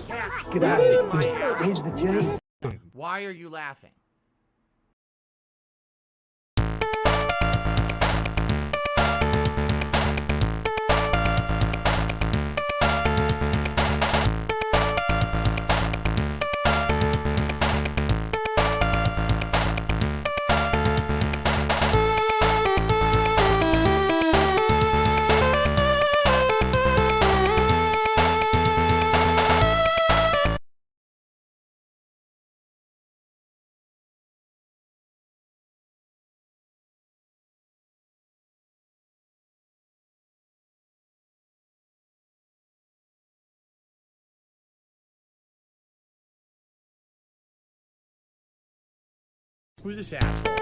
Get out of here. Here's the J. Why are you laughing? Who's this asshole?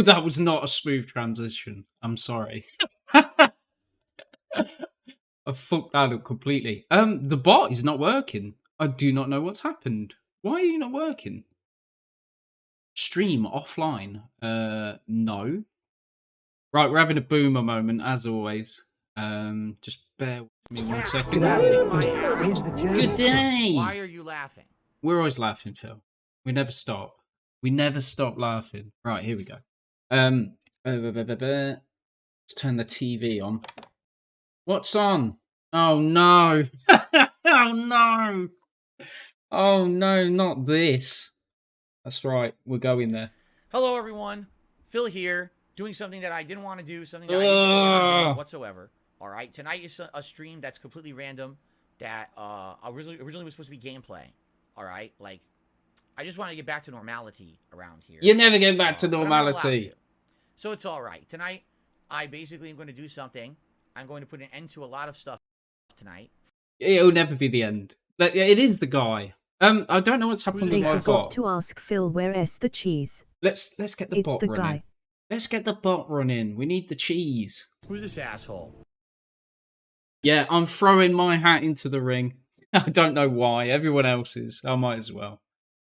That was not a smooth transition. I'm sorry. I fucked that up completely. The bot is not working. I do not know what's happened. Why are you not working? Stream offline. No. Right, we're having a boomer moment as always. Just bear with me 1 second. Good day. Why are you laughing? We're always laughing, Phil. We never stop. We never stop laughing. Right, here we go. Let's turn the TV on. What's on? Oh no! Oh no! Oh no, not this. That's right, we're going there. Hello, everyone. Phil here, doing something that I didn't want to do, something that I didn't plan on doing whatsoever. All right, tonight is a stream that's completely random. That originally was supposed to be gameplay. All right, like I just want to get back to normality around here. You never get back to normality. So it's all right. Tonight, I basically am going to do something. I'm going to put an end to a lot of stuff tonight. It'll never be the end. It is the guy. I don't know what's happened with my bot. They forgot to ask Phil where is the cheese. Let's get the bot running. Guy. Let's get the bot running. We need the cheese. Who's this asshole? Yeah, I'm throwing my hat into the ring. I don't know why. Everyone else is. I might as well.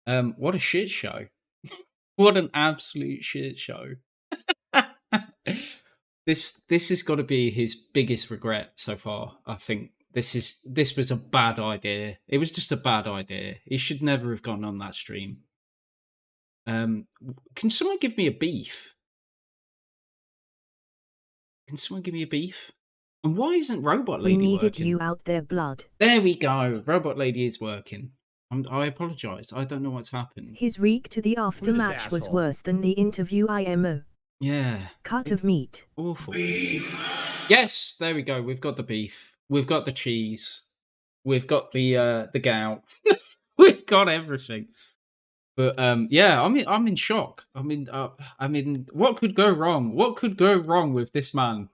What a shit show. What an absolute shit show. this has got to be his biggest regret so far. I think this was a bad idea. It was just a bad idea. He should never have gone on that stream. Can someone give me a beef? Can someone give me a beef? And why isn't Robot Lady We needed working? you out there, blood. There we go. Robot Lady is working. I apologise. I don't know what's happened. His reek to the aftermatch was asshole? worse than the interview IMO. Yeah. Cut of meat. Awful. Yes, there we go. We've got the beef. We've got the cheese. We've got the gout. We've got everything. But yeah, I'm in shock. I mean, what could go wrong? What could go wrong with this man?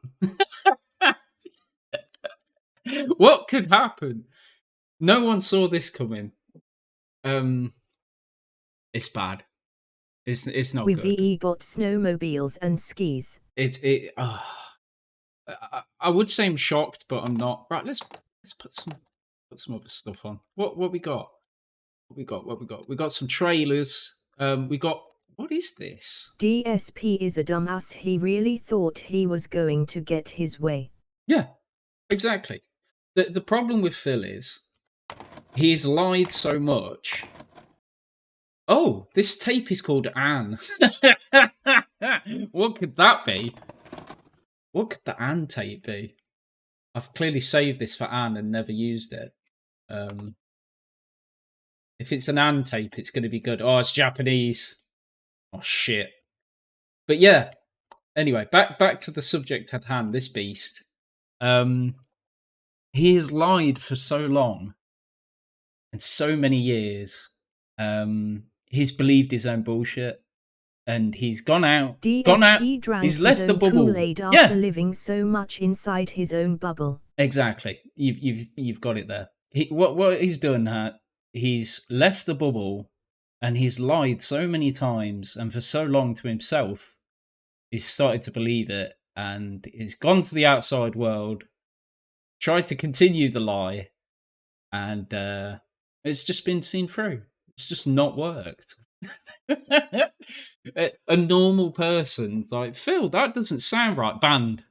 What could happen? No one saw this coming. It's bad. It's not We've good. got snowmobiles and skis. I would say I'm shocked, but I'm not. Right, let's put some other stuff on. What we got? What we got? We got some trailers. We got, what is this? DSP is a dumbass. He really thought he was going to get his way. Yeah, exactly. The problem with Phil is he's lied so much. Oh, this tape is called Anne. What could that be? What could the Anne tape be? I've clearly saved this for Anne and never used it. If it's an Anne tape, it's going to be good. Oh, it's Japanese. Oh, shit. But yeah. Anyway, back to the subject at hand, this beast. He has lied for so long and so many years. He's believed his own bullshit, and he's gone out. DSP He's left the bubble. Kool-Aid after living so much inside his own bubble. Exactly. You've got it there. What he's doing that. He's left the bubble, and he's lied so many times and for so long to himself. He's started to believe it, and he's gone to the outside world, tried to continue the lie, and it's just been seen through. It's just not worked. A normal person's like, Phil, that doesn't sound right. Banned.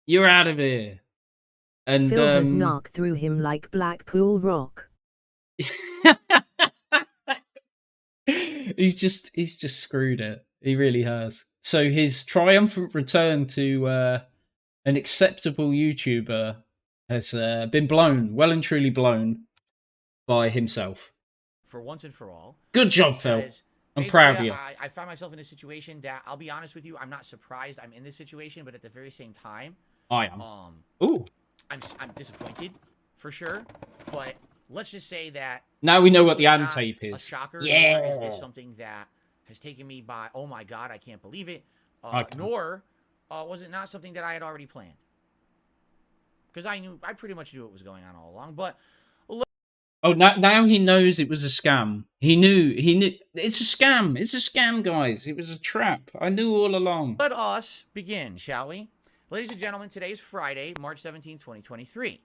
You're out of here. And Phil has knocked through him like Blackpool Rock. He's just screwed it. He really has. So his triumphant return to an acceptable YouTuber has been blown, well and truly blown, by himself. For once and for all. Good job, Phil. Because I'm proud of you. I found myself in a situation that, I'll be honest with you, I'm not surprised I'm in this situation, but at the very same time, I am. Ooh. I'm disappointed, for sure. But let's just say that now we know this what the was Anne not tape is. A shocker. Yeah. Nor is this something that has taken me by, oh my god, I can't believe it. Nor was it not something that I had already planned. Because I pretty much knew what was going on all along. But oh, now he knows it was a scam. He knew. It's a scam. It's a scam, guys. It was a trap. I knew all along. let us begin, shall we? Ladies and gentlemen, today is Friday, March 17th, 2023.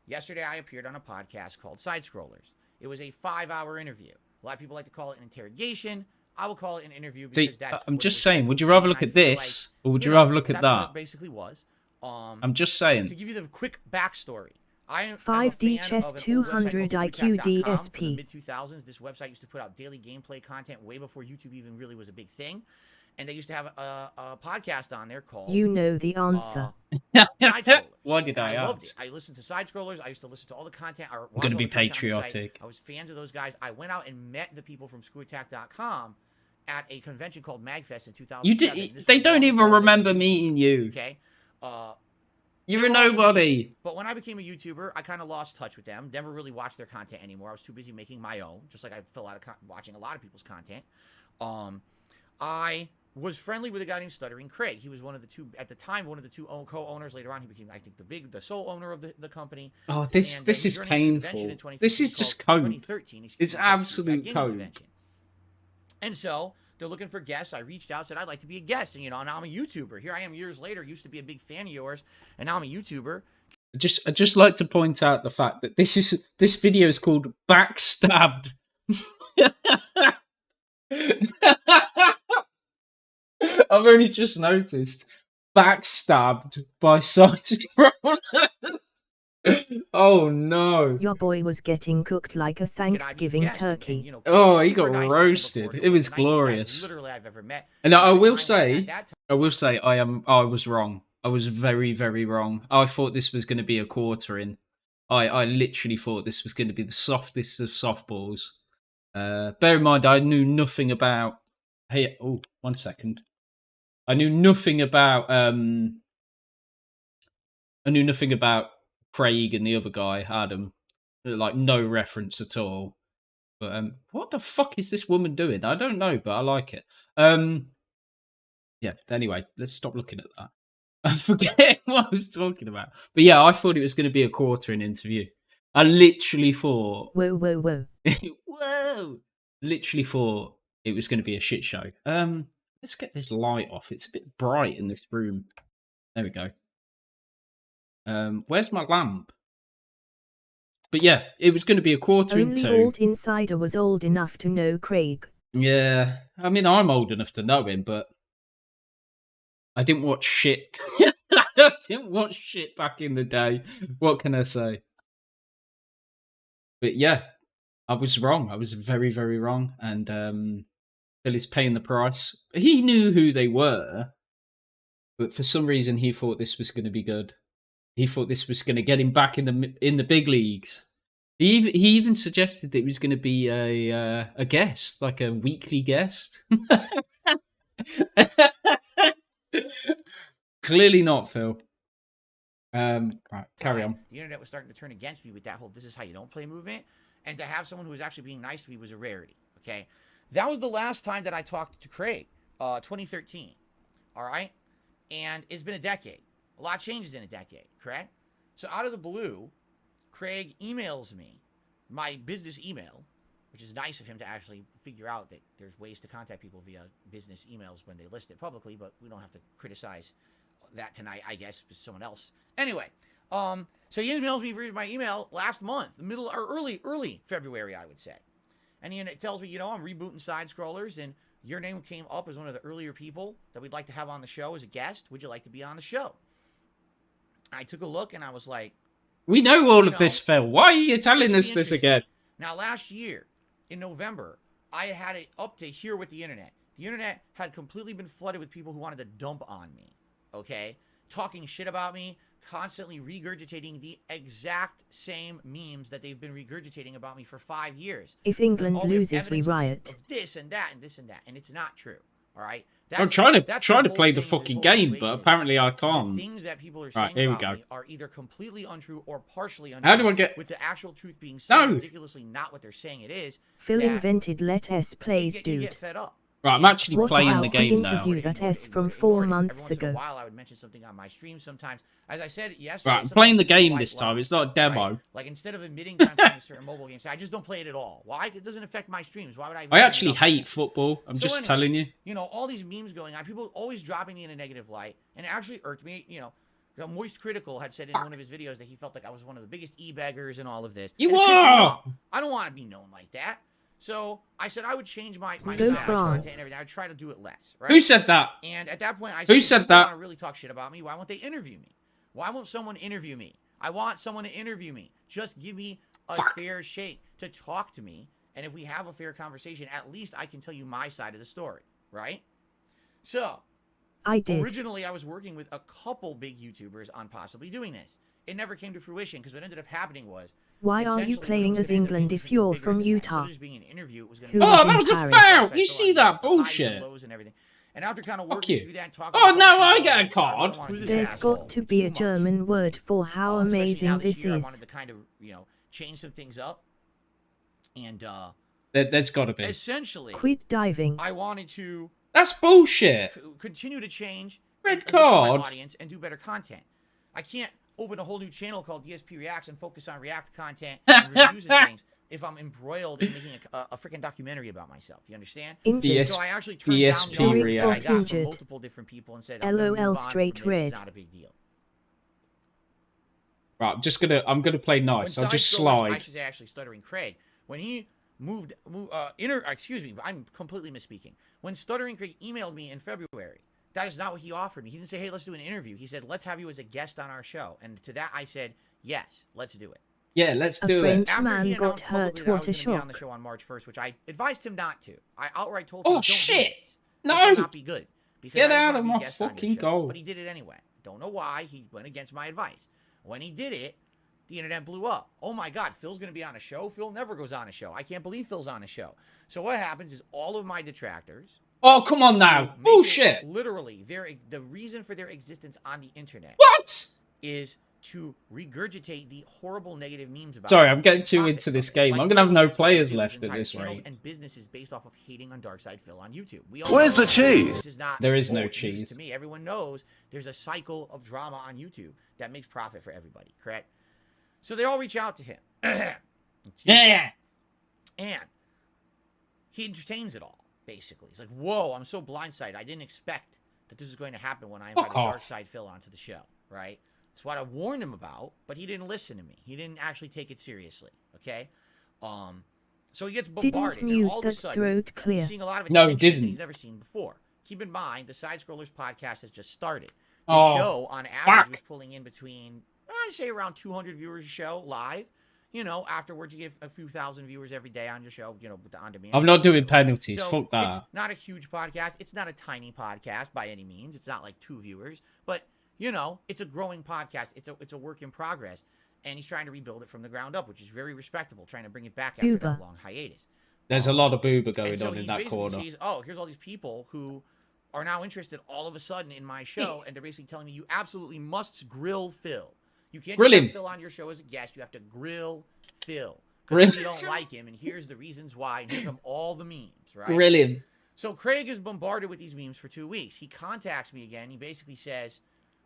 Yesterday, I appeared on a podcast called Side Scrollers. It was a 5-hour interview. A lot of people like to call it an interrogation. I will call it an interview because that's. I'm just saying. Would you rather look at this or would you rather look at that? What it basically was. I'm just saying. To give you the quick backstory. I am 5D a fan Chess of an 200 old website IQ called Screwtack.com. DSP. From the mid-2000s, this website used to put out daily gameplay content way before YouTube even really was a big thing. And they used to have a podcast on there called... You know the answer. Side Scrollers. Why did I loved ask? it. I listened to Side Scrollers. I used to listen to all the content. I'm going to be patriotic. I was fans of those guys. I went out and met the people from Screwtack.com at a convention called MagFest in 2007. You did. They don't even remember meeting you. Okay. You're a nobody. But when I became a YouTuber, I kind of lost touch with them. Never really watched their content anymore. I was too busy making my own, just like I fell out of watching a lot of people's content. I was friendly with a guy named Stuttering Craig. He was one of the two, at the time, one of the two co-owners. Later on, he became, I think, the sole owner of the company. Oh, this is painful. This is just code. It's absolute code. And so they're looking for guests. I reached out, said I'd like to be a guest, and now I'm a YouTuber. Here I am years later. Used to be a big fan of yours, and now I'm a YouTuber. I just like to point out the fact that this video is called Backstabbed. I've only just noticed. backstabbed by side-scrollers. Oh no. Your boy was getting cooked like a Could I be Thanksgiving guest? turkey. You know, Oh, he super got nice to him roasted. before, It was one of the nicest guys glorious. literally I've ever met. And I At the will time when say, at that I was wrong. I was very, very wrong. I thought this was going to be a quartering. I literally thought this was going to be the softest of softballs. Bear in mind, I knew nothing about. Hey, oh, 1 second. I knew nothing about. I knew nothing about Craig and the other guy, Adam. Like no reference at all. But what the fuck is this woman doing? I don't know, but I like it. Yeah. Anyway, let's stop looking at that. I forget what I was talking about. But yeah, I thought it was going to be a quartering interview. I literally thought. Whoa, whoa, whoa. Whoa! Literally thought it was going to be a shit show. Let's get this light off. It's a bit bright in this room. There we go. Where's my lamp? But yeah, it was going to be a quartering Only two. Alt Insider was old enough to know Craig. Yeah, I mean, I'm old enough to know him, but I didn't watch shit. I didn't watch shit back in the day. What can I say? But yeah, I was wrong. I was very, very wrong. And Billy's paying the price. He knew who they were, but for some reason he thought this was going to be good. He thought this was going to get him back in the big leagues. He even suggested that it was going to be a guest, like a weekly guest. Clearly not, Phil. Right, carry on. The internet was starting to turn against me with that whole "this is how you don't play" movement, and to have someone who was actually being nice to me was a rarity. Okay, that was the last time that I talked to Craig, 2013. All right, and it's been a decade. A lot changes in a decade, correct? So out of the blue, Craig emails me my business email, which is nice of him to actually figure out that there's ways to contact people via business emails when they list it publicly, but we don't have to criticize that tonight, I guess, with someone else. Anyway, so he emails me my email last month, middle or early February, I would say. And he tells me, you know, I'm rebooting Side Scrollers, and your name came up as one of the earlier people that we'd like to have on the show as a guest. Would you like to be on the show? I took a look and I was like, we know all of this, Phil. Why are you telling us this again? Now, last year in November, I had it up to here with the internet. The internet had completely been flooded with people who wanted to dump on me, okay? Talking shit about me, constantly regurgitating the exact same memes that they've been regurgitating about me for 5 years. If England All the loses, we evidence riot. of this and that and this and that, and it's not true, all right? I'm trying to play the thing, fucking this whole game, but situation apparently I the can't. things that people are saying Right, here we about go. me are either completely untrue or partially untrue. How do I get? With the actual truth being said No. ridiculously not what they're saying it is. Phil that invented Let S Plays, you dude. get fed up. Right, I'm actually What playing about the the game now. interview that S from Every 4 morning, months every once in a ago? while, I would mention something on my stream sometimes. As I said yesterday, Right, I'm playing the sometimes it's game white this time. lie, It's not a demo. right? Like instead of admitting that I'm playing a certain mobile game, say I just don't play it at all. Why? It doesn't affect my streams. Why would I? I actually hate football. I'm So just anyway, telling you. You know, all these memes going on, people always dropping me in a negative light, and it actually irked me. You know, Moist Critical had said in one of his videos that he felt like I was one of the biggest e-beggars and all of this. You and it pissed me are! off. I don't want to be known like that. So I said I would change my Go style, France. content and everything. I'd try to do it less. Right? Who said that? And at that point, I said, Who if said people that? want to really talk shit about me, why won't they interview me? Why won't someone interview me? I want someone to interview me. Just give me a fair shake to talk to me. And if we have a fair conversation, at least I can tell you my side of the story, right? So, I did. originally I was working with a couple big YouTubers on possibly doing this. It never came to fruition because what ended up happening was, Why are you essentially, playing it was as gonna end up England being if you're bigger from than that. Utah? Instead of just being an interview, it was going to Who be was Oh, in that was a Paris? foul! So I You still see had that the highs and bullshit? lows and everything. And after kind of Fuck working you. through that and talking Oh, with no, other I people, get a I don't card. wanna do this There's asshole. got to It's be too a much. German word for how Especially now amazing this this year, I is. wanted to kind of, you know, change some things up. And There's got to be. essentially, Quit diving. I wanted to That's bullshit. continue to change Red and listen to my card. audience and do better content. I can't open a whole new channel called DSP Reacts and focus on React content and reviews and things if I'm embroiled in making a freaking documentary about myself. You understand? Injured. Yes. So I actually turned down DSP the offers that I Reacts. got from Injured. multiple different people and said, I'm gonna LOL move on straight from this. red. It's not a big deal. Right, I'm gonna play nice. When I'll just Side Scrollers- I slide. should say actually Stuttering Craig. When he excuse me, I'm completely misspeaking. When Stuttering Craig emailed me in February That is not what he offered me. He didn't say, hey, let's do an interview. He said, let's have you as a guest on our show. And to that I said, yes, let's do it. Yeah, let's A do it. French After man he got announced hurt. publicly that I What a was gonna be on the shock. show on March 1st, which I advised him not to. I outright told him, Oh, don't do shit. this. No. This will not be good. Because Get I just out wanna of be a my guest on your fucking show. goal. But he did it anyway. Don't know why. He went against my advice. When he did it, the internet blew up. Oh my God, Phil's going to be on a show? Phil never goes on a show. I can't believe Phil's on a show. So what happens is all of my detractors... Oh, come on now. make it Bullshit. Literally, the reason for their existence on the internet What? is to regurgitate the horrible negative memes about Sorry, it I'm getting and too profit into from this it. game. Like, I'm gonna have no literally, players there's left at entire this channels rate. and businesses based off of hating on Darkside Phil on YouTube. We all Where's know the cheese? This is not There is no old news cheese. to me. Everyone knows there's a cycle of drama on YouTube that makes profit for everybody, correct? So they all reach out to him. Excuse me. Yeah. And he entertains it all, basically. He's like, whoa, I'm so blindsided. I didn't expect that this was going to happen when I invited off. Darkside Phil onto the show, right? That's what I warned him about, but he didn't listen to me. He didn't actually take it seriously, okay? So he gets bombarded, Didn't and mute all of that a sudden, throat he's clear. seeing a lot of No, attention didn't. that he's never seen before. Keep in mind, the Side Scrollers podcast has just started. The Oh, show, on average, fuck. was pulling in between, I'd say around 200 viewers a show live. You know, afterwards, you get a few thousand viewers every day on your show, you know, with the on-demand. I'm not doing penalties. So Fuck it's that. not a huge podcast. It's not a tiny podcast by any means. It's not like 2 viewers, but you know, it's a growing podcast. It's a work in progress, and he's trying to rebuild it from the ground up, which is very respectable. Trying to bring it back after Booba. that long hiatus. There's a lot of boober going And so on in he that basically corner. sees, oh, here's all these people who are now interested all of a sudden in my show, and they're basically telling me you absolutely must grill Phil. You can't Grill just him. have Phil on your show as a guest. You have to grill Phil. Grill- Because you don't like him, and here's the reasons why. And here come all the memes, right? Grill him. So Craig is bombarded with these memes for 2 weeks. He contacts me again. He basically says,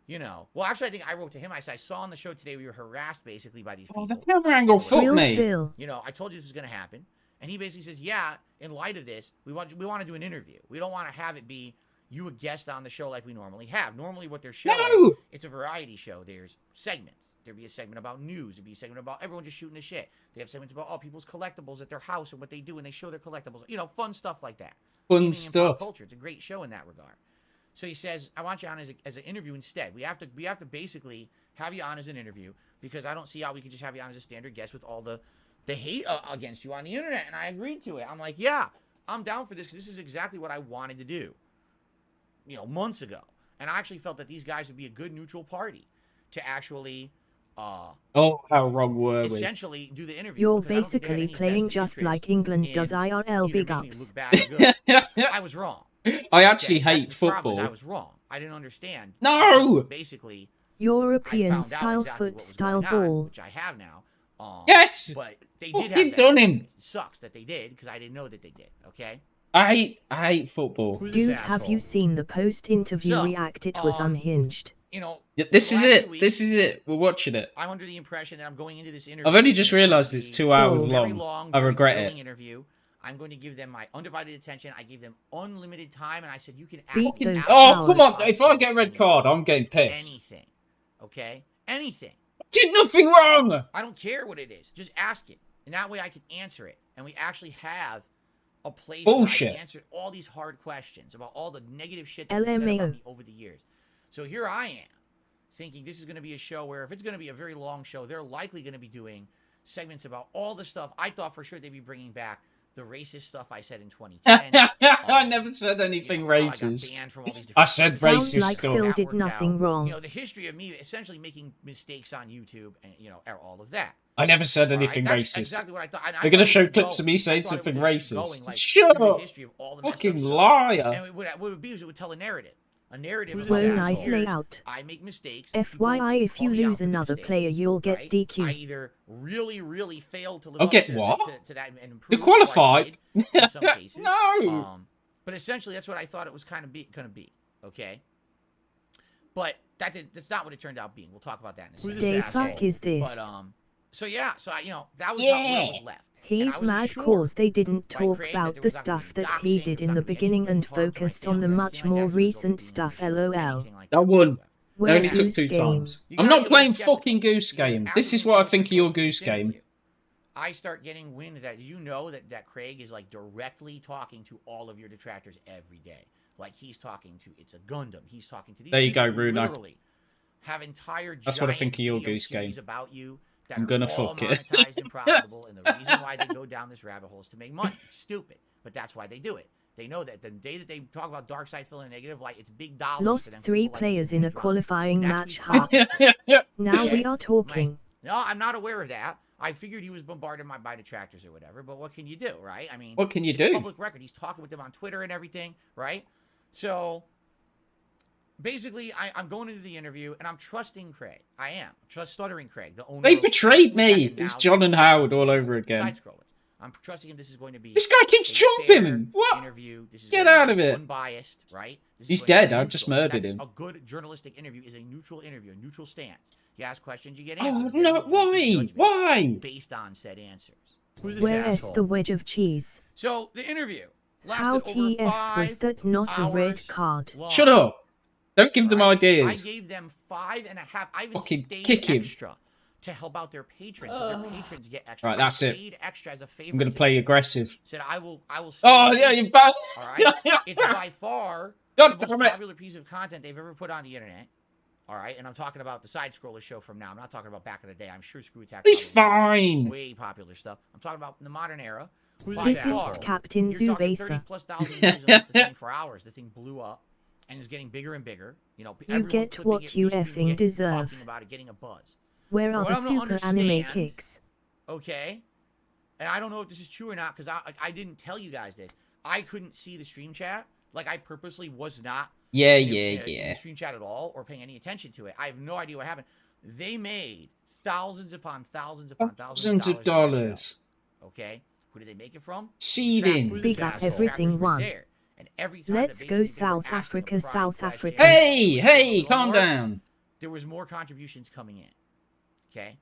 you know, well, actually, I think I wrote to him. I said, I saw on the show today we were harassed basically by these Oh, people. the camera angle. Fuck Real me. Phil. You know, I told you this was going to happen. And he basically says, yeah, in light of this, we want to do an interview. We don't want to have it be you a guest on the show like we normally have. Normally what their show is, No. it's a variety show. There's segments. There'd be a segment about news. There'd be a segment about everyone just shooting the shit. They have segments about, people's collectibles at their house and what they do, and they show their collectibles. You know, fun stuff like that. Fun Gaming and pop stuff. culture. It's a great show in that regard. So he says, I want you on as an interview instead. We have to basically have you on as an interview because I don't see how we could just have you on as a standard guest with all the hate against you on the internet. And I agreed to it. I'm like, yeah, I'm down for this because this is exactly what I wanted to do, you know, months ago. And I actually felt that these guys would be a good neutral party to actually Oh, how wrong were we? essentially do the interview. You're because I don't think they had basically any playing vested just interest like England in does IRL either big making me ups. look bad or good. I was wrong. I actually Okay, hate that's the problem, is I football. was wrong. I didn't understand. No! Basically, European I found out style exactly what foot was style going on, ball. which I have now. Yes! But they Fucking did have done vested him. interest. It sucks that they did because I didn't know that they did. Okay. I hate football. Who's this Dude, have you asshole? seen the post-interview So, react? It was unhinged. You know, Yeah, this is last 2 it. weeks, This is it. We're watching it. I'm under the impression that I'm going into this interview. I've only just and it's going realised to it's be 2 hours Oh. very long. I very regret grilling it. Interview. I'm going to give them my undivided attention. I gave them unlimited time, and I said, "You can ask Beat me those absolutely Oh, come on. anything. If I get a red card, I'm getting pissed. anything, okay, anything. Did nothing wrong! I don't care what it is. Just ask it, and that way I can answer it. And we actually have a place Bullshit. where I answered all these hard questions about all the negative shit that's been said about LMAO. me over the years. So here I am, thinking this is going to be a show where if it's going to be a very long show, they're likely going to be doing segments about all the stuff I thought for sure they'd be bringing back. The racist stuff I said in 2010. I never said anything you know, how I got racist. banned from all these I different said things. Sounds racist like stuff. Phil That did worked nothing out. wrong. You know, the history of me essentially making mistakes on YouTube and, you know, all of that. I never said All right? anything That's racist. exactly what I thought. And I They're gonna thought it show would clips go- of me saying I thought it something would just keep racist. going, like, Shut through the up. history of all the messed up Fucking stuff. liar. And what it would be is it would tell a narrative. A narrative of Whoa, like, nice here's- layout. I make mistakes. people FYI, if call you me out lose for the another mistakes, player, you'll get right? DQ'd. I either really failed to live I'll up get to, what? to that and improve. They're or I qualified. did in some cases. No. But essentially, that's what I thought it was kind of going to be. Okay. But that's not what it turned out being. We'll talk about that in a second. Day Asshole. fuck is this? But so yeah, so I, you know, that was how where it was left. And I He's was mad assured cause they didn't by talk Craig that about there the was not gonna stuff be that doxing, he there did was in not the gonna be beginning anything and harmed to my focused on family the or much anything like more that. There was no recent being stuff. shit or LOL. anything like I that won. whatsoever. They Where only took Goose 2 Game? times. You I'm gotta not be playing skeptical, fucking Goose because Game. as This is we what I get think of your closer to Goose this Game. interview, I start getting wind that you know that Craig is like directly talking to all of your detractors every day. like he's talking to It's a Gundam. He's talking to these There you people go, who Runo. literally have entire That's what I giant think of your video Goose series Game. about you that I'm are gonna all fuck it. monetized and profitable, and the reason why they go down this rabbit hole is to make money. It's stupid, but that's why they do it. They know that the day that they talk about Darkseid feeling negative light, it's big dollars for Lost them. 3 People like players this in a drama. qualifying That's match what he's half. talking to. Now Okay? we are talking. No, I'm not aware of that. I figured he was bombarded by detractors or whatever, but what can you do, right? I mean, What can you it's do? public record. He's talking with them on Twitter and everything, right? So, basically, I'm going into the interview, and I'm trusting Craig. I am. Stuttering Craig, the owner They of- betrayed me. and It's now John and Howard all over again. Side-scrollers. I'm trusting him. This is going to be This guy keeps a jumping. fair What? interview. This is Get going to out be of it. Unbiased, right? This is He's going to be dead. I've just neutral. murdered That's him. A good journalistic interview is a neutral interview, a neutral stance. You ask questions, you get Oh answers. no! There's no Why? judgment Why? based on said answers. Who's this Where's asshole? the wedge of cheese? So the interview lasted How over TF 5 was that not a red hours card? long. Shut up! Don't give them Alright? I ideas. gave them 5.5. I even Fucking stayed kick him. extra to help out their patrons. But their patrons get extra. Right, that's I it. stayed extra as a favor. I'm gonna to play them. aggressive. Said I will. Stay Oh late. yeah, you bad. All right. It's by far God the most damn it. popular piece of content they've ever put on the internet. All right, and I'm talking about the side scroller show from now. I'm not talking about back in the day. I'm sure Screw Attack. He's probably fine. Way popular stuff. I'm talking about the modern era. Who's By This is far. Captain You're talking Zubasa. 30+ thousand views in less than 24 hours. The thing blew up and is getting bigger and bigger. You know, You everyone get clipping what it, you retweeting effing it, deserve. Talking about it, getting a buzz. Where are What the I don't super anime understand- kicks? Okay, and I don't know if this is true or not because I didn't tell you guys this. I couldn't see the stream chat. Like I purposely was not Yeah, in yeah, the yeah. stream chat at all or paying any attention to it. I have no idea what happened. They made thousands upon thousands upon Thousands of of dollars. Okay, who did they make it from? Seeding. Who's Big this up asshole? everything Trackers were one. there. And every time that Let's go basically they were South asking a Africa, prying South question, Africa. Hey, there was hey, more- calm down. There was more contributions coming in. Okay,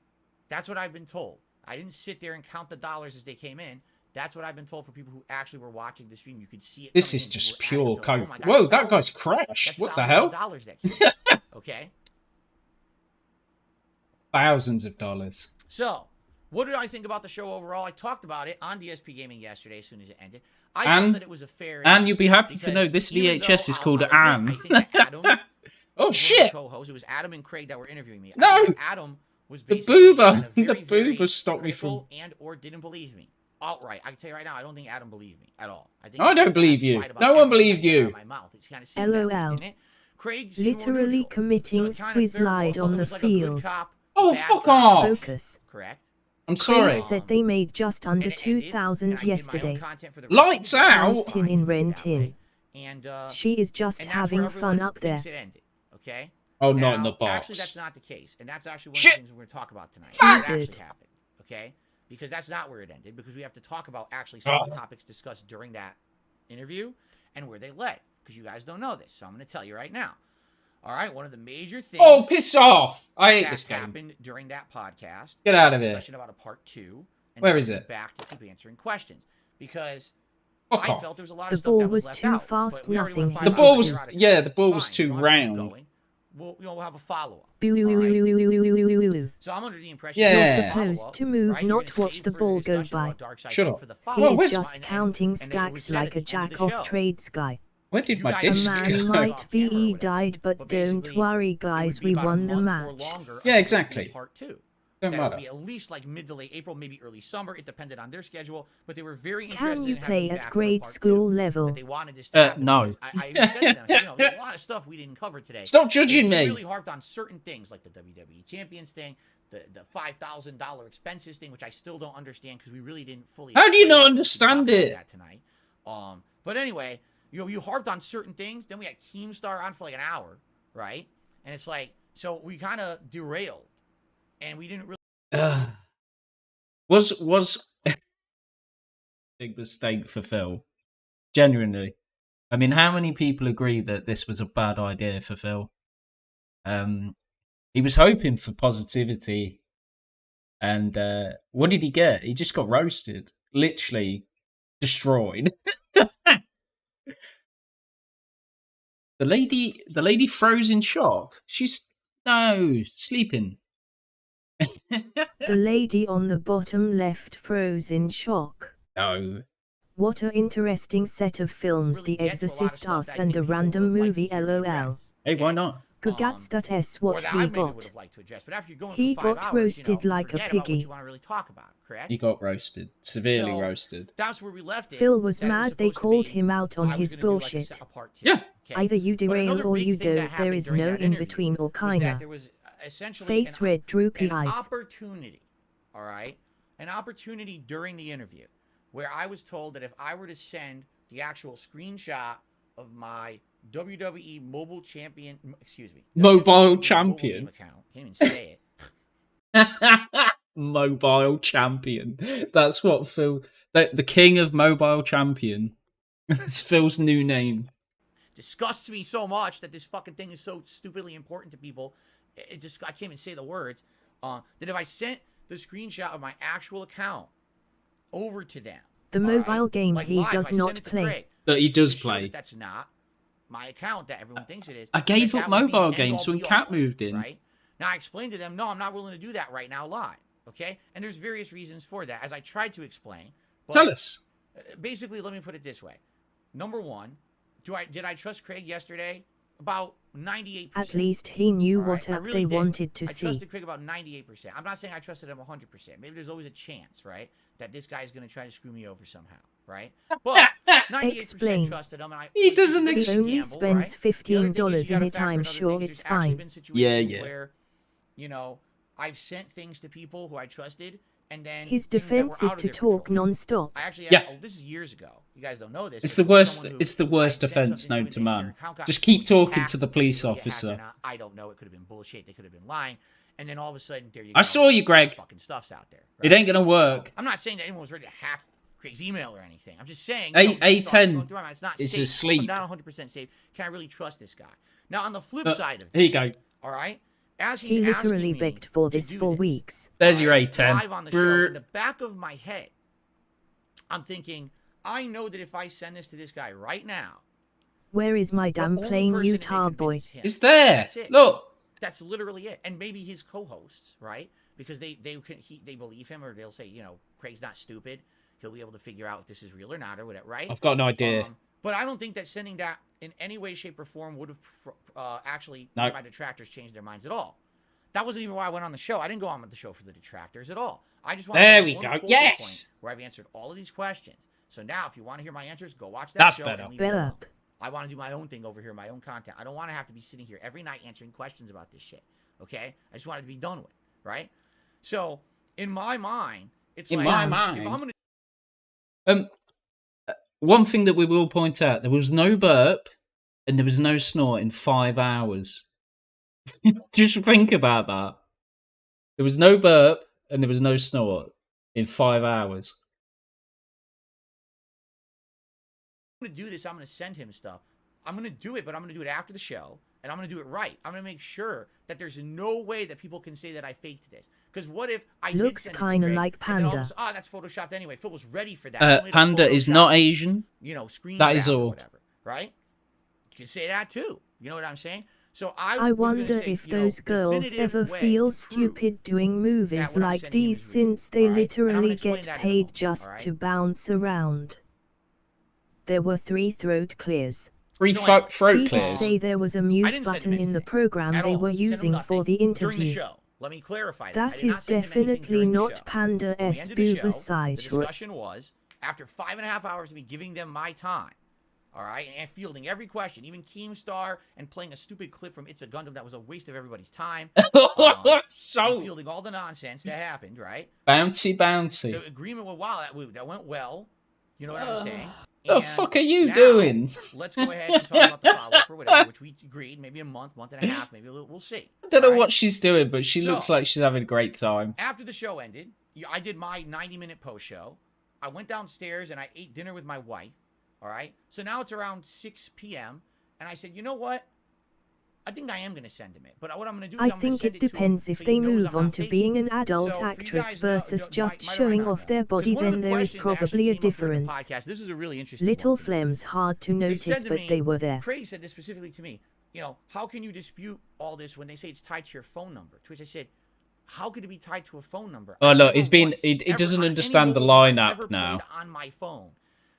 that's what I've been told. I didn't sit there and count the dollars as they came in. That's what I've been told for people who actually were watching the stream. You could see it. This coming is in. just People were pure adding coke. up, oh my God, Whoa, that's that guy's thousands. crashed. That's What the thousands of hell? dollars that came. Okay. Thousands of dollars. So, what did I think about the show overall? I talked about it on DSP Gaming yesterday as soon as it ended. I Anne- thought that it was a fair And ending you'll be happy to because know this even though VHS is called I'll admit, Anne. I think that Adam was Oh one of the shit! co-hosts. It was Adam and Craig that were interviewing me. I No! think that Adam was The basically boober. kind of The very, very boober stopped me critical and or didn't believe me outright. I can tell you right now, I don't think Adam believed me at all. I think I he don't was believe kind of you. lied about No one everything I believed said out you. of my mouth. It's kind of seemed that way, LOL. didn't it? Craig seemed more Literally neutral. committing So it kinda Swizz lied felt on the like a good field. cop, Oh, bad fuck cop. off! Focus. Correct. I'm sorry. Craig said they made just under And it ended, 2,000 and I did my own yesterday. content for the Lights rest of the day. out. Fine Tin to in do it Ren that Tin. way. And She is just and that's where having everyone fun up there. thinks it ended. Okay. Oh, not in the Now, Actually, box. that's not the case, and that's actually one Shit. of the things we're going to talk about tonight. Fuck. What actually Did. happened? Okay, because that's not where it ended. Because we have to talk about actually some of the topics discussed during that interview and where they led. Because you guys don't know this, so I'm going to tell you right now. All right, one of the major things Oh, piss off! I hate that this game. happened during that podcast. Get out was of a here. discussion about a part 2. And Where then is we it? went back to keep answering questions because Fuck I off. felt there was a lot The of stuff ball that was left too out, fast, but we already nothing went 5 The happened. ball hours was, here out of yeah, time. the ball was Fine, too you don't have to keep round. going. We'll have a follow-up. Boo. So I'm under the impression Yeah. that You're the supposed follow-up, to move, right, you're not gonna watch save the for ball go discussion by. about Darkseid Shut Knight up. for the He Well, is where's- just and counting then it was stacks said like at a the end of the jack-off show. trades guy. Where did You my guys A disc are man go? might off be camera or whatever. died, but But don't basically, worry, It guys, would be we about a won the month or match. longer Yeah, until we did exactly. Part 2. Don't That would matter. be at least like mid to late April, maybe early summer. It depended on their schedule, but they were very interested Can you in having play me at back for grade part 2. school That level? they wanted this to happen. No. because I even said to them, I said, there's a lot of stuff we didn't cover today. Stop judging They me. really harped on certain things like the WWE Champions thing, the $5,000 expenses thing, which I still don't understand because we really didn't fully. How do you explain not it. We understand talked about it? that tonight. But anyway, you harped on certain things. Then we had Keemstar on for like an hour, right? And it's like, so we kind of derailed, and we didn't really. Was big mistake for Phil? Genuinely, I mean, how many people agree that this was a bad idea for Phil? He was hoping for positivity, and what did he get? He just got roasted, literally destroyed. The lady froze in shock. She's sleeping. The lady on the bottom left froze in shock. No. What a interesting set of films, really The get to a lot of Exorcist, stuff Us, that I and think a people random would have liked movie, to hear me lol. address, Hey, why okay? not? Gugats, that's what Or that I he maybe would got. have liked to address. But after you're going He for 5 got hours, roasted you like a forget about what piggy. you want to really talk about, correct? He got roasted. Severely So, roasted. That's where we left it. Phil was that it mad they supposed to called be, him out on I was his gonna do, like, bullshit. a part 2, Yeah. okay? Either you But derail another or big you thing that don't, there happened is during no that in interview between or was that kinda. there was essentially Face red, droopy eyes. opportunity, all right? An opportunity during the interview where I was told that if I were to send the actual screenshot of my WWE Mobile Champion, Mobile WWE Champion. Mobile game account, can't even say it. Mobile champion. That's what Phil. The king of mobile champion. That's Phil's new name. Disgusts me so much that this fucking thing is so stupidly important to people. It just, I can't even say the words. That if I sent the screenshot of my actual account over to them, The all mobile right, game like he live, does I send not it to play. Craig, That he does to show that play. that's not my account that everyone thinks it is. I gave that up would be the mobile end games all when be all Cat of it, moved in. Right? Now I explained to them, no, I'm not willing to do that right now live. Okay? And there's various reasons for that, as I tried to explain. But Tell us. basically, let me put it this way. Number one, did I trust Craig yesterday? About 98%. At least he knew All what right? I up really they did. wanted to I see. trusted Craig about 98%. I'm not saying I trusted him 100%. Maybe there's always a chance, right, that this guy's going to try to screw me over somehow, right? But 98% Explain. trusted him. And He doesn't it's a He big only gamble, spends right? The other thing is $15 you in gotta it, factor I'm in other sure things. it's There's actually fine. been situations Yeah. where, you know, I've sent things to people who I trusted, and then His things that were defense is out of to their talk control. non-stop. I actually Yeah. oh, this is years ago. You guys don't know this. It's but the there was worst. someone who It's the worst I'd sent offense something known to to and their man. account got Just keep talking hacked. to the Maybe police they hacked or officer. not. I don't know. It could have been bullshit. They could have been lying. And then all of a sudden, there you go. I saw you, Greg. Fucking stuff's out there. It right? ain't gonna work. So, I'm not saying that anyone was ready to hack Craig's email or anything. I'm just saying. A10 it's not is safe. asleep. I'm not 100% safe. Can I really trust this guy? Now, on the flip side of Here you that, go. all right, as he's He literally asking me begged for to this do for weeks. There's your alright, A10. live on the show, in the back of my head, I'm thinking, I know that if I send this to this guy right now, Where is my the damn only plain person that they Utah boy? convince is him. It's there. That's it. Look. That's literally it. And maybe his co-hosts, right? Because they believe him, or they'll say, you know, Craig's not stupid. He'll be able to figure out if this is real or not, or whatever, right? I've got an idea. But I don't think that sending that in any way, shape, or form would have actually made my detractors change their minds at all. That wasn't even why I went on the show. I didn't go on the show for the detractors at all. I just wanted There to we have go. one focal Yes! point where I've answered all of these questions. So now, if you want to hear my answers, go watch that That's show. better. And leave me Bell alone. up. I want to do my own thing over here, my own content. I don't want to have to be sitting here every night answering questions about this shit. Okay? I just want it to be done with, right? So, in my mind, it's In like, my if mind. I'm gonna One thing that we will point out: there was no burp and there was no snort in 5 hours. Just think about that. There was no burp and there was no snort in 5 hours. do this, I'm going to send him stuff. I'm going to do it, but I'm going to do it after the show, and I'm going to do it right. I'm going to make sure that there's no way that people can say that I faked this. Because what if I Looks did kind of Craig, like and then all of a Panda. sudden, that's photoshopped anyway. Phil was ready for that. He only had to Panda is Photoshop, not Asian. you know, screen That is grab or all. whatever, right? You can say that too. You know what I'm saying? So I was gonna wonder say, if you know, those girls definitive ever way feel to prove stupid doing movies what I'm like sending him these is real, since they alright? And I'm gonna literally explain get that in a paid moment, just alright? to bounce around. There were 3 throat clears. Three So throat He did clears. say there was a mute didn't send him button in the anything program at they all. were Sent him using nothing for the during the interview. show. Let me clarify that. I That did not is send him anything definitely during the not show. Panda When we S ended the show, the Booberside. discussion was, after 5.5 hours of me giving them my time, all right, and fielding every question, even Keemstar, and playing a stupid clip from It's a Gundam that was a waste of everybody's time, and So fielding all the nonsense that happened, right? bouncy, bouncy. The agreement with wow, that went well. You know what I'm saying? The And fuck are you now, doing? Let's go ahead and talk about the follow-up or whatever, which we agreed, maybe a month and a half, maybe a little, we'll see. I don't know Alright? what she's doing, but she looks So- like she's having a great time. After the show ended, I did my 90-minute post show. I went downstairs and I ate dinner with my wife. All right. So now it's around 6 p.m. And I said, you know what? I think I am going to send him it. But what I'm going to do is I I'm going to think send it it to him depends if so he they knows move I'm on not to faking being it. an adult So for you actress guys know- versus might just or might showing not off know. their body, 'Cause one of then the there is questions that actually probably a came up during the difference. podcast, this is a really interesting Little one for me. flames hard to They notice, said to but me, they were there. Craig said this specifically to me. You know, how can you dispute all this when they say it's tied to your phone number? To which I said, how could it be tied to a phone number? Oh, I've look, never he's been- once, he ever, doesn't on any understand the mobile game I've lineup ever now. played on my phone,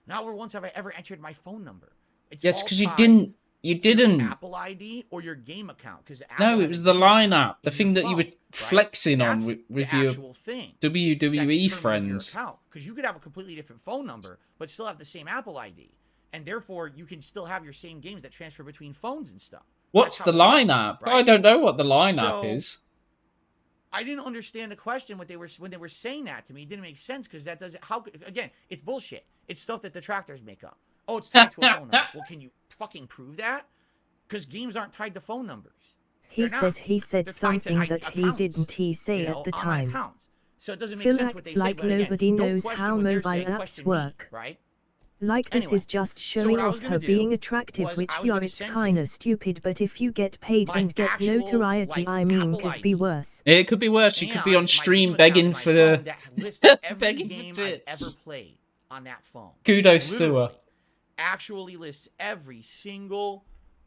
Not once have I ever entered my phone number. It's Yes, all because you tied didn't. You to your didn't. Apple ID or your game account. Because No, it was the line app, the thing that you were flexing on That's with the your actual thing. WWE friends. Because you could have a completely different phone number, but still have the same Apple ID, and therefore you can still have your same games that transfer between phones and stuff. What's the line app? Right? I don't know what the line app is. I didn't understand the question when they were saying that to me. It didn't make sense because that doesn't. How again? It's bullshit. It's stuff that detractors make up. Oh, it's tied to a phone number. Well, can you fucking prove that? Because games aren't tied to phone numbers. He says he said something that he didn't say at the time. So it doesn't make Phil sense what they acts like say, nobody again, knows how mobile apps work. Right? Like this Anyway, is just showing off her being attractive, which it's kinda stupid, but if you get paid and get notoriety, I mean, could be worse. It could be worse. You could be on stream begging for the begging for tits. I've ever played on that phone. Kudos to her. Actually lists every single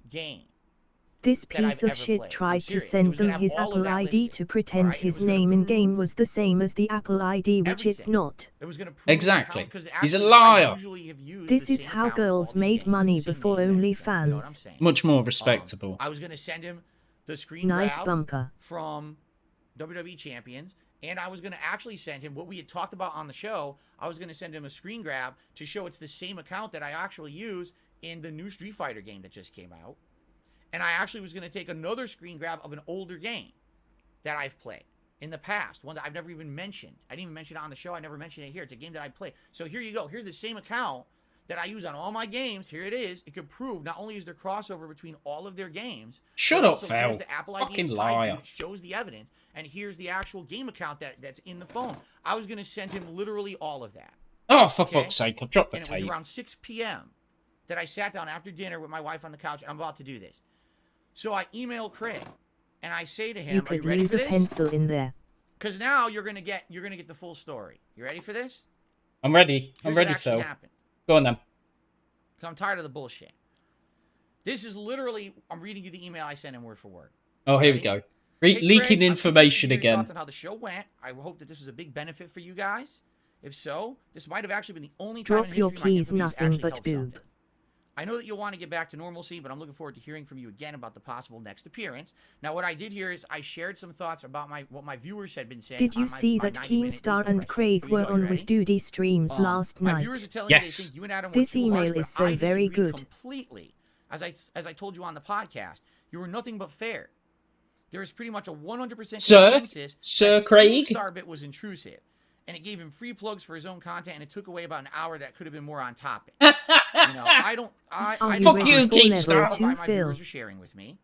game. This piece of shit tried to send them his Apple ID to pretend his name in game was the same as the Apple ID, which it's not. Exactly. He's a liar. This is how girls made money before OnlyFans. Much more respectable. I was going to send him the screen nice bumper from WWE Champions, and I was going to actually send him what we had talked about on the show. I was going to send him a screen grab to show it's the same account that I actually use in the new Street Fighter game that just came out. And I actually was going to take another screen grab of an older game that I've played in the past, one that I've never even mentioned. I didn't even mention it on the show. I never mentioned it here. It's a game that I played. So here you go. Here's the same account that I use on all my games. Here it is. It could prove not only is there crossover between all of their games. Shut up, Phil. The Apple ID fucking liar. it shows the evidence. And here's the actual game account that's in the phone. I was going to send him literally all of that. Oh, for fuck's sake. I've dropped the tape. And it was around 6 p.m. that I sat down after dinner with my wife on the couch, and I'm about to do this. So I email Craig, and I say to him, "You could Are you use a pencil in there." Because now you're gonna get the full story. You ready for this? I'm ready. I'm ready, Phil. Go on then. I'm tired of the bullshit. This is literally. I'm reading you the email I sent him word for word. Oh, here we go. Leaking information again. Thoughts on how the show went. I hope that this was a big benefit for you guys. If so, this might have actually been the only time in history your keys, nothing but boob. I know that you'll want to get back to normalcy, but I'm looking forward to hearing from you again about the possible next appearance. Now, what I did here is I shared some thoughts about what my viewers had been saying. Did you see that Keemstar and Craig were on with Duty streams last night? Yes. This email is so very good. Completely. As I told you on the podcast, you were nothing but fair. There is pretty much a 100% consensus Sir Craig. Keemstar bit was intrusive. And it gave him free plugs for his own content, and it took away about an hour that could have been more on topic. You know, I fuck you, Keemstar. My viewers are sharing with me.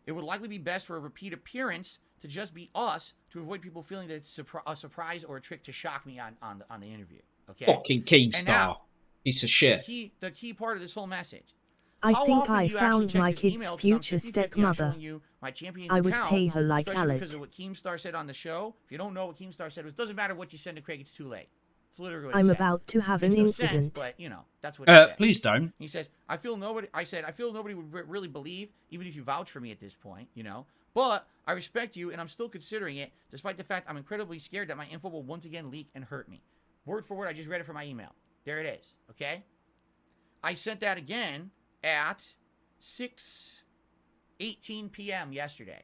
It would likely be best for a repeat appearance to just be us to avoid people feeling that it's a surprise or a trick to shock me on the interview. Okay. Fucking Keemstar. Piece of shit. The key part of this whole message. I think I found my kid's future stepmother. I would pay her like Alec. Because of what Keemstar said on the show. If you don't know what Keemstar said, it doesn't matter what you send to Craig, it's too late. It's literally what I'm about to have an incident. But, you know, that's what he said. Please don't. He says, I feel nobody would really believe, even if you vouch for me at this point, you know. But I respect you, and I'm still considering it, despite the fact I'm incredibly scared that my info will once again leak and hurt me. Word for word, I just read it from my email. There it is, okay? I sent that again at 6:18 p.m. yesterday.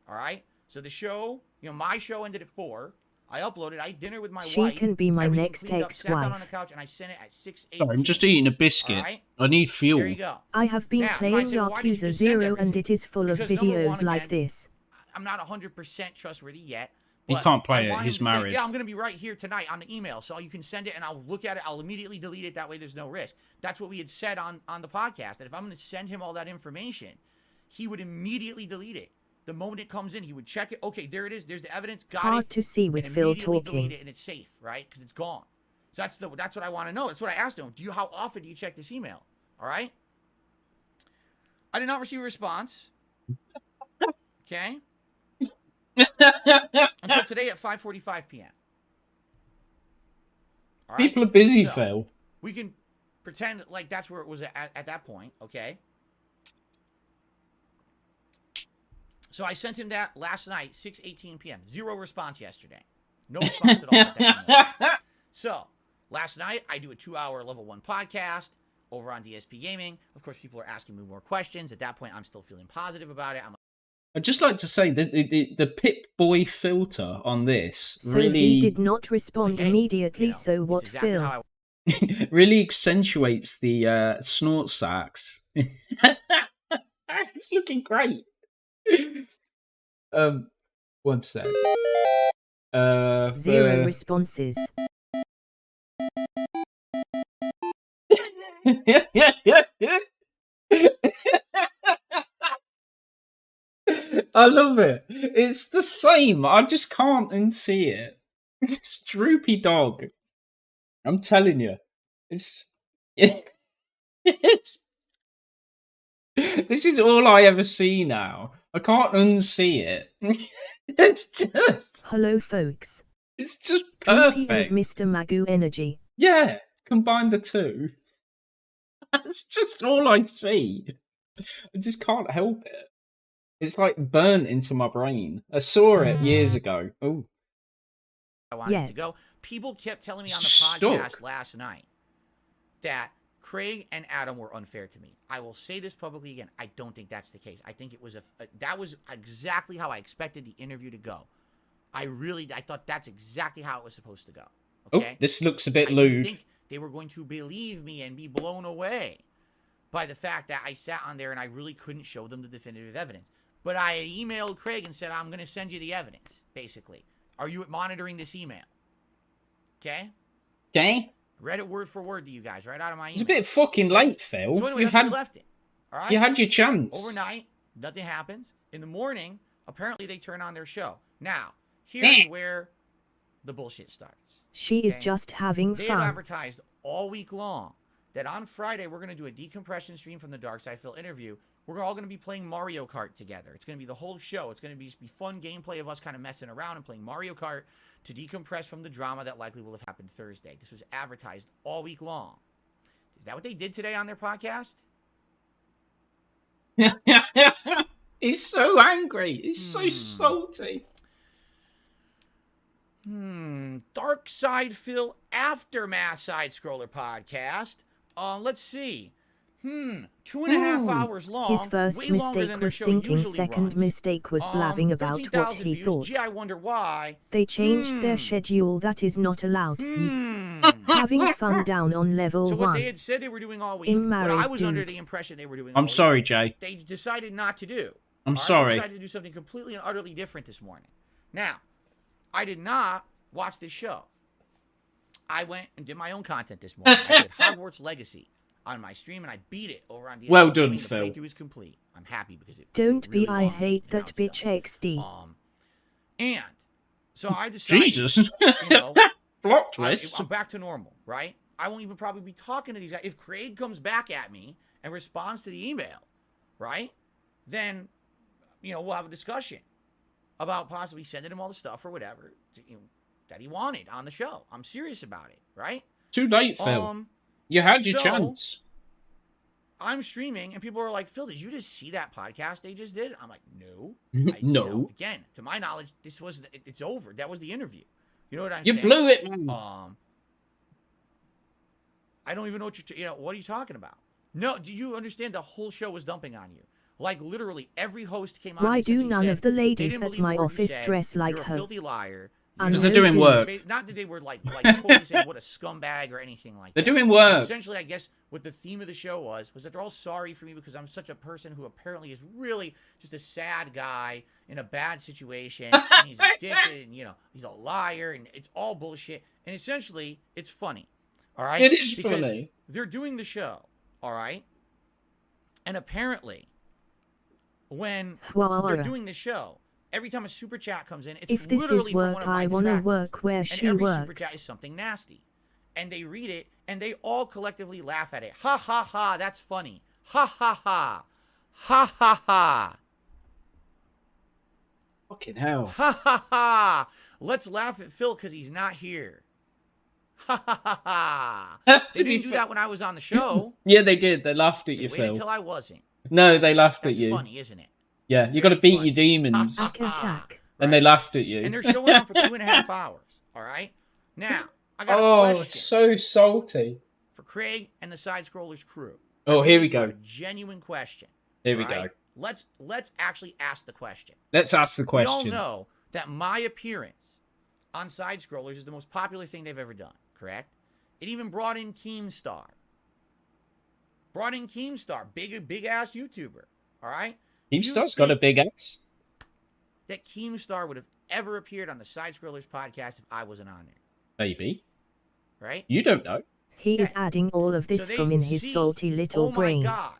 All right? So the show, you know, my show ended at 4. I uploaded. I had dinner with my wife. She can be my next ex-wife. Sat down on the couch and I sent it at 6:18. Sorry, I'm just eating a biscuit. Right? I need fuel. There you go. I have been playing Yakuza 0 and it is full of videos like this. I'm not 100% trustworthy yet. He can't play it. He's married. Yeah, I'm going to be right here tonight on the email. So you can send it and I'll look at it. I'll immediately delete it. That way there's no risk. That's what we had said on the podcast. That if I'm going to send him all that information, he would immediately delete it. The moment it comes in, he would check it. Okay, there it is. There's the evidence. Got it. Hard to see with Phil talking. Delete it and it's safe, right? Because it's gone. So that's what I want to know. That's what I asked him. How often do you check this email? All right. I did not receive a response. Okay. Until today at 5:45 p.m. All right? People are busy, Phil. We can pretend like that's where it was at that point, okay? So I sent him that last night, 6:18 p.m. 0 response yesterday. No response at all. So Last night, I do a 2-hour level 1 podcast over on DSP Gaming. Of course, people are asking me more questions. At that point, I'm still feeling positive about it. I'd just like to say that the Pip-Boy filter on this So really... he did not respond immediately, so what, exactly Phil? really accentuates the snort sax. It's looking great. 1 sec. 0 responses. I love it. It's the same. I just can't unsee it. It's droopy dog. I'm telling you. It's this is all I ever see now. I can't unsee it. It's just... Hello, folks. It's just Droopy perfect. and Mr. Magoo energy. Yeah, combine the two. That's just all I see. I just can't help it. It's like burnt into my brain. I saw it years ago. Oh, I wanted Yeah. to go. People kept telling me on the Stuck. podcast last night that Craig and Adam were unfair to me. I will say this publicly again. I don't think that's the case. I think it was that was exactly how I expected the interview to go. I thought that's exactly how it was supposed to go. Okay? Oh, this looks a bit I lewd. think they were going to believe me and be blown away by the fact that I sat on there and I really couldn't show them the definitive evidence. But I emailed Craig and said, I'm going to send you the evidence, basically. Are you monitoring this email? Okay? Okay. Read it word for word to you guys, right out of my email. It's a bit fucking late, Phil. So anyway, you that's where had we left it. All right? you had your chance. Overnight, nothing happens. In the morning, apparently they turn on their show. Now, here's where the bullshit starts. She is Okay. just having They had fun. advertised all week long that on Friday we're going to do a decompression stream from the Dark Side Phil interview. We're all going to be playing Mario Kart together. It's going to be the whole show. It's going to be just be fun gameplay of us kind of messing around and playing Mario Kart to decompress from the drama that likely will have happened Thursday. This was advertised all week long. Is that what they did today on their podcast? He's so angry. He's so salty. Dark Side Phil Aftermath Side Scroller podcast. Let's see. 2.5 hours long. His first way longer mistake than their was show thinking, usually second runs. mistake was blabbing about 13,000 what he views. thought. Gee, I wonder why. They changed their schedule, that is not allowed. Hmm. Having fun down on level So what 1. they had said they were doing all week, In what I married was under dude. the impression they were doing all I'm week, sorry, Jay. they decided not to do. I'm All right? They sorry. decided to do something completely and utterly different this morning. Now, I did not watch this show. I went and did my own content this morning. I did Hogwarts Legacy on my stream, and I beat it over on DSP. Well done, The Phil. playthrough is complete. I'm happy because it Don't really be I long, hate and now that it's done. bitch XD. And so I decided, Jesus. you know, Plot twist. I'm back to normal, right? I won't even probably be talking to these guys. If Craig comes back at me and responds to the email, right? Then, you know, we'll have a discussion about possibly sending him all the stuff or whatever that he wanted on the show. I'm serious about it, right? Too late, Phil. You had your so- chance. I'm streaming and people are like, Phil, did you just see that podcast they just did? I'm like, no. No. Again, to my knowledge, this was it's over. That was the interview. You know what I'm You saying? blew it, man. I don't even know what what are you talking about? No, do you understand the whole show was dumping on you? Like literally every host came on. Why and do essentially none said, of the "They ladies didn't at believe my a word you office said. dress like You're a her?" filthy liar. Because they're doing work. Not that they were like totally saying what a scumbag or anything like They're that. doing work. Essentially, I guess what the theme of the show was that they're all sorry for me because I'm such a person who apparently is really just a sad guy in a bad situation. And he's addicted and, he's a liar and it's all bullshit. And essentially, it's funny. All right? It is Because funny. they're doing the show. All right? And apparently, when they're doing the show, every time a super chat comes in, it's If this literally is from one work, of my I wanna detractors. work where And she every super chat works. is something nasty. And they read it, and they all collectively laugh at it. Ha ha ha, that's funny. Ha ha ha. Ha ha ha. Fucking hell. Ha ha ha. Let's laugh at Phil because he's not here. Ha ha ha ha. They didn't do that when I was on the show. Yeah, they did. They laughed at They you, waited Phil. until I wasn't. No, they laughed That's at you. funny, isn't it? Yeah, you got to Very beat funny. your demons. Ack, ack, ack. And they laughed at you. And they're showing on for 2.5 hours. All right. Now, I got a Oh, question it's so salty. for Craig and the Side Scrollers crew. Oh, here we go. A genuine question. Here we all go. Let's actually ask the question. Let's ask the question. We all know that my appearance on Side Scrollers is the most popular thing they've ever done, correct? It even brought in Keemstar. Big ass YouTuber. All right? Keemstar's got a big ass. That Keemstar would have ever appeared on the Side Scrollers podcast if I wasn't on there. Maybe. Right? You don't know. He is adding all of this from in his salty little brain. Oh my God.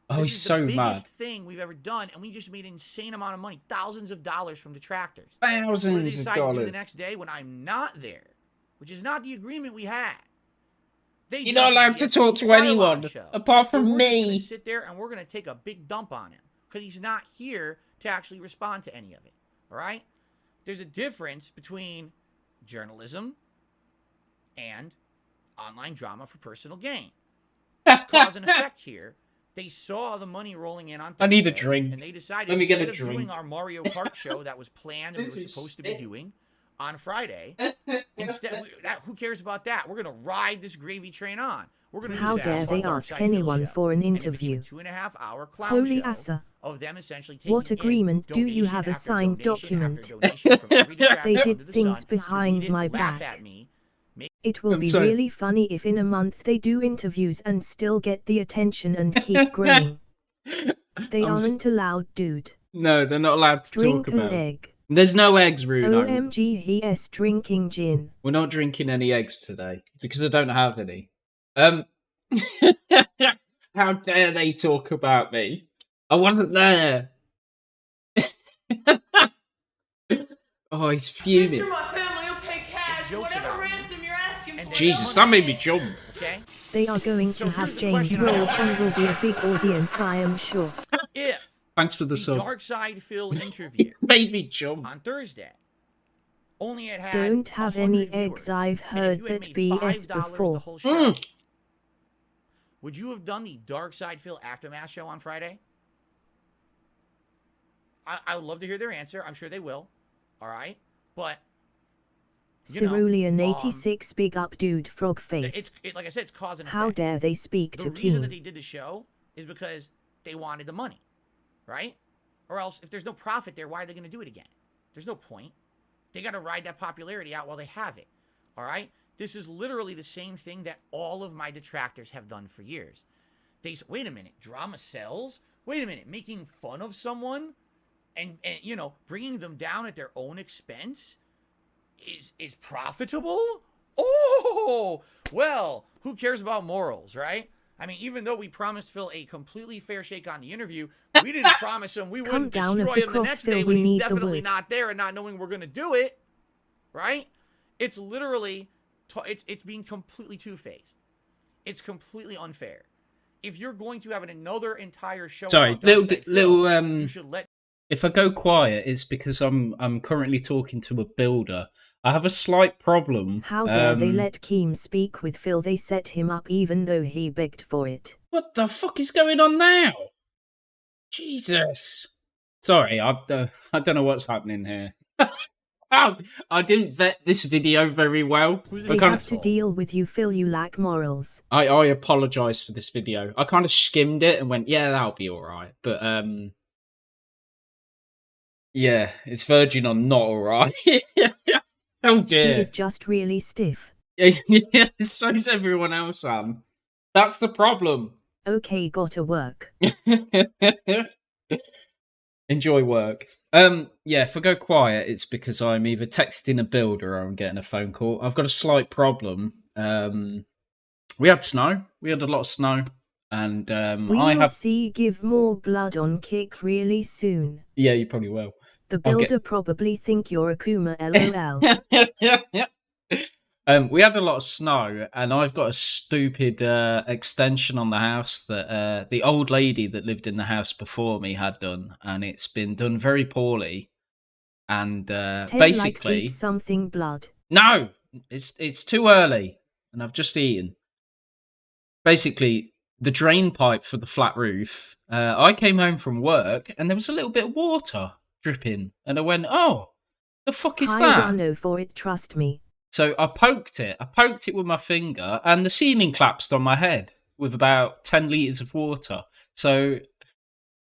Oh, he's so mad. This is the biggest thing we've ever done, and we just made an insane amount of money, thousands of dollars from detractors. Thousands what do they of decide to dollars. do the next day when I'm not there, which is not the agreement we had. You're not allowed to talk to anyone apart from me. Sit there and we're gonna take a big dump on him because he's not here to actually respond to any of it. All right? There's a difference between journalism and online drama for personal gain. It's cause and effect here. They saw the money rolling in on Thursday, I need a drink. and they decided Let me get a instead of drink. doing our Mario Kart show that was planned and we were supposed to be doing on Friday, instead, who cares about that? We're gonna ride this gravy train on. We're gonna How dare they ask anyone for an interview? 2.5-hour clown Holy show Asa. of them essentially taking What agreement do you donation have a after signed donation after document? donation from every detractor They under did the things sun to behind read it, my laugh back. at me. It will be really funny if in a month they do interviews and still get the attention and keep growing. They aren't allowed, dude. No, they're not allowed to Drink talk an about it. egg. There's no eggs, Bruno. OMG, he is drinking gin. We're not drinking any eggs today because I don't have any. How dare they talk about me? I wasn't there. Oh, he's fuming. Mr. My family will pay cash, Jokes whatever about me. ransom you're asking And for. Jesus, that made me jump. Okay? They are going to have James roll and will be a big audience, I am sure. If Thanks for the the sub. Dark Side Phil interview Made me jump. on Thursday only had Don't have any 100 eggs, viewers, I've and heard if you had that made BS $5 before. the whole show, would you have done the Dark Side Phil Aftermath show on Friday? I would love to hear their answer. I'm sure they will. All right? But Cerulean 86, big up, dude, frog face. like I said, it's cause and effect. How dare they speak The to reason that King? they did the show is because they wanted the money, right? Or else, if there's no profit there, why are they going to do it again? There's no point. They got to ride that popularity out while they have it, all right? This is literally the same thing that all of my detractors have done for years. They say, wait a minute, drama sells? Wait a minute, making fun of someone and you know, bringing them down at their own expense is profitable? Oh, well, who cares about morals, right? I mean, even though we promised Phil a completely fair shake on the interview, we didn't promise him we wouldn't down destroy of the him the cross, next Phil, day we when he's need the definitely wood. not there and not knowing we're going to do it, right? It's literally, it's being completely two-faced. It's completely unfair. If you're going to have another entire show, Sorry, about Dark Side Phil, little you should let. If I go quiet, it's because I'm currently talking to a builder. I have a slight problem. How dare they let Keem speak with Phil? They set him up even though he begged for it. What the fuck is going on now? Jesus. Sorry, I don't know what's happening here. Oh, I didn't vet this video very well. They have to deal with you, Phil. You lack morals. I apologise for this video. I kind of skimmed it and went, yeah, that'll be alright. But yeah, it's verging on not alright. Oh dear. She is just really stiff. Yeah, so's everyone else, Sam. That's the problem. Okay, gotta work. Enjoy work. Yeah, if I go quiet, it's because I'm either texting a builder or I'm getting a phone call. I've got a slight problem. We had snow. We had a lot of snow. And We I will have... see give more blood on Kick really soon. Yeah, you probably will. The builder probably think you're a Kuma, lol. We had a lot of snow, and I've got a stupid extension on the house that the old lady that lived in the house before me had done, and it's been done very poorly. And basically, likes something blood. no, it's too early, and I've just eaten. Basically, the drain pipe for the flat roof. I came home from work, and there was a little bit of water dripping, and I went, "Oh, the fuck is I that?" wanna know for it, trust me. So I poked it. I poked it with my finger, and the ceiling collapsed on my head with about 10 litres of water. So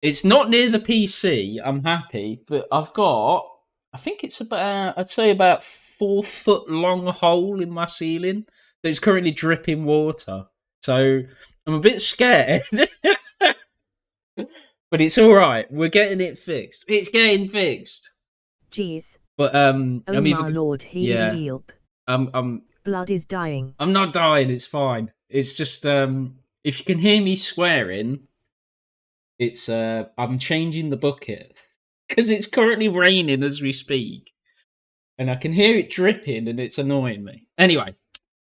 it's not near the PC. I'm happy, but I've got, I think it's about, I'd say about 4 foot long hole in my ceiling that's currently dripping water. So I'm a bit scared. But it's all right. We're getting it fixed. It's getting fixed. Jeez. But Oh I mean, my lord, yeah. help. I'm Blood is dying. I'm not dying. It's fine. It's just if you can hear me swearing, it's I'm changing the bucket because it's currently raining as we speak, and I can hear it dripping, and it's annoying me. Anyway,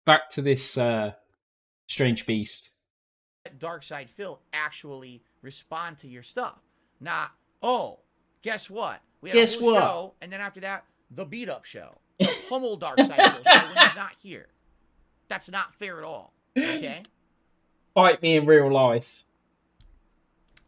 back to this strange beast. Darkside Phil actually respond to your stuff. Not, oh, guess what? We had a whole show, and then after that, the beat up show. The pummel Darkside Phil show when he's not here. That's not fair at all. Okay? Fight me in real life.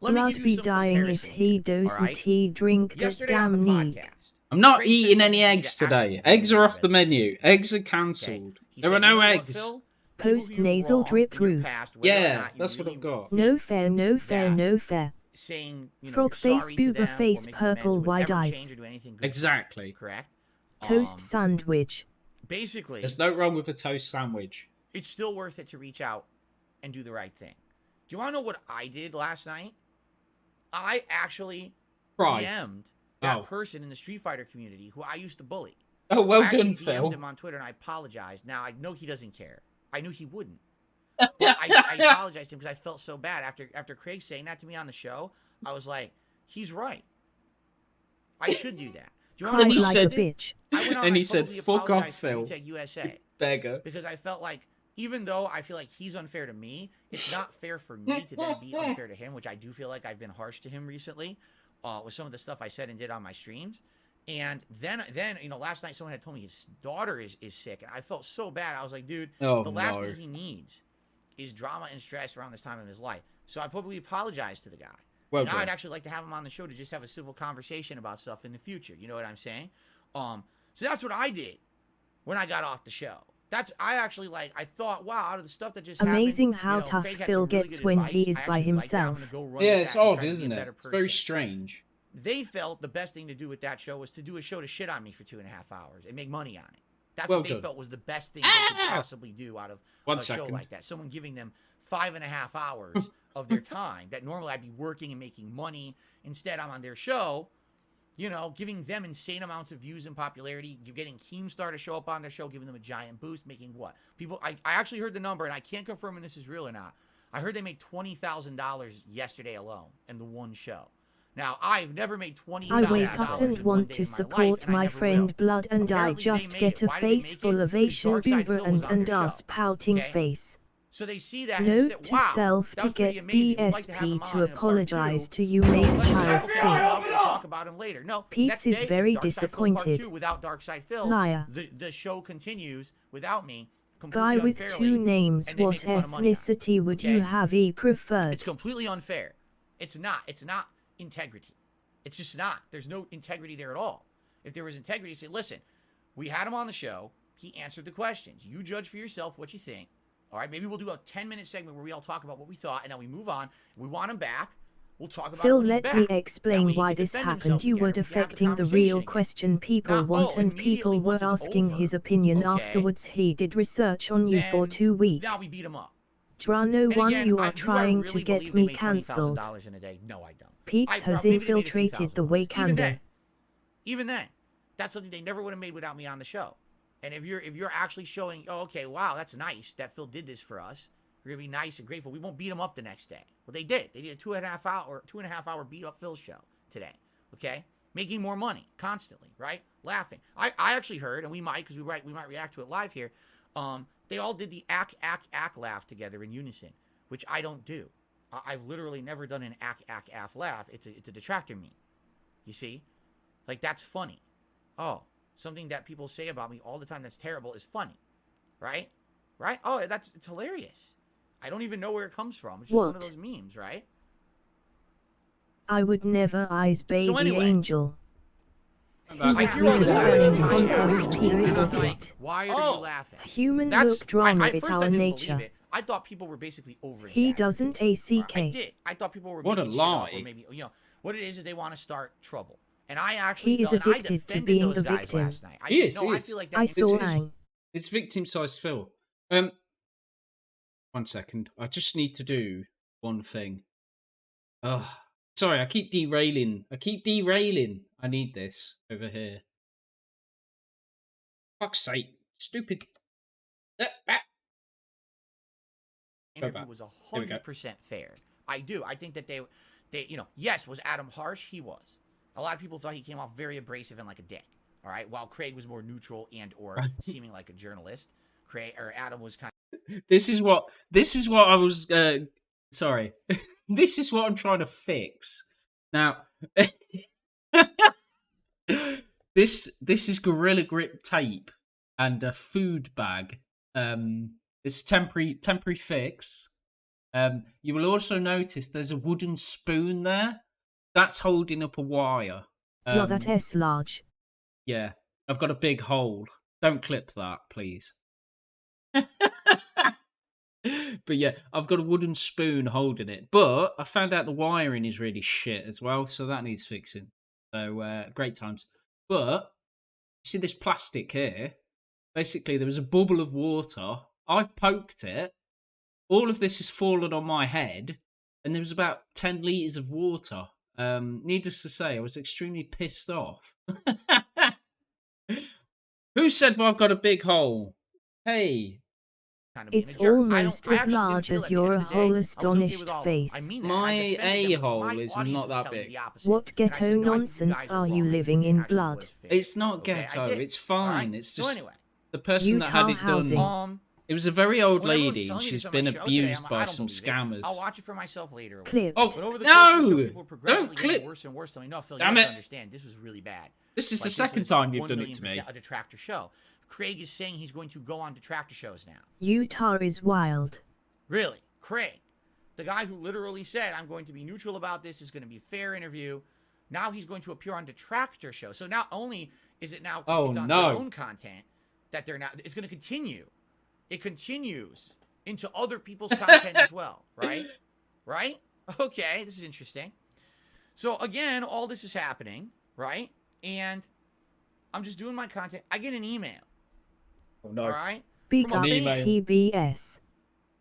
Blood be dying if he doesn't he drink the damn need. I'm not eating any eggs today. Eggs are off the menu. Eggs are cancelled. There are no eggs. Post-nasal drip roof. Yeah, that's what I've got. No fair, no fair, no fair. Saying, frog face, boober face, purple, wide eyes. Exactly. Correct. Toast sandwich. Basically, there's no wrong with a toast sandwich. It's still worth it to reach out and do the right thing. Do you want to know what I did last night? I actually DM'd that person in the Street Fighter community who I used to bully. Oh, well done, Phil. I DM'd him on Twitter and I apologized. Now, I know he doesn't care. I knew he wouldn't. But I apologized to him because I felt so bad. After Craig saying that to me on the show, I was like, he's right. I should do that. Do you know what he said? Like a bitch. And he said, fuck off, Phil. USA. Beggar. Because I felt like, even though I feel like he's unfair to me, it's not fair for me to then be unfair to him, which I do feel like I've been harsh to him recently with some of the stuff I said and did on my streams. And then you know, last night someone had told me his daughter is sick, and I felt so bad. I was like, dude, the last thing he needs is drama and stress around this time in his life. So I publicly apologized to the guy. Well, now I'd actually like to have him on the show to just have a civil conversation about stuff in the future. You know what I'm saying? So that's what I did when I got off the show. I actually I thought, wow, out of the stuff that just amazing happened, how tough Phil gets when he is by himself. Yeah, it's odd, isn't it? It's very strange. They felt the best thing to do with that show was to do a show to shit on me for 2.5 hours and make money on it. That's what they felt was the best thing they could possibly do out of a show like that. Someone giving them 5.5 hours of their time that normally I'd be working and making money. Instead, I'm on their show, you know, giving them insane amounts of views and popularity, getting Keemstar to show up on their show, giving them a giant boost, making what? People, I actually heard the number, and I can't confirm if this is real or not. I heard they made $20,000 yesterday alone in the one show. Now, I've never made $20,000. I wake up and want to support my friend Blood, and I just get a face full of Asian boober and ass pouting face. So they see that. Note to self to get DSP to apologize to you made child sick. Talk about him later. No, Pete's is very disappointed. Without Darkside Phil, liar. The show continues without me. Guy with two names. What ethnicity would you have preferred? It's completely unfair. It's not. It's not integrity. It's just not. There's no integrity there at all. If there was integrity, say, listen, we had him on the show. He answered the questions. You judge for yourself what you think. All right, maybe we'll do a 10-minute segment where we all talk about what we thought, and then we move on. We want him back. We'll talk about Phil, let me explain why this happened. You were deflecting the real question people want, and people were asking his opinion afterwards. He did research on you for 2 weeks. Now we beat him up. Drano one, you are trying to get me cancelled. No, I don't. Pete's has infiltrated the Wakanda. Even then, that's something they never would have made without me on the show. And if you're actually showing, oh, okay, wow, that's nice that Phil did this for us. We're gonna be nice and grateful. We won't beat him up the next day. Well, they did. They did a 2.5 hour beat up Phil show today. Okay, making more money constantly, right? Laughing. I actually heard, and we might, because we might react to it live here. They all did the ack laugh together in unison, which I don't do. I've literally never done an ack laugh. It's a detractor meme. You see, like that's funny. Oh. Something that people say about me all the time that's terrible is funny, right? Right? Oh, it's hilarious. I don't even know where it comes from. It's just one of those memes, right? I would never eyes baby angel. I hear all His this spelling laughing. contest keeps And I'm with like, it. why are you Oh. laughing? Human That's look drama at it first I our didn't nature. believe it. I thought people were basically over He doesn't I ACK. did. I thought people were What a making shit up, lie. or maybe what it is they want to start trouble. And I actually He is felt, and I addicted to defended being those the guys victim. last night. I He said, is, no, he I is. feel like that I needs saw it's- Ang. It's victim-sized Phil. 1 second. I just need to do one thing. Oh, sorry, I keep derailing. I need this over here. Fuck's sake. Stupid. interview back. was Here we go. 100% fair. I do. I think that they, yes, was Adam harsh? He was. A lot of people thought he came off very abrasive and like a dick. All right, while Craig was more neutral and or seeming like a journalist. Adam was kind This is what I was sorry. This is what I'm trying to fix. Now this is Gorilla Grip tape and a food bag. It's temporary fix. You will also notice there's a wooden spoon there. That's holding up a wire. You're that S large. Yeah, I've got a big hole. Don't clip that, please. But yeah, I've got a wooden spoon holding it. But I found out the wiring is really shit as well, so that needs fixing. So great times. But you see this plastic here? Basically, there was a bubble of water. I've poked it. All of this has fallen on my head, and there was about 10 litres of water. Needless to say, I was extremely pissed off. Who said I've got a big hole? Hey, of being It's a jerk. almost I as actually didn't large feel as at the your end of the day, whole I was okay astonished with all of them. face. I mean that. My I defended them, but a-hole my is audience not was that telling me big. the opposite. What And I ghetto said, no, I think you nonsense guys are wrong. you I think living it in actually blood? was fair. it's not Okay, I ghetto. did. It's All right? fine. It's So just anyway, the person that had Utah it done. housing. It was a very old when everyone's lady, and telling me she's this on my been show today, abused I'm like, by I don't some believe it. scammers. I'll watch it for myself later. Clipped. Oh, But over the course of the show, no! people were progressively Don't getting clip. worse and worse. Telling me, no, Phil, Damn you have it. to understand, this was really bad. This is Like, the this second was time you've 1 done it to me. million% a detractor show. Craig is saying he's going to go on detractor shows now. Utah is wild. Really? Craig, the guy who literally said, I'm going to be neutral about this, is going to be a fair interview. Now he's going to appear on detractor shows. So not only is it now Oh, it's on no. their own content that they're now, it's going to continue. It continues into other people's content as well, right? Right? Okay, this is interesting. So again, all this is happening, right? And I'm just doing my content. I get an email. Oh, no. All right? Big From up a email. TBS.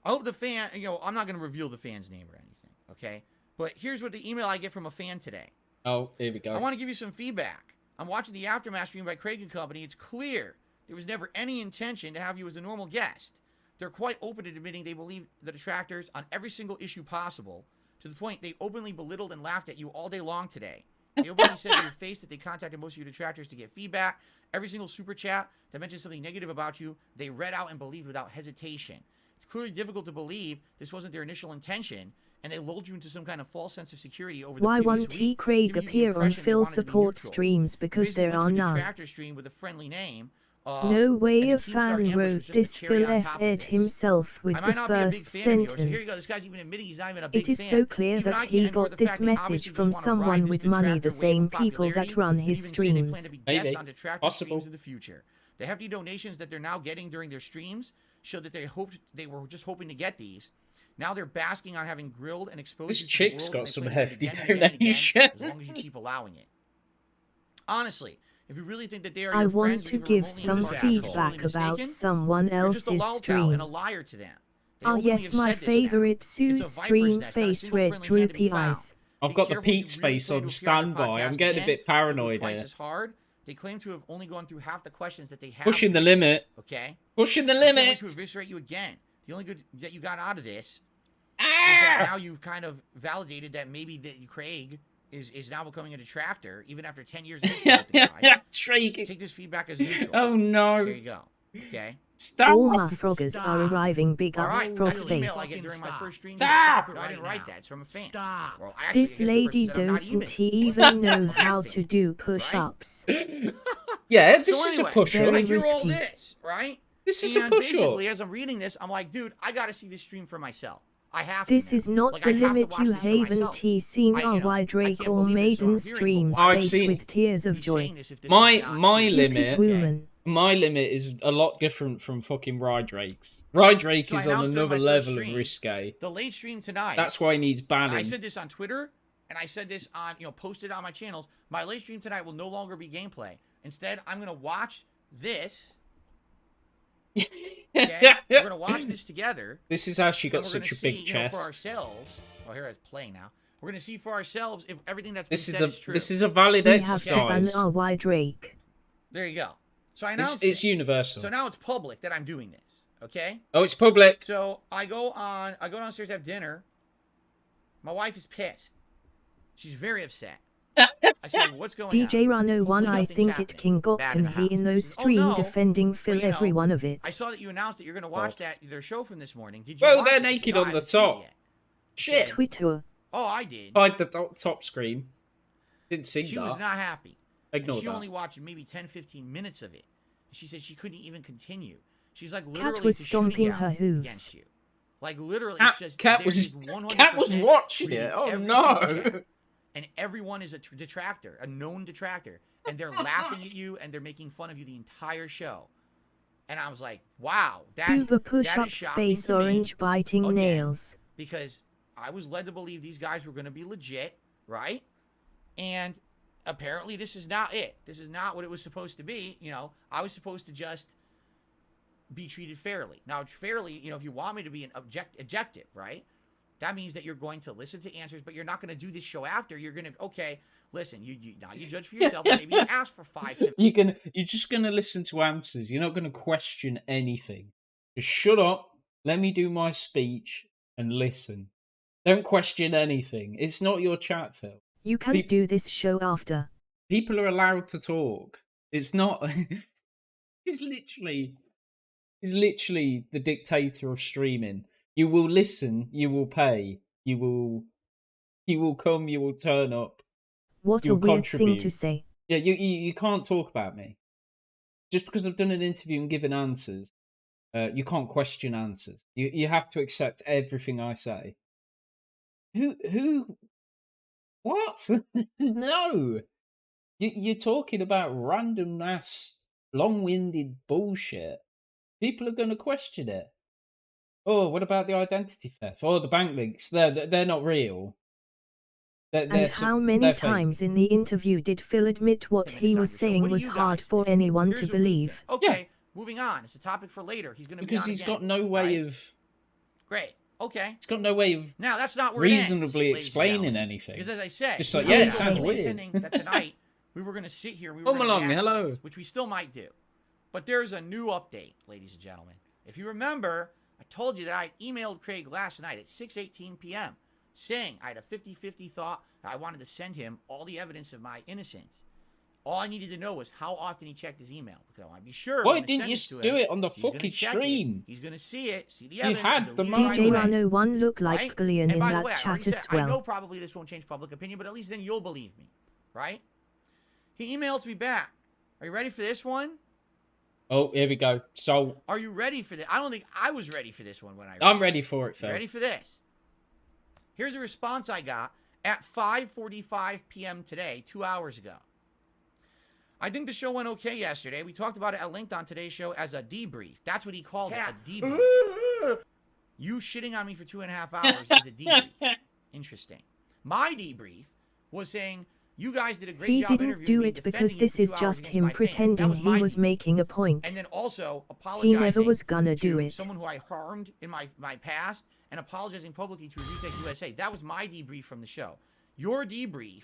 I hope the fan, I'm not going to reveal the fan's name or anything, okay? But here's what the email I get from a fan today. Oh, here we go. I want to give you some feedback. I'm watching the Aftermath stream by Craig & Company. It's clear there was never any intention to have you as a normal guest. They're quite open to admitting they believe the detractors on every single issue possible, to the point they openly belittled and laughed at you all day long today. They openly said to your face that they contacted most of your detractors to get feedback. Every single super chat that mentioned something negative about you, they read out and believed without hesitation. It's clearly difficult to believe this wasn't their initial intention, and they lulled you into some kind of false sense of security over the Why previous won't week, Craig giving you the appear on impression they Phil wanted to be support neutral. streams because Basically there went are to a none? detractor stream with a friendly name. No way and a the Keemstar fan ambush was wrote just the this. cherry Phil on F. top of ed this. himself with I the might not be a big first fan of yours. So here you go. sentence. This guy's even admitting he's not even a big It is fan. so clear Even that I he can't ignore got the this fact that obviously message you from just wanna ride someone this with money, the detractor wave same of people that popularity, run and his even say they plan streams. to be Maybe. guests on detractor Possible. streams in the future. The hefty donations that they're now getting during their streams show that they were just hoping to get these. Now they're basking on having grilled and exposed This you to the chick's world, got and they some plan to do it hefty again and again and again, donations. as long as you keep allowing it. Honestly, if you really think that they are I your want friends or to even give remotely some your friends, feedback sorely about mistaken, someone you're just a else's lollipop stream. and a liar to them. They Ah openly yes, have my said this now. favorite Sue It's a viper's stream nest, not a face single red friendly hand to be droopy found. eyes. I've Be got the careful if you Pete's really face plan on to appear on their standby. I'm podcast getting a again. bit You'll go paranoid twice here. as hard. They claim to have only gone through half the questions that they have. Pushing the for you, limit. Okay. Pushing the They can't wait limit. to eviscerate you again. The only good that you got out of this is that Ah! now you've kind of validated that maybe that Craig is now becoming a detractor, even after 10 years of history with the guy. Intriguing. Take this feedback as neutral. Oh no. There you go. Okay. Stop. All my froggers are arriving. Big All ups, right. frog That's the email face. I get during my first stream. Stop I didn't write that. It's from a fan. Stop. Well, actually, This I guess the lady person said I'm not doesn't even. even know how to do push-ups. Yeah, this So is anyway, a push very up. I hear all risky. this, right? This is And a push up. basically, as I'm reading this, I'm like, dude, I got to see this stream for myself. I have This to. is not Like, the I have to limit. watch You this for haven't myself. seen I RY Drake can't or believe this Maiden hearing, but streams why I've face seen- with tears of he's joy. saying this if this was My not limit. Stupid woman. My limit is a lot different from fucking Rye Drake's. Rye Drake So I is on announced during another my first level of stream, risque. The late stream tonight. That's why he needs and I banning. said this on Twitter, and I said this on, posted on my channels. My late stream tonight will no longer be gameplay. Instead, I'm going to watch this. Okay? We're going to watch this together. This is how she and got we're such a gonna big see, chest. for ourselves. Oh, here it's playing now. We're going to see for ourselves if everything that's been This is said is true. this is a valid We have to ban exercise. RY Drake. There you go. So I It's, announced it's this. universal. So now it's public that I'm doing this. Okay? Oh, it's public. So I go downstairs to have dinner. My wife is pissed. She's very upset. I said, what's going on? DJ Rano one, Hopefully I nothing's think it happening King got bad in can the he house. in those She says, stream "Oh, no." defending Phil But, every one of it. I saw that you announced that you're going to watch their show from this morning. Did you Well, watch they're it? She naked said, "No, on I the haven't seen it top. yet." Shit. Twitter. Oh, I did. Hide the top screen. Didn't see She that. was not happy. Ignore She that. only watched maybe 10, 15 minutes of it. She said she couldn't even continue. She's like Cat literally was it's a shooting stomping down her hooves. against you. Like literally, Cat, it's just Cat there was is 100% Cat was watching reading it. Oh every no. single chat. And everyone is a detractor, a known detractor, and they're laughing at you and they're making fun of you the entire show. And I was like, wow, Hoover push that up is shocking space to me. orange biting Again. nails. Because I was led to believe these guys were going to be legit, right? And apparently this is not it. This is not what it was supposed to be. I was supposed to just be treated fairly. Now, fairly, if you want me to be an objective, right? That means that you're going to listen to answers, but you're not going to do this show after. You're going to, okay, listen, now you judge for yourself. And maybe you ask for 5 tips. You're just gonna listen to answers. You're not gonna question anything. Just shut up. Let me do my speech and listen. Don't question anything. It's not your chat, Phil. You can do this show after. People are allowed to talk. It's not. He's literally the dictator of streaming. You will listen. You will pay. You will come. You will turn up. What a You'll weird thing contribute. to say. Yeah, you can't talk about me. Just because I've done an interview and given answers, you can't question answers. You have to accept everything I say. Who? What? No. You're talking about random ass, long-winded bullshit. People are going to question it. Oh, what about the identity theft? Oh, the bank links. They're not real. And how many times in the interview did Phil admit what he was saying was hard for anyone to believe? Okay, moving on. It's a topic for later. He's going to be because on he's again, got no way right? of. Great. Okay. He's got no way of Now that's not where it ends, reasonably ladies and explaining gentlemen. anything. Because as I said, Just like, we yeah, were it sounds totally weird. intending that tonight we were going to sit here. We were Come gonna along, react to hello. this, which we still might do. But there's a new update, ladies and gentlemen. If you remember, I told you that I emailed Craig last night at 6:18 p.m. saying I had a 50-50 thought that I wanted to send him all the evidence of my innocence. All I needed to know was how often he checked his email, because I want to be sure. Why when I didn't send you this to do him, it on the he's gonna fucking check stream? it. He's going to see it, see the You evidence. had and the delete it right DJ away. Rano 1 look like Right? Gillian And in by the that way, I chat already as said, I know well. probably this won't change public opinion, but at least then you'll believe me, right? He emailed me back. Are you ready for this one? Oh, here we go. So Are you ready for this? I don't think I was ready for this one when I read I'm it. ready for it, You Phil. ready for this? Here's a response I got at 5:45 p.m. today, 2 hours ago. I think the show went okay yesterday. We talked about it at length on today's show as a debrief. That's what he called it, a debrief. You shitting on me for 2.5 hours is a debrief. Interesting. My debrief was saying, you guys did a great He job didn't interviewing do me, it because defending this you is for 2 hours just against him my fans. pretending That he my was debrief. making a point. And then also He apologizing never was gonna to do it. someone who I harmed in my past and apologizing publicly to Retech USA. That was my debrief from the show. Your debrief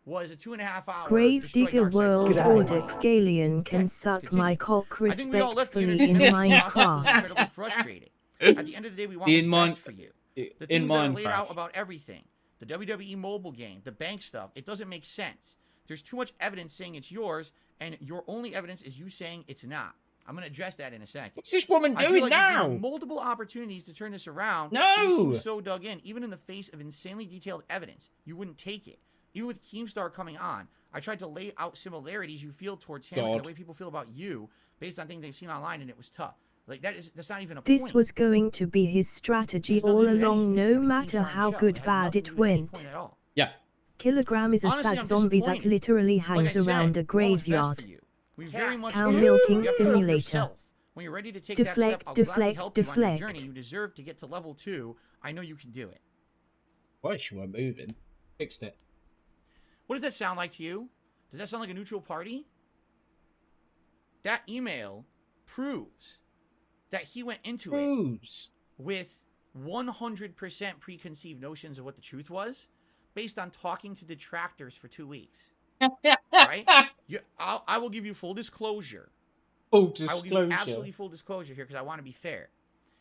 was a 2.5 hour Gravedigger World Get out of Order here. Galian can Okay, suck let's my continue. cock I think we all left the respectfully interview in Minecraft. Minecraft. Incredibly frustrated. At the end of the day, we want In what's best for you. The in things that are laid out Minecraft. about everything, the WWE mobile game, the bank stuff, it doesn't make sense. There's too much evidence saying it's yours, and your only evidence is you saying it's not. I'm going to address that in a second. What's this woman I feel doing like you've now? given multiple opportunities to turn this around. No! You seem so dug in, even in the face of insanely detailed evidence. You wouldn't take it. Even with Keemstar coming on, I tried to lay out similarities you feel towards him and God. the way people feel about you based on things they've seen online, and it was tough. Like that's not even a This point. was going to be his strategy It's nothing all to do with along, anything. no I mean, he's matter on the how show. good It has bad nothing it to do with any point went. at all. Yeah. Kilogram is a Honestly, sad I'm zombie that disappointed. literally Like I hangs said, around a we're always best graveyard. for you. We very much Cow do. milking You have to help simulator. yourself. When you're ready to take Deflect, that step, I'll gladly deflect, help you on your deflect. journey. You deserve to get to level 2. I know you can do it. Why she weren't moving? Fixed it. What does that sound like to you? Does that sound like a neutral party? That email proves that he went into it Proves. with 100% preconceived notions of what the truth was based on talking to detractors for 2 weeks. Right? I will give you full disclosure. Full I will give you disclosure. absolutely full disclosure here because I want to be fair.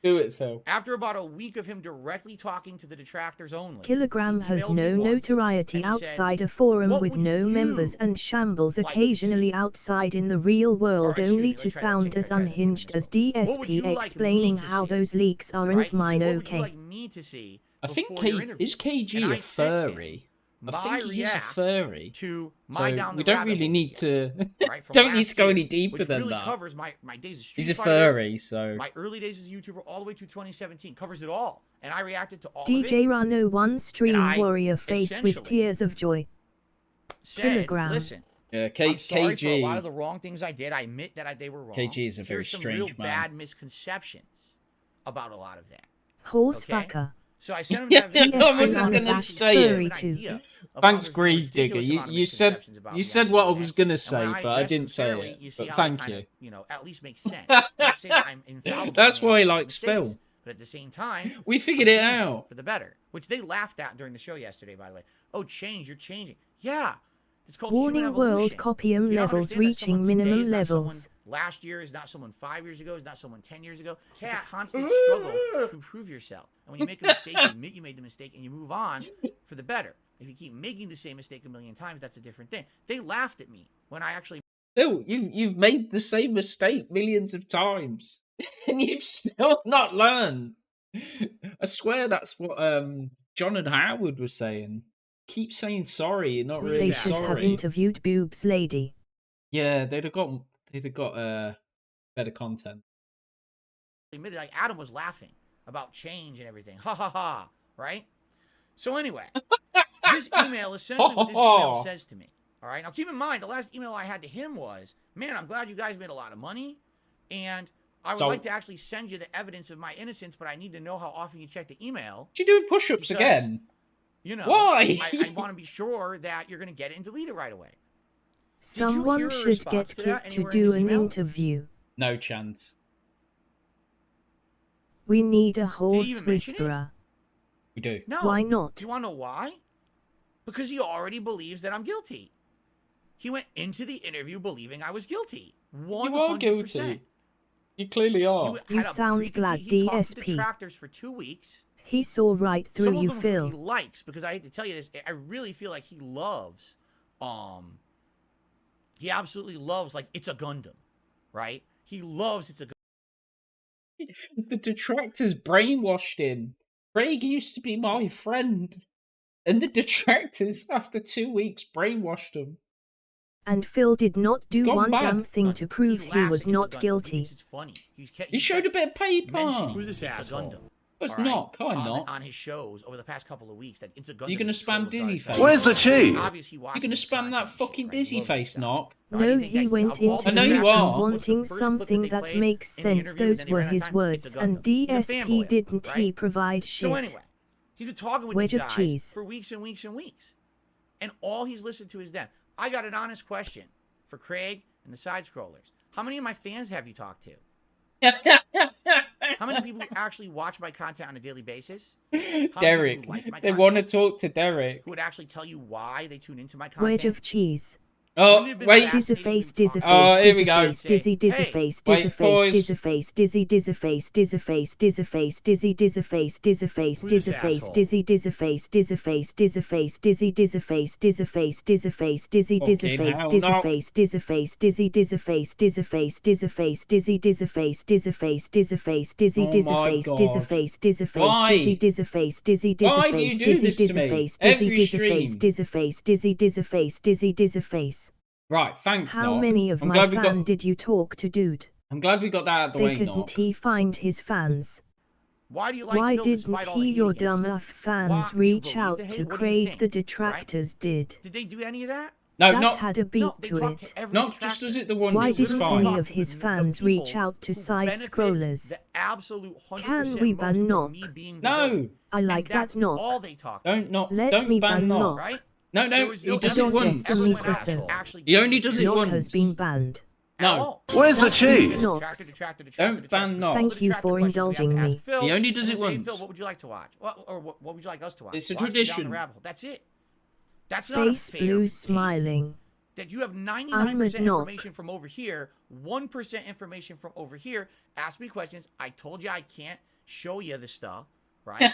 Do it, Phil. After about a week of him directly talking to the detractors only, Kilogram he has emailed no me once, notoriety and he said, outside a forum "What with would no you members and shambles like to occasionally see?" outside in the real world, excuse me, only let me to try that, sound take as that, try that, unhinged as What would you DSP like me explaining to how see? those leaks aren't Right? He said, mine. "What would you Okay. like me to see I think before your interview?" is KG And a I sent him furry? I my think he is a react furry. to So my down the we don't rabbit really hole need video, to right, from don't need last to go year, any deeper which than really that. covers my days as Street He's a Fighter, furry, so my early days as a YouTuber, all the way to 2017, covers it all, and I reacted to all of DJ it. Rano one stream I warrior face with essentially tears of joy. Said, Kilogram. listen, yeah. I'm sorry for a lot of KG the wrong things I did. I admit that they were wrong. KG is a very Here's some strange real man. bad misconceptions about a lot of that. Horse Okay. fucker. So I sent him Yeah, that video. I wasn't and gonna got say a it. good Too. idea of how Thanks, there's a Grave Digger. ridiculous amount of You said misconceptions about you me said on what I the was internet. gonna And say, when I but I address didn't them say fairly, it. you see But how thank they kinda, you. at least make sense. I'm not saying that I'm infallible. That's and I why he don't make likes mistakes, Phil. But at the same time, We I'm figured it changing out. for the better, which they laughed at during the show yesterday. By the way, oh, change, you're changing. Yeah, it's called human Warning world evolution. copium You don't levels understand that reaching someone today minimum is not someone levels. last year is not someone 5 years ago, is not someone 10 years ago. It's a constant struggle to improve yourself. And when you make a mistake, you admit you made the mistake and you move on for the better. If you keep making the same mistake a million times, that's a different thing. They laughed at me when I actually Phil, you've made the same mistake millions of times, and you've still not learned. I swear that's what John and Howard was saying. Keep saying sorry, you're not really They should sorry. have interviewed Boobs Lady. Yeah, they'd have got better content. admitted, like Adam was laughing about change and everything. Ha ha ha. Right? So anyway, this email, essentially what this email says to me. All right. Now keep in mind, the last email I had to him was, man, I'm glad you guys made a lot of money. And I would like to actually send you the evidence of my innocence, but I need to know how often you check the email. You doing push-ups Because, again? You know, Why? I want to be sure that you're going to get it and delete it right away. Someone hear a should response get to that kicked to anywhere in do his an email? interview. No chance. We need a horse even mention it? whisperer. We do. No. Why Do not? you want to know why? Because he already believes that I'm guilty. He went into the interview believing I was guilty. 100%. You are guilty. You clearly are. You sound glad, He talked to DSP. detractors for 2 weeks. He saw right Some through of you, them Phil. he likes, because I hate to tell you this, I really feel like he loves, he absolutely loves, like, It's a Gundam, right? He loves It's a Gundam. The detractors brainwashed him. Craig used to be my friend. And the detractors, after 2 weeks, brainwashed him. And Phil did not do gone one bad. dumb thing to prove he laughs was at It's a not Gundam. He guilty. thinks it's funny. He showed a bit of paper. mentioning Who's It's a Gundam. It's all right, not, kind of not. on his shows over the past couple of weeks that It's a Gundam. You gonna is full spam of Dizzy dark face? jokes. Where's the cheese? Obviously, You're watching gonna his spam content that and shit, fucking right? dizzy Loves face, his stuff. knock. Right? No, You think he that went of all into the I know the you tracks, chat are. what's the wanting first clip something they that played makes in the sense. interview, Those and then were ran out of his time? words, It's a and Gundam. He's a DSP fanboy of it, didn't he right? provide So shit. anyway, he's been talking with Wedge these of guys cheese. for weeks and weeks and weeks, and all he's listened to is them. I got an honest question for Craig and the side scrollers. How many of my fans have you talked to? How many people actually watch my content on a daily basis? Derek. people like my They want to content? talk to Derek. Who would actually tell you why they tune into my content? Wedge of cheese. Oh, Wouldn't it have been wait. fascinating Dizzy face, if we dizzy talked Oh, face, here we dizzy go. face, dizzy, dizzy Hey, face, wait, dizzy face, boys. dizzy face, dizzy, dizzy face, dizzy face, dizzy face, dizzy, dizzy face, dizzy face, Who's dizzy this face, asshole? dizzy, dizzy face, dizzy face, dizzy face, dizzy, dizzy face, dizzy face, dizzy face, dizzy, dizzy Fucking face, hell, dizzy no. face, dizzy face, dizzy, dizzy face, dizzy face, dizzy face, dizzy, dizzy face, dizzy face, dizzy face, dizzy, Oh dizzy my face, dizzy God. face, dizzy face, Why? dizzy, dizzy face, dizzy, dizzy Why do you face, do dizzy, this to dizzy me? face, dizzy, Every dizzy face, stream. dizzy face, dizzy, dizzy face, dizzy, dizzy face. Right, thanks, How Knock. many of I'm my glad we fan got... did you talk to, dude? I'm glad we got that out of the They way, couldn't Knock. he find his fans? Why do you like Why Phil didn't despite all he the hate your against dumb him? F fans Why? Do you reach believe out the hate? to What do you Craig think, the right? detractors did? Did they do any of that? No, That not had a beat No, they to talked it. to every not detractor. just as it the one Why that was didn't fine. any of his fans reach out to side scrollers? The absolute 100% Can we most ban from Knock? me being the No, villain. I like And that's that Knock. all they talked don't about, Let me ban Knock. Knock. right? No, There no, was he no does it evidence once. that everyone Destiny else Crosser. actually He only does it Knock once. has been banned. No. Where's the That cheese? means Knocks. Don't ban Knock. Thank you for indulging me. He only does it Phil, once. what would you like to watch? Or what would you like us to watch? It's a Watch me down tradition. the rabbit hole. That's it. That's not a Face fair blue take. smiling. That you have 99% Ahmed Knock. information from over here, 1% information from over here. Ask me questions. I told you I can't show you the stuff, right?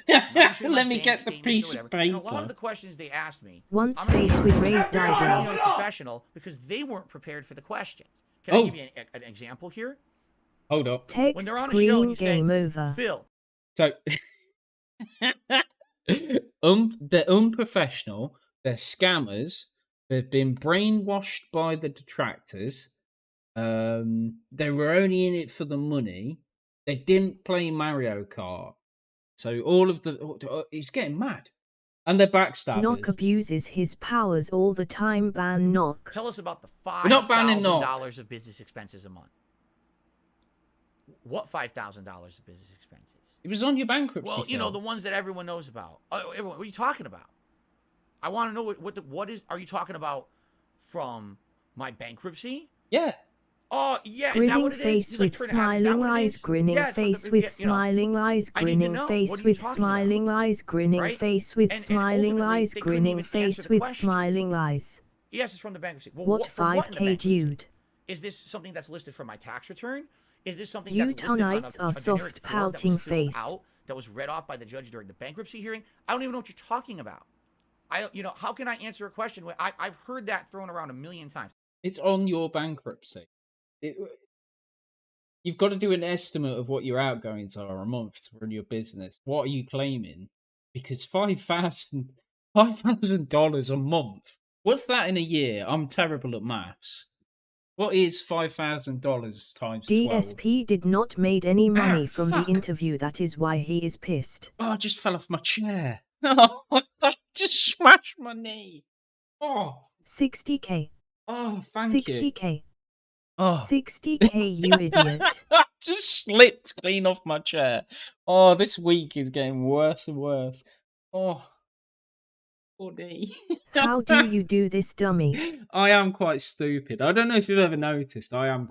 Let me get the piece of And a lot paper. of the questions they asked me, Once I'm gonna face give with you raised eyebrow. a professional because they weren't prepared for the questions. Can I Oh. give you an example here? Hold up. When Text they're on a show and green you say, game over. Phil, So, they're unprofessional. They're scammers. They've been brainwashed by the detractors. They were only in it for the money. They didn't play Mario Kart. So all of the he's getting mad, and they're backstabbers. Knock abuses his powers all the time. Ban Knock. tell us about the We're not banning Knock. $5,000 of business expenses a month. What $5,000 of business expenses? It was on your bankruptcy. Well, you know, Phil. the ones that everyone knows about. Everyone, what are you talking about? I want to know what is. Are you talking about from my bankruptcy? Yeah. Oh, yeah. Is that Grinning what it is? face He's like, with Trina, is that smiling what it eyes, is? grinning Yeah, from face the- with you know, smiling eyes, I need to grinning know, face what are you with talking smiling eyes, grinning Right? face with And smiling ultimately, eyes, they couldn't grinning even face answer the with question. smiling eyes. Yes, it's from the bankruptcy. Well, What from what in the 5K bankruptcy? Jude? Is this something that's listed for my tax return? Is this something that's listed on Utonites are a generic soft form that was pouting filled face. out, that was read off by the judge during the bankruptcy hearing? I don't even know what you're talking about. How can I answer a question when I've heard that thrown around a million times? It's on your bankruptcy. You've got to do an estimate of what your outgoings are a month to run your business. What are you claiming? Because $5,000 a month. What's that in a year? I'm terrible at maths. What is $5,000 times 12? DSP did not made any money from fuck. the interview. That is why he is pissed. Oh, I just fell off my chair. Oh, I just smashed my knee. Oh, 60k. oh, thank you. 60k. Oh. 60k, you idiot. I just slipped clean off my chair. Oh, this week is getting worse and worse. Oh, poor knee. How do you do this, dummy? I am quite stupid. I don't know if you've ever noticed. I am.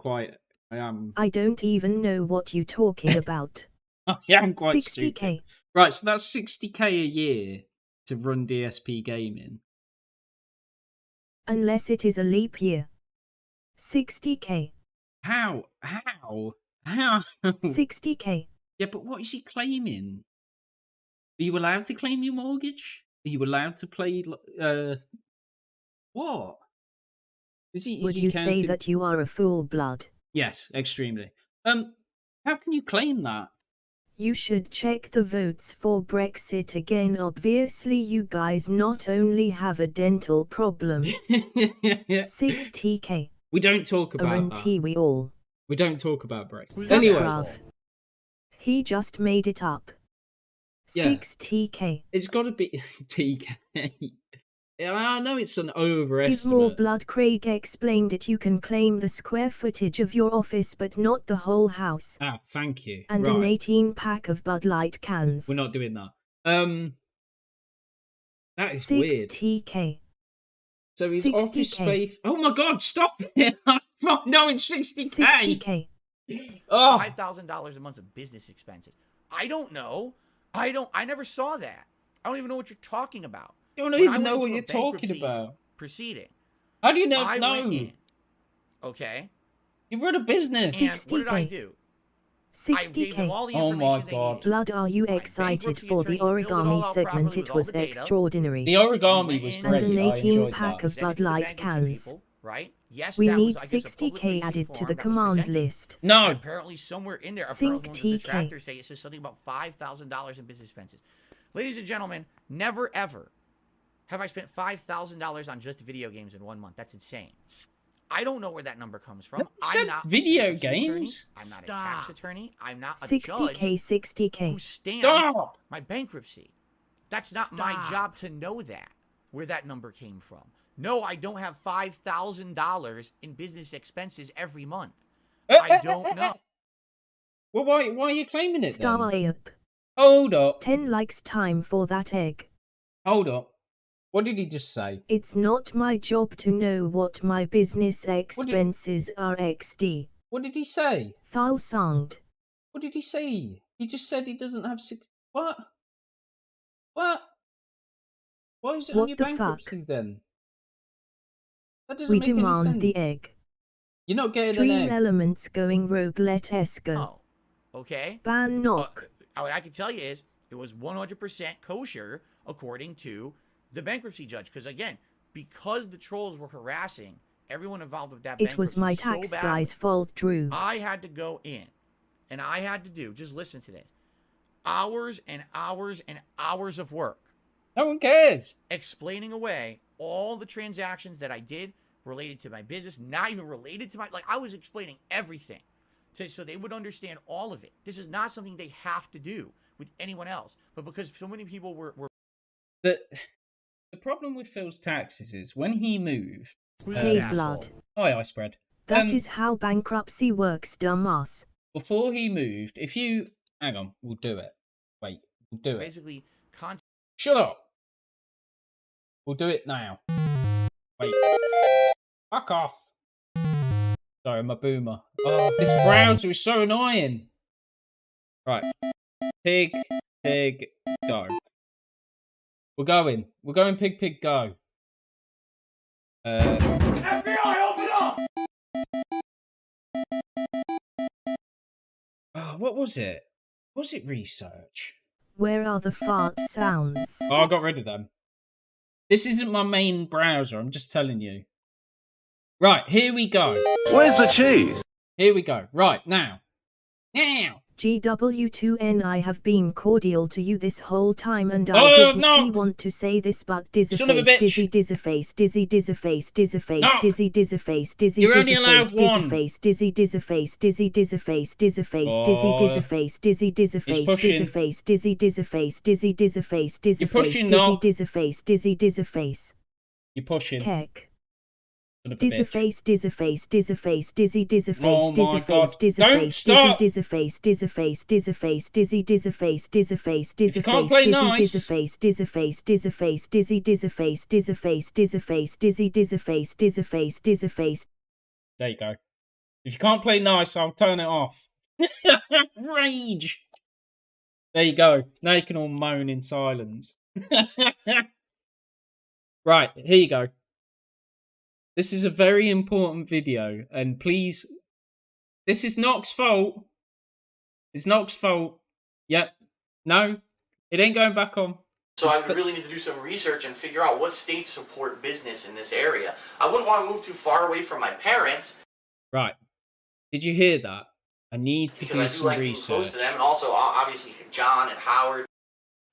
I don't even know what you talking about. I am quite 60k. stupid. Right, so that's 60k a year to run DSP Gaming. Unless it is a leap year. 60k. How? 60k. Yeah, but what is he claiming? Are you allowed to claim your mortgage? Are you allowed to play? What? Would you say that you are a fool, blood? Yes, extremely. How can you claim that? You should check the votes for Brexit again. Obviously, you guys not only have a dental problem. 60k. We don't talk about that. Guarantee we all. We don't talk about Brexit. Who's Anyway, that? He just made it up. Yeah. 60k. it's got to be TK. Yeah, I know it's an Give more overestimate. blood. Craig explained it. You can claim the square footage of your office, but not the whole house. Ah, thank you. And an Right. 18-pack of Bud Light cans. We're not doing that. That is weird. 60k. So his 60K. office space. Oh my god, stop it! No, it's 60k. 60k. Oh, $5,000 a month of business expenses. I don't know. I never saw that. I don't even know what you're talking about. you don't When I even went know what into you're a talking bankruptcy about. Proceeding. How do you know? I No, went in. Okay. you've run a business. And what did I 60K. do? I gave them 60k. all the Oh my information they God. needed. Blood, are you My excited bankruptcy for the attorney filled it all origami out segment? properly It with all was the data. extraordinary. The origami went was in great. And an I 18 enjoyed pack that. of Presented Bud to the Light bankruptcy cans. people, right? Yes, We that need was, I guess, a 60k public-facing added to form the that was command presented. list. No, And apparently somewhere in there, apparently one of the 60K. detractors say it says something about $5,000 in business expenses. Ladies and gentlemen, never ever have I spent $5,000 on just video games in 1 month. That's insane. I don't know where that number comes from. No one said I'm not video a bankruptcy attorney. games. I'm not a tax attorney. I'm not a 60k, judge 60k. who stamps Stop. my bankruptcy. That's not my job to know that, where that number came from. No, I don't have $5,000 in business expenses every month. I don't know. Well, why are you claiming it Star then? up. Hold up. 10 likes time for that egg. Hold up. What did he just say? It's not my job to know what my business expenses are XD. What did he say? Thal songed. What did he say? He just said he doesn't have 6... What? What? Why is it What on your the bankruptcy then? That doesn't We make any demand sense. the egg. You're not getting Stream an egg. elements going rogue, let us go. Oh, okay. Ban knock. What I can tell you is it was 100% kosher according to the bankruptcy judge. Because again, because the trolls were harassing everyone involved with that It was my tax so guy's fault, Drew. I had to go in and I had to do, just listen to this, hours and hours and hours of work No one cares. explaining away all the transactions that I did related to my business, not even related to my, like I was explaining everything so they would understand all of it. This is not something they have to do with anyone else, but because so many people were The problem with Phil's taxes is when he moved... Hey, blood. Hi, I spread. That is how bankruptcy works, dumbass. Before he moved, if you... Hang on, we'll do it. Wait, we'll do it. basically content. Shut up! We'll do it now. Wait. Fuck off. Sorry, I'm a boomer. Oh, this browser is so annoying. Right. Pig, go. We're going. We're going pig, go. FBI, open up! Oh, what was it? Was it research? Where are the fart sounds? Oh, I got rid of them. This isn't my main browser, I'm just telling you. Right, here we go. Where's the cheese? Here we go. Right, now. GW2N, I have been cordial to you this whole time and Oh, I didn't no. want to say this, but Son of a bitch. dizzy face, dizzy face, No. dizzy face, dizzy You're only allowed face, one. dizzy face, dizzy face, dizzy face, Oh. dizzy face, dizzy face, pushing. dizzy face, dizzy face, dizzy face, dizzy You're face, pushing, no. dizzy face, dizzy face. You're pushing. Keck. Son of a Dizzy bitch. face, dizzy face, dizzy face, dizzy face, Oh dizzy my face, God. dizzy Don't face, stop. dizzy face, dizzy face, dizzy face, dizzy face, dizzy face, If you can't play nice. dizzy face, dizzy face, dizzy face, dizzy face, dizzy face, dizzy face, dizzy face, dizzy face, dizzy face. There you go. If you can't play nice, I'll turn it off. Rage. There you go. Now you can all moan in silence. Right, here you go. This is a very important video, and please, this is Nox's fault. It's Nox's fault. Yep. No, it ain't going back on. So I would really need to do some research and figure out what states support business in this area. I wouldn't want to move too far away from my parents. Right. Did you hear that? I need to Because do I do some like being close research. to them, and also obviously John and Howard.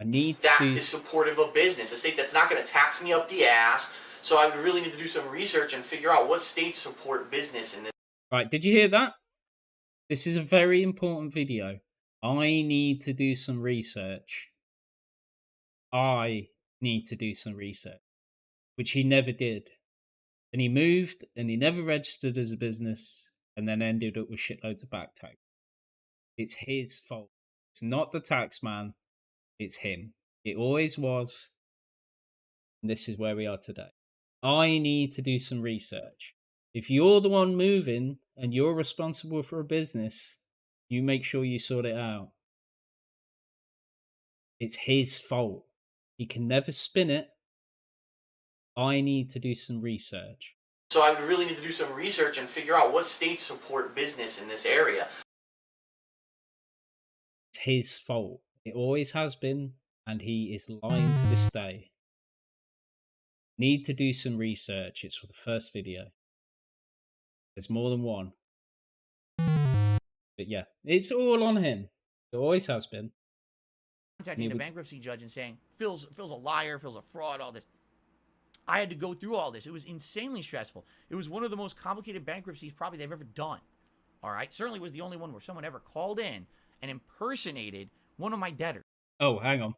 I need to That do... is supportive of business, a state that's not going to tax me up the ass. So I would really need to do some research and figure out what states support business in this. Right, did you hear that? This is a very important video. I need to do some research. I need to do some research, which he never did. And he moved, and he never registered as a business, and then ended up with shitloads of back tax. It's his fault. It's not the tax man. It's him. It always was. And this is where we are today. I need to do some research. If you're the one moving and you're responsible for a business, you make sure you sort it out. It's his fault. He can never spin it. I need to do some research. So I would really need to do some research and figure out what states support business in this area. It's his fault. It always has been, and he is lying to this day. Need to do some research. It's for the first video. There's more than one. But yeah, it's all on him. It always has been. Contacting the bankruptcy judge and saying, Phil's a liar, Phil's a fraud, all this. I had to go through all this. It was insanely stressful. It was one of the most complicated bankruptcies probably they've ever done. All right? Certainly was the only one where someone ever called in and impersonated one of my debtors. Oh, hang on.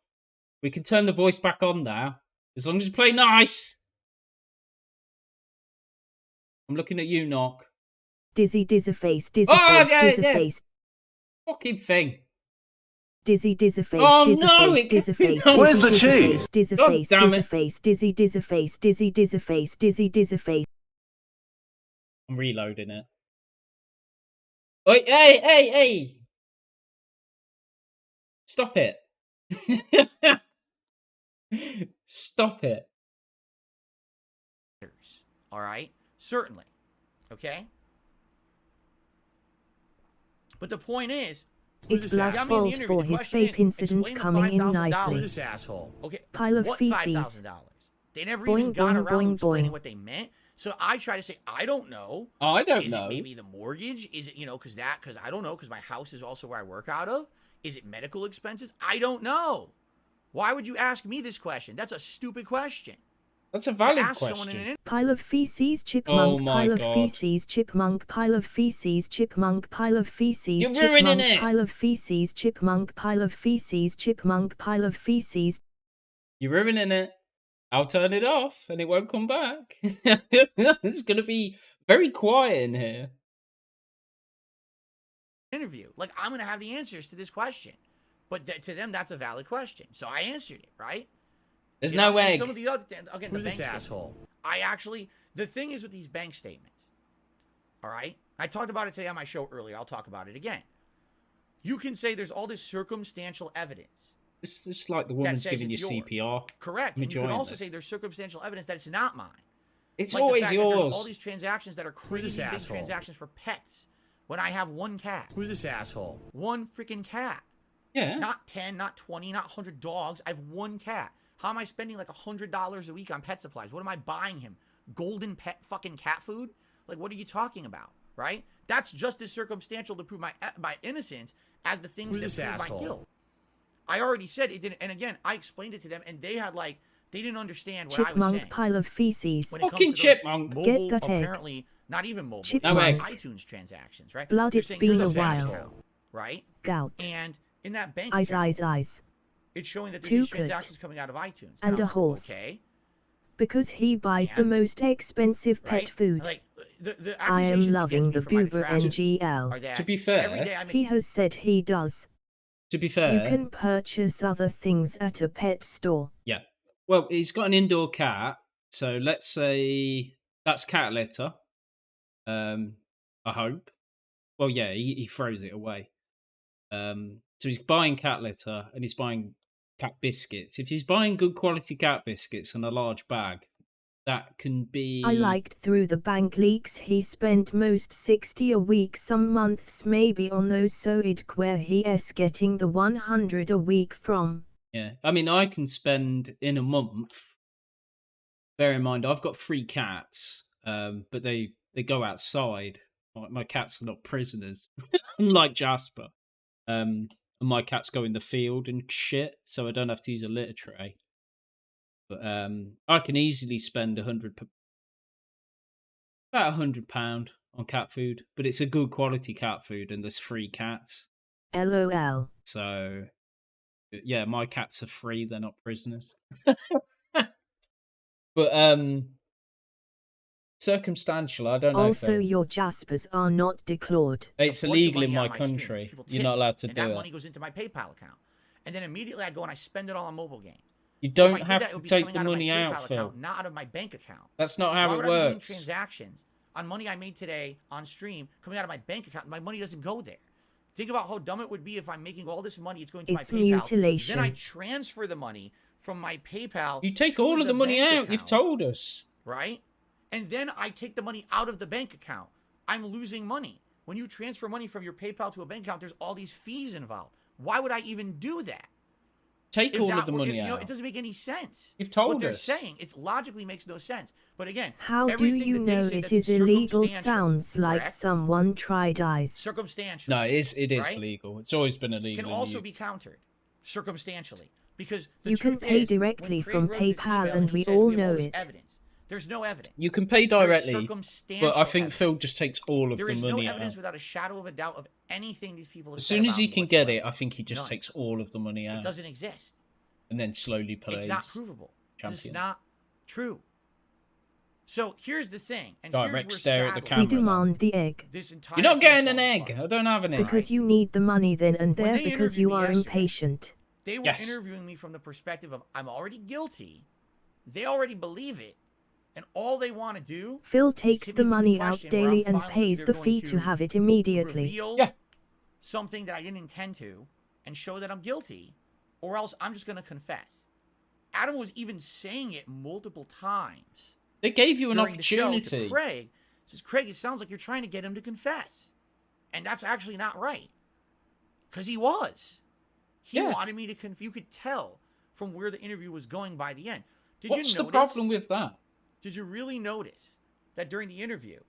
We can turn the voice back on now. As long as you play nice. I'm looking at you, Knock. Dizzy face, face. Fucking thing. Dizzy face, Oh, dizzy no, face, it dizzy goes face. on. Where's the cheese? Dizzy God face, damn dizzy it. face, dizzy face, dizzy face, dizzy face. I'm reloading it. Oi, hey! Stop it. Stop it. All right? Certainly. Okay? But the point is, It black fault for his vape incident coming in nicely. This asshole. Okay. Pile of what feces. $5,000? They never Boing, even got boing, around to boing, explaining boing. what they meant. So I try to say, I don't know. Oh, I don't Is know. it maybe the mortgage? Is it, because I don't know, because my house is also where I work out of? Is it medical expenses? I don't know. Why would you ask me this question? That's a stupid question. That's a valid ask someone in question. an Pile of feces, Oh chipmunk, my pile of God. feces, chipmunk, pile of feces, chipmunk, pile of feces, You're ruining chipmunk, it. pile of feces, chipmunk, pile of feces, chipmunk, pile of feces. You're ruining it. I'll turn it off and it won't come back. It's going to be very quiet in here. interview. Like, I'm going to have the answers to this question. But to them, that's a valid question. So I answered it, right? There's You no know, and egg. some of the other, again, Who's the this bank asshole? statements. I actually, the thing is with these bank statements, all right? I talked about it today on my show earlier. I'll talk about it again. You can say there's all this circumstantial evidence. It's just like the woman's says giving you it's yours. CPR. Correct. Let me And you can join also this. say there's circumstantial evidence that it's not mine. It's Like the always fact that there's all yours. these transactions that are crazy this big asshole? transactions for pets when I have one cat. Who's this asshole? One freaking cat. Yeah. Not 10, not 20, not 100 dogs. I have one cat. How am I spending like $100 a week on pet supplies? What am I buying him? Golden pet fucking cat food? Like, what are you talking about, right? That's just as circumstantial to prove my innocence as the things Who's that this prove asshole? my guilt. I already said it didn't, and again, I explained it to them, and they had like, they didn't understand what I was Chipmunk, saying. pile of feces. When it comes Fucking to those chipmunk. mobile, Get that egg. apparently, not even mobile, Chipmunk. No egg. iTunes transactions, right? Blood, They're it's saying, been here's a while. account, right? Gout. And in that bank Eyes, account, eyes, eyes. it's showing that there's Too these good. transactions coming out of iTunes. And I'm a like, horse. Okay, Because he buys the And- most expensive right? pet food. Like, the I am accusations loving against the me for my Boober traffic NGL. are that To be fair, every day I make He has said he does. To be fair, You can purchase other things at a pet store. yeah. Well, he's got an indoor cat, so let's say that's cat litter. I hope. Well, yeah, he throws it away. So he's buying cat litter and he's buying cat biscuits. If he's buying good quality cat biscuits in a large bag, that can be. I liked through the bank leaks he spent most 60 a week, some months maybe on those, so it where he is getting the 100 a week from. Yeah, I mean, I can spend in a month. Bear in mind, I've got 3 cats, but they go outside. My cats are not prisoners, unlike Jasper. And my cats go in the field and shit, so I don't have to use a litter tray. But I can easily spend about £100 on cat food, but it's a good quality cat food, and there's 3 cats. LOL. So, yeah, my cats are free; they're not prisoners. But circumstantial, I don't know. Also, if your Jaspers are not declawed. it's a bunch of illegal in money my on stream. country. People You're tip, not allowed to and do that it. money goes into my PayPal account. And then immediately I go and I spend it all on mobile games. You If don't I did have that, it to would be take coming the out of my money PayPal out, Phil. account, not out of my bank account. That's not how Why it would I be doing works. transactions on money I made today on stream coming out of my bank account? My money doesn't go there. Think about how dumb it would be if I'm making all this money. It's going to It's my PayPal. mutilation. Then I transfer the money from my PayPal. You take to all of the money bank out. You've account, told us. right? And then I take the money out of the bank account. I'm losing money. When you transfer money from your PayPal to a bank account, there's all these fees involved. Why would I even do that? Take If all that of the were- money you know, out. it doesn't make any sense. You've told what they're us. saying, it logically makes no sense. But again, How do everything you that they know say it that's is illegal? circumstantial, Sounds like correct? someone tried eyes. Circumstantial. No, it is right? illegal. It's always been illegal. Can in also the be countered circumstantially because the You can truth pay is, directly when Craig from wrote this PayPal email and he we says all we have all know this it. evidence. There's no evidence. You can pay There is directly, circumstantial but I think evidence. Phil just takes all of There the is money no evidence out. without a shadow of a doubt of anything these people have As said soon as about he me can get whatsoever. it, I think he just None. takes all of the money It out doesn't exist. and then slowly plays. It's not provable. It's champion. not true. So here's the thing, and Direct here's where stare at the sadly, camera. We demand the egg. this entire You're not thing getting an falls egg. apart. I don't have an egg. Because you need the money then and When there they because interviewed you me are yesterday, impatient. They were Yes. interviewing me from the perspective of I'm already guilty. They already believe it, and all they want to do Phil is takes hit the me with money out question where I'm daily and finally pays either the going fee to have it immediately. reveal Yeah. something that I didn't intend to and show that I'm guilty, or else I'm just going to confess. Adam was even saying it multiple times They gave you an during the show opportunity. to Craig. He says, Craig, it sounds like you're trying to get him to confess. And that's actually not right. Because he was. He Yeah. wanted me to you could tell from where the interview was going by the end. Did What's you the notice? problem with that? Did you really notice that during the interview,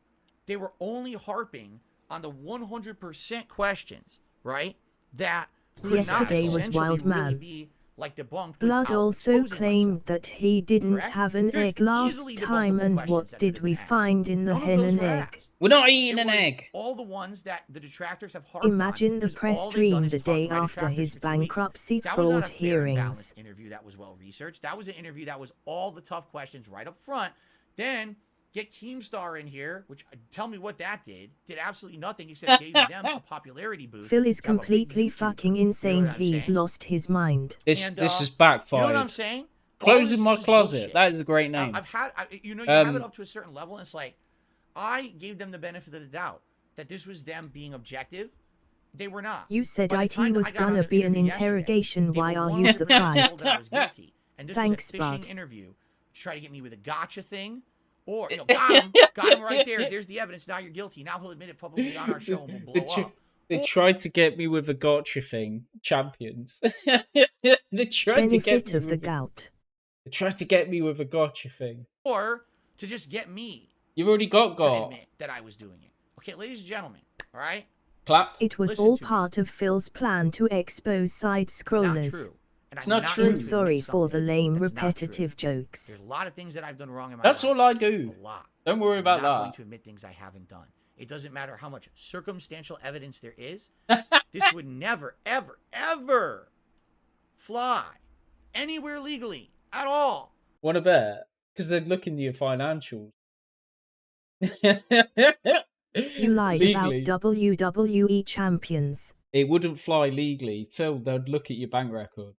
they were only harping on the 100% questions, right? That could Yesterday not was essentially Wild really Man. be like debunked Blood without also exposing claimed myself. that he didn't Correct? have an There's egg last easily time debunkable and questions what that did could've we been asked. find in the None of hen those and were egg? asked. We're not It eating an was egg. all the ones that the detractors have harped on, Imagine the because press all they've done stream is the talk to day my after detractors his for 2 weeks. bankruptcy That was not fraud a fair and hearings. balanced interview that was well researched. That was an interview that was all the tough questions right up front. Then get Keemstar in here, which tell me what that did. Did absolutely nothing except gave them a popularity boost. Phil is to have a big completely YouTuber. fucking You know insane. what I'm He's saying? lost his mind. This And, this is You know backfired. what I'm saying? All Closing this my is just closet. bullshit. That is a great name. I've had, you have it Um, up to a certain level, and it's like, I gave them the benefit of the doubt that this was them being objective. They were not. You said By the IT time was I got on gonna their be an interview yesterday, interrogation. they Why were are you 100% surprised? told that I was guilty. And this Thanks, was a fishing bud. interview to try to get me with a gotcha thing. Or, got him right there. There's the evidence. Now you're guilty. Now he'll admit it publicly on our show and we'll blow up. They tried to get me with a gotcha thing. Champions. They tried to get Benefit me of the with gout. They tried to get me with a gotcha thing. Or to just get me You've already got to got. admit that I was doing it. Okay, ladies and gentlemen, all right? Clap. It was Listen all to me. part of Phil's plan to expose side It's not scrollers. true. And It's I'm not not true. going I'm to sorry admit for the something lame, that's not true. repetitive jokes. There's a lot of things that I've done wrong in my That's life. all I do. A lot. Don't worry I'm about not going that. to admit things I haven't done. It doesn't matter how much circumstantial evidence there is. This would never, ever, ever fly anywhere legally at all. Want to bet? Because they'd look into your financials. You lied Legally. about WWE champions. It wouldn't fly legally. Phil, they'd look at your bank record.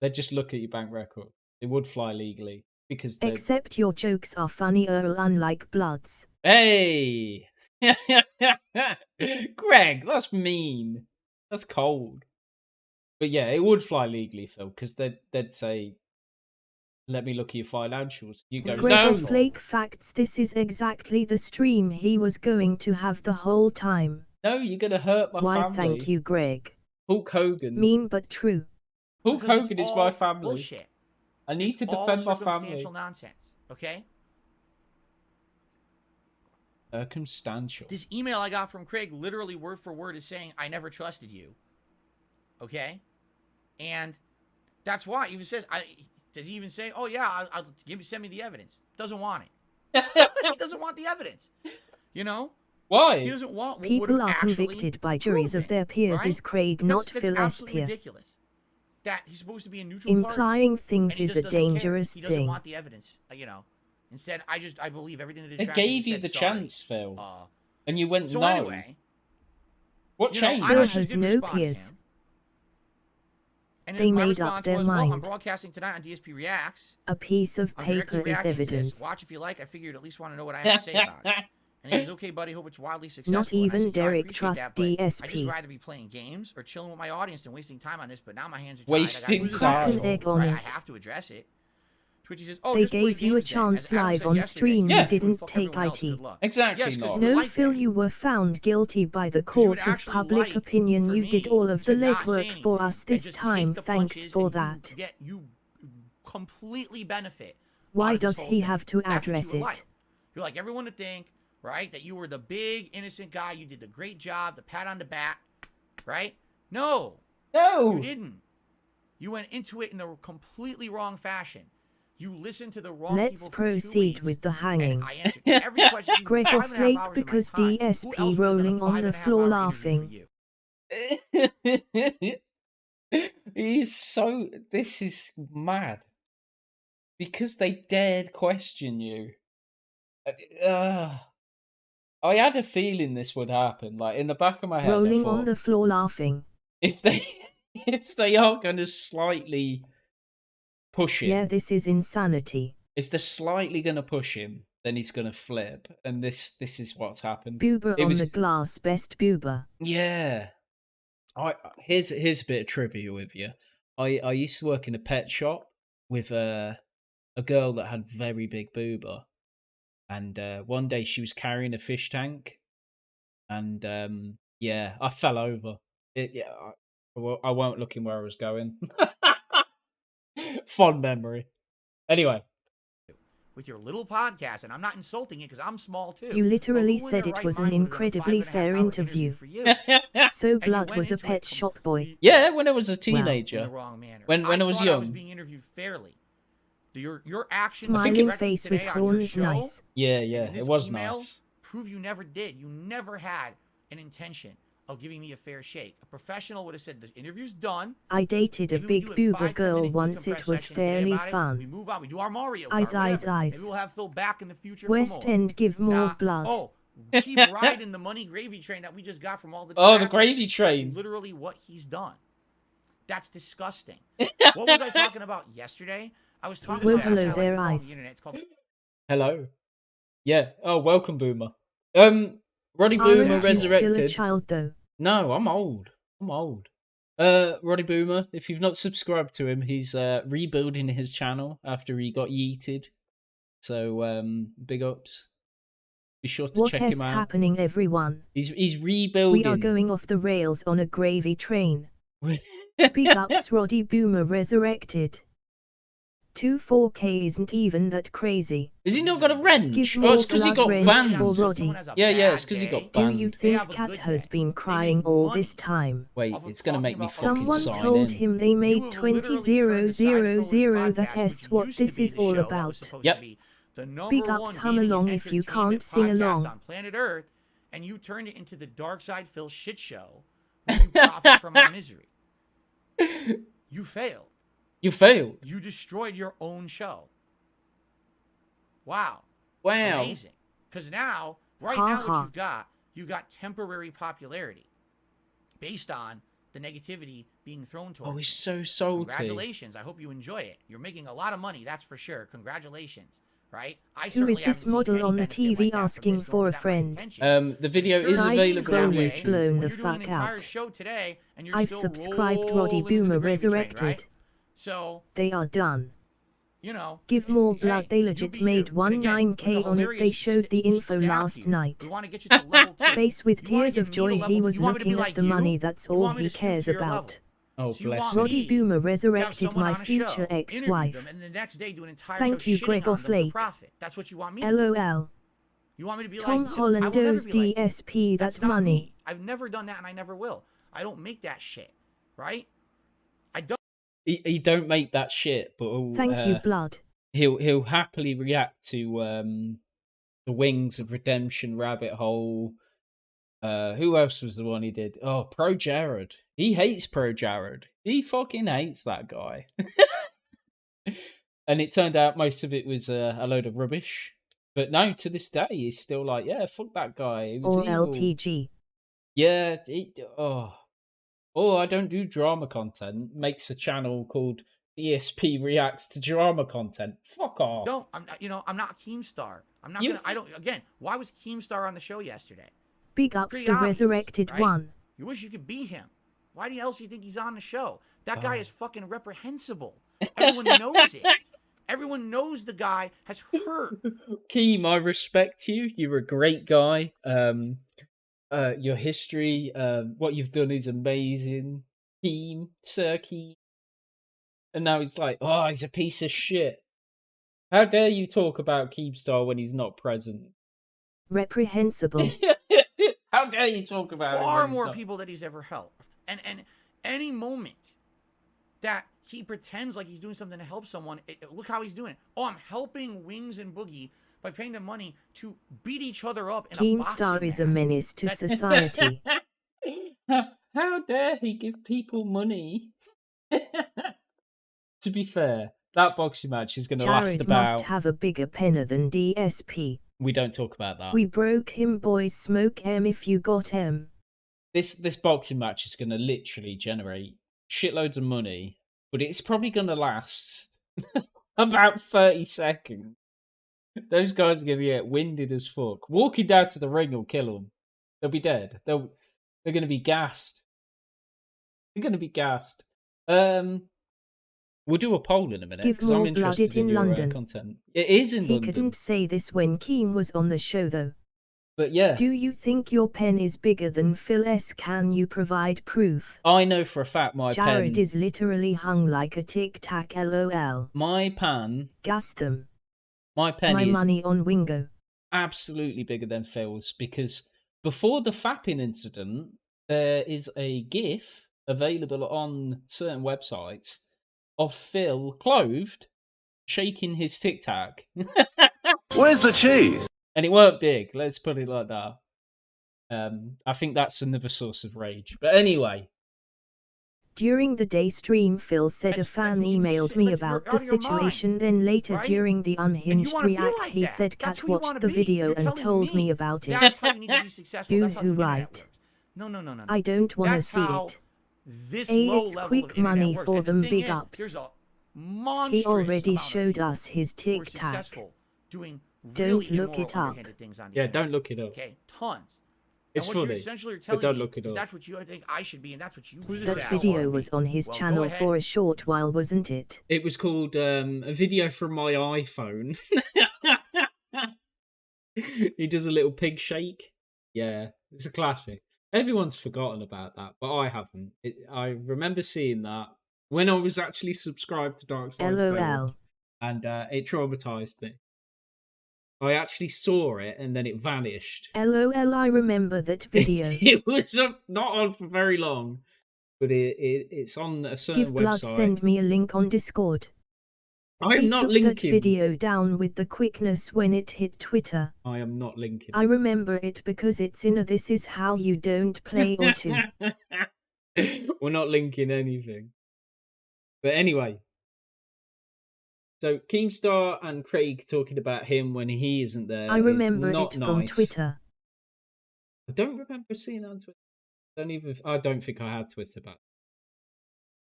They'd just look at your bank record. It would fly legally. Because they're... Except your jokes are funnier, unlike Blood's. Hey! Greg, that's mean. That's cold. But yeah, it would fly legally, Phil, because they'd say, let me look at your financials. You go, Gregor no. Flake facts. This is exactly the stream he was going to have the whole time. No, you're going to hurt my Why, family. thank you, Greg. Hulk Hogan. Mean but true. Hulk Because it's Hogan is all my family. Bullshit. I need It's to all defend my family. circumstantial nonsense. Okay? Circumstantial. This email I got from Craig, literally word for word, is saying, I never trusted you. Okay? And that's why. He even says, does he even say, oh, yeah, I'll send me the evidence? Doesn't want it. He doesn't want the evidence. You know? He Why? doesn't want what People would've are actually convicted by juries of proven, their peers. right? Is Craig not that's Phil absolutely Espia? ridiculous. That he's supposed to be a neutral party. Implying And things he is just a doesn't care. dangerous He doesn't thing. want the evidence, Instead, I believe everything that the They detractors gave you said, the sorry. chance, Phil. And you went So no. anyway, What changed? I Phil actually has did no respond to peers. him. And They my made up response their was, well, I'm mind. broadcasting tonight on DSP Reacts. A piece of I'm directly paper is reacting to this. evidence. Watch if you like. I figured you'd at least want to know what I have to say about it. And he goes, okay, buddy, hope it's wildly successful. Not And I even said, "Yeah, I Derek appreciate trusts that, but I'd just DSP. rather be playing games or chilling with my audience than wasting time on this, but now my hands are tied. Wasting I gotta do this time. Crack an asshole, egg on right? it. I have to address it. Twitchy says, oh, They just play gave you a games then. chance As Adam live said on yesterday, stream. Yeah. You would didn't fuck take everyone else. IT. Good luck. Exactly Yes, 'cause not. you No, like Phil, that. you were found guilty by the 'Cause you would court of actually public like opinion. for You me did all of the to not say legwork for anything us and this just take time. the Thanks punches for and that. you completely benefit. out Why of this does whole he thing. have to That's what address you would it? like. You're like everyone to think, right, that you were the big innocent guy. You did the great job, the pat on the back, right? No, No. you didn't. You went into it in the completely wrong fashion. You listen to the wrong Let's people for 2 proceed weeks, with the and hanging. I answered every question. Even Gregor 5.5 Flake hours of my because time. Who DSP else would've done a rolling on the 5.5 floor hour interview for laughing. you? He's so. This is mad. Because they dared question you. I had a feeling this would happen. Like in the back of my head, I Rolling thought, on the floor laughing. if they are going to slightly push him, Yeah, this is insanity. if they're slightly going to push him, then he's going to flip, and this is what's happened. Boober It on was- the glass, best boober. Yeah. Here's a bit of trivia with you. I used to work in a pet shop with a girl that had very big boober, and one day she was carrying a fish tank, and yeah, I fell over. I won't look in where I was going. Fond memory. Anyway, With your little podcast, and I'm not insulting it because I'm small too. You but literally who in said their it right was an mind would've done a incredibly 5.5 fair hour interview. for you? So And you Blood went was a into it pet shop boy. completely yeah, when I was a in teenager, the wrong manner. when I was thought I was young. being interviewed fairly. Your actions, Smiling directly face with today on your horns, show, nice. Yeah, and yeah, in it this was email, nice. prove you never did. You never had an intention of giving me a fair shake. A professional would have said the interview's done. I dated a Maybe we big do a boober 5-10 girl minute once. It decompress was session today fairly about it. We fun. move on. We do our Mario Kart. Eyes, eyes, whatever. eyes. Maybe we'll have Phil back in the future West for more. End, give more Nah, blood. Oh, keep riding the money gravy train that we just got from all the Oh, the traffic. gravy That's train. literally what he's done. That's disgusting. What was I talking about yesterday? I was talking Well, about something hello I like to there, call on eyes. the internet. It's called Hello. Yeah. Oh, welcome, Boomer. Roddy Boomer Aren't you still a resurrected. child though? No, I'm old. Roddy Boomer, if you've not subscribed to him, he's rebuilding his channel after he got yeeted. So big ups. Be sure to What check is him out. happening, everyone? He's rebuilding. We are going off the rails on a gravy train. Big ups, Roddy Boomer resurrected. 2-4K isn't even that crazy. Has he not got a wrench? Give Oh, more it's because he blood got wrench banned. for Roddy. Someone has a Yeah, bad it's because he day. got Do banned. you They think have a Cat good has day. been They crying make all money this time? Wait, off of it's gonna make talking me about fucking Someone sign told in. him they made You have literally turned the Sides Pro 20,000. podcast, That's which what used to this be is the all show that was about. supposed Yep. to be the number Big one ups, hum gaming along and if you entertainment can't sing podcast along. on planet Earth, and you turned it into the Dark Side Phil shit show where you profit from our misery. You failed. You failed. You destroyed your own show. Wow. Wow. Amazing. Because now, right Ha now, ha. what you've got temporary popularity based on the negativity being thrown towards Oh, you. he's so salty. Congratulations. I hope you enjoy it. You're making a lot of money, that's for sure. Congratulations. Right? I Who certainly is this haven't seen model any on the benefit TV like that from asking this, nor for was a that my friend? intention. The video But is sure, Side available on scroll that is way, YouTube. blown when the you're doing an fuck entire out. show today, and you're I've still subscribed Roddy rolling in the Boomer gravy train, resurrected. right? So, They are done. you know, Give more hey, blood. They you legit be made you. And again, with the 19K on it. They hilarious showed the info stab last here, night. we want to get you to level 2. Face with You wanna tears get of me to joy, level he 2? was You want me to be looking like at the you? money. That's You all want me he to stoop cares to your about. level? Oh, So you bless want him. Roddy me Boomer to have resurrected someone my on a show, future interview ex-wife. them, and the next day do an entire Thank show you, shitting Gregor on them for Flake. profit. That's what you want me to do. LOL. You want me to be Tom like you. Holland I will never owes be like you. DSP. That's That's not money. me. I've never done that, and I never will. I don't make that shit, right? I don't. He don't make that shit, but Thank you, blood. he'll happily react to the Wings of Redemption rabbit hole. Who else was the one he did? Oh, Pro Jared. He hates Pro Jared. He fucking hates that guy. And it turned out most of it was a load of rubbish. But no, to this day, he's still like, yeah, fuck that guy. He was Or evil. LTG. Yeah. I don't do drama content. Makes a channel called DSP Reacts to Drama Content. Fuck off. Don't. I'm not. You know. I'm not Keemstar. I'm not You- gonna. I don't. Again. Why was Keemstar on the show yesterday? Big ups Pretty the obvious, resurrected right? one. You wish you could be him. Why else do you think he's on the show? That guy Oh. is fucking reprehensible. Everyone knows it. Everyone knows the guy has hurt. Keem, I respect you. You're a great guy. Your history, what you've done is amazing. Keem, Sir Keem. And now he's like, oh, he's a piece of shit. How dare you talk about Keemstar when he's not present? Reprehensible. How dare you talk about him Far when he's more not- people that he's ever helped. And any moment that he pretends like he's doing something to help someone. Look how he's doing it. Oh, I'm helping Wings and Boogie by paying them money to beat each other up in a boxing Keemstar is a match. menace to society. How dare he give people money? To be fair, that boxing match is going to last Jared about... must have a bigger penner than DSP. We don't talk about that. We broke him, boys. Smoke M if you got M. This boxing match is going to literally generate shitloads of money, but it's probably going to last about 30 seconds. Those guys are going to get winded as fuck. Walking down to the ring will kill them. They'll be dead. They're going to be gassed. They're going to be gassed. We'll do a poll in a minute. Give 'Cause I'm more interested blood in in your London. content. It is in He London. couldn't say this when Keem was on the show though. But yeah, Do you think your pen is bigger than Phil S? Can you provide proof? I know for a fact my Jared pen... is literally hung like a tic-tac LOL. My pen... Gas them. My pen My is money on Wingo. absolutely bigger than Phil's, because before the fapping incident, there is a GIF available on certain websites of Phil clothed, shaking his Tic Tac. Where's the cheese? And it weren't big, let's put it like that. I think that's another source of rage. But anyway, During the day stream, Phil said a That's fan insane. emailed me You're about out the of your mind, situation. Then later right? during the And you Unhinged want to be React, like he that. said That's Kat who you watched wanna the be. video You're and telling told me about it. That's how you need to be successful. That's how the Boo-hoo, internet right. works. No. I don't want to That's see how it. this Hey, low it's level quick of internet money works. for And the them thing big is, ups. There's a He monstrous already amount of showed people us his who are Tic Tac. successful doing Don't really look immoral, it up. underhanded things on the yeah, internet. don't look it up. Okay, tons. It's and what funny, you essentially are but telling don't me look it is up. that's what you think I should be, and that's what you That should video be. was on his Well, go channel ahead. for a short while, wasn't it? It was called a video from my iPhone. He does a little pig shake. Yeah, it's a classic. Everyone's forgotten about that, but I haven't. I remember seeing that when I was actually subscribed to Dark Side Film, LOL. and it traumatized me. I actually saw it and then it vanished. LOL, I remember that video. It was not on for very long, but it's on a certain Give blood, website. send me a link on Discord. I am He not took linking. that video down with the quickness when it hit Twitter. I am not linking. I remember it because it's in a This Is How You Don't Play or 2. We're not linking anything. But anyway. So Keemstar and Craig talking about him when he isn't there. I remember is not it nice. from Twitter. I don't remember seeing it on Twitter. I don't think I had Twitter back.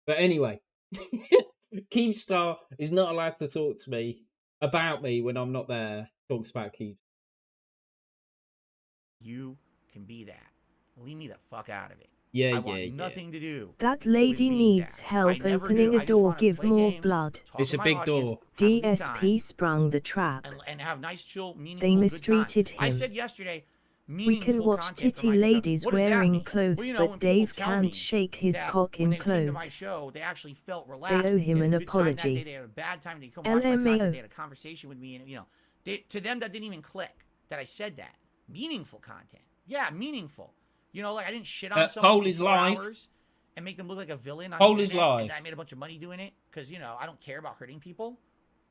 But anyway. Keemstar is not allowed to talk to me about me when I'm not there. Talks about Keem. You can be that. Leave me the fuck out of it. Yeah, I yeah, want yeah. nothing to do. That lady with being needs that. help I never opening do. a I just door. wanna Give play more games, blood. talk It's to a my big audience, door. have a good DSP time, sprung the trap. and have nice, chill, meaningful, They good mistreated time. I him. said yesterday, We can meaningful watch content for titty my show. ladies What does that wearing mean? clothes, Well, you know, but when people Dave tell me can't shake his that cock when in they came to my clothes. show, they actually felt relaxed. They owe him had a an good time that apology. day, they had a bad time. They come watch my LMAO. content. They had a conversation with me, and to them that didn't even click that I said that. Meaningful content, yeah, meaningful. Like I didn't shit on someone Poll for is 4 live. hours and make them look like a villain on Poll the is internet, live. and I made a bunch of money doing it because I don't care about hurting people,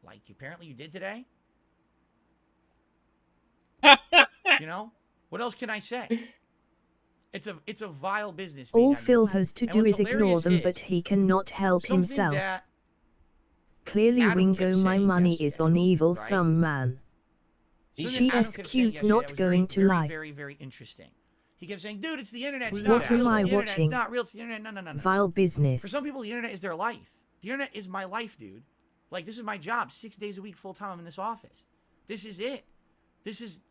like apparently you did today. What else can I say? It's a vile business. being All on Phil YouTube. has to And do what's is ignore hilarious them, is but he cannot help something himself. that Clearly Adam Wingo, kept my saying money is yesterday, on evil right? thumb man. something that Adam GS kept saying cute, yesterday not that was going very, to very, lie. Very, very interesting. He kept saying, "Dude, it's the internet. It's What not real. am I It's the internet. watching? It's not real. It's the internet." No. Vile business. For some people, the internet is their life. The internet is my life, dude. Like, this is my job. 6 days a week, full time. I'm in this office. This is it. This is,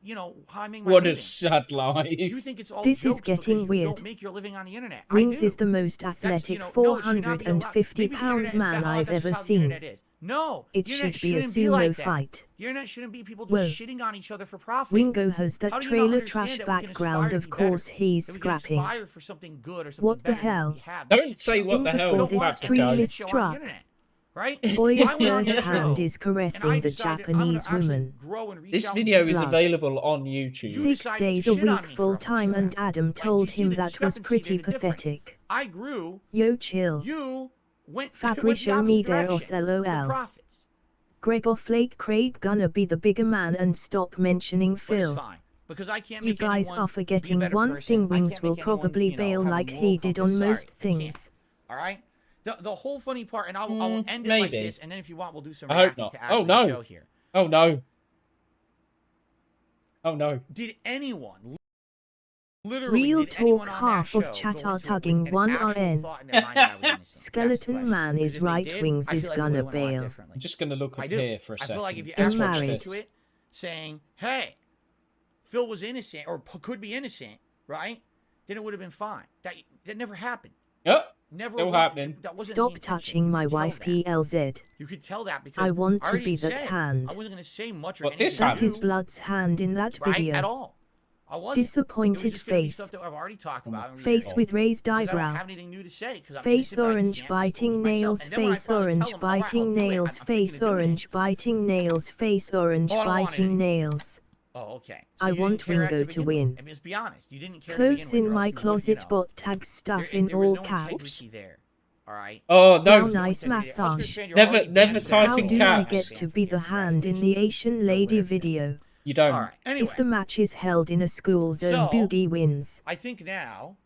how I make my What living. a sad life. You think it's all This is jokes because getting you weird. don't make your living on the internet. Wings I do. is the most That's, athletic no, it should not be allowed. 450 Maybe the pound internet is man bad. I've That's ever just how the seen. internet is. No, It the internet should be a shouldn't be sumo like that. fight. The internet shouldn't be people Whoa. just shitting on each other for profit. Wingo has How that do you not trailer understand trash that we can background, aspire of to be better? course he's That we can scrapping. aspire for something good or something What the better than hell? we have. This Don't shit say show. what the In hell. before We don't this want stream that is shit show on the struck. internet, right? Boy, I a went on third your hand show, is and I caressing the decided I'm gonna Japanese actually woman. grow and reach This out video and is do Blood. available on YouTube. You 6 decided days to a shit on week me for full a time, show. and Adam Like, told you see him the that was discrepancy pretty there, the difference. pathetic. I grew. Yo, chill. You went the Fabricio opposite direction Medeiros for LOL. profits. Gregor Flake Craig gonna be the bigger man and stop mentioning But it's Phil. fine because I can't You make guys anyone are be a forgetting better one person. thing. I Wings can't will make anyone, probably you know, bail have a like moral he did compass. on Sorry, most I can't. things. All right. The whole funny part, and I'll end it like Maybe. this, and then if you want, we'll do some I hope reacting not. to Oh, actually no. the show here. Oh no. Oh no. Did anyone, literally, Real did anyone talk, on that half show of chat go are into it tugging with an one actual RN. thought in their mind that I was innocent? That's the Skeleton question. man Because is if they right. did, Wings I is feel like it gonna would've went a lot bail. differently. I'm just gonna look I up do. here for a I second. feel like if you They're actually went married. into it saying, hey, Phil was innocent or could be innocent, right? Then it would have been fine. That never happened. Yep. Never Still wa- happening. That wasn't Stop the intention. touching You my could tell wife that. PLZ. You could tell that because I want to already be that said hand. I wasn't going to say much or Well, anything this That happened. is Blood's hand in that right video. at all. I wasn't. It was Disappointed just gonna be face. stuff that I've already talked about. and Face reiterated. with raised Because I don't eyebrow. have anything new to say because I'm Face innocent, but I orange can't biting expose myself. nails. And then when I Face finally orange tell them, all right, biting I'll do it, nails. I'm thinking Face of doing it. orange biting nails. Face orange Oh, I don't want biting anything. nails. Oh, okay. I you didn't want care Wingo to to begin win. with. I mean, let's be honest. You didn't care to Clothes begin with, in or else my you would, closet, bot tag there, stuff in there was all no caps. integrity there. All right. Oh Now no. nice I was gonna massage. say, you're Never- already never banned type from How in the do I show. caps. get to be the hand in the Congratulations. Asian You're lady aware. video? You don't. All right. Anyway, If the match is held in a school zone, So- Boogie wins. I think now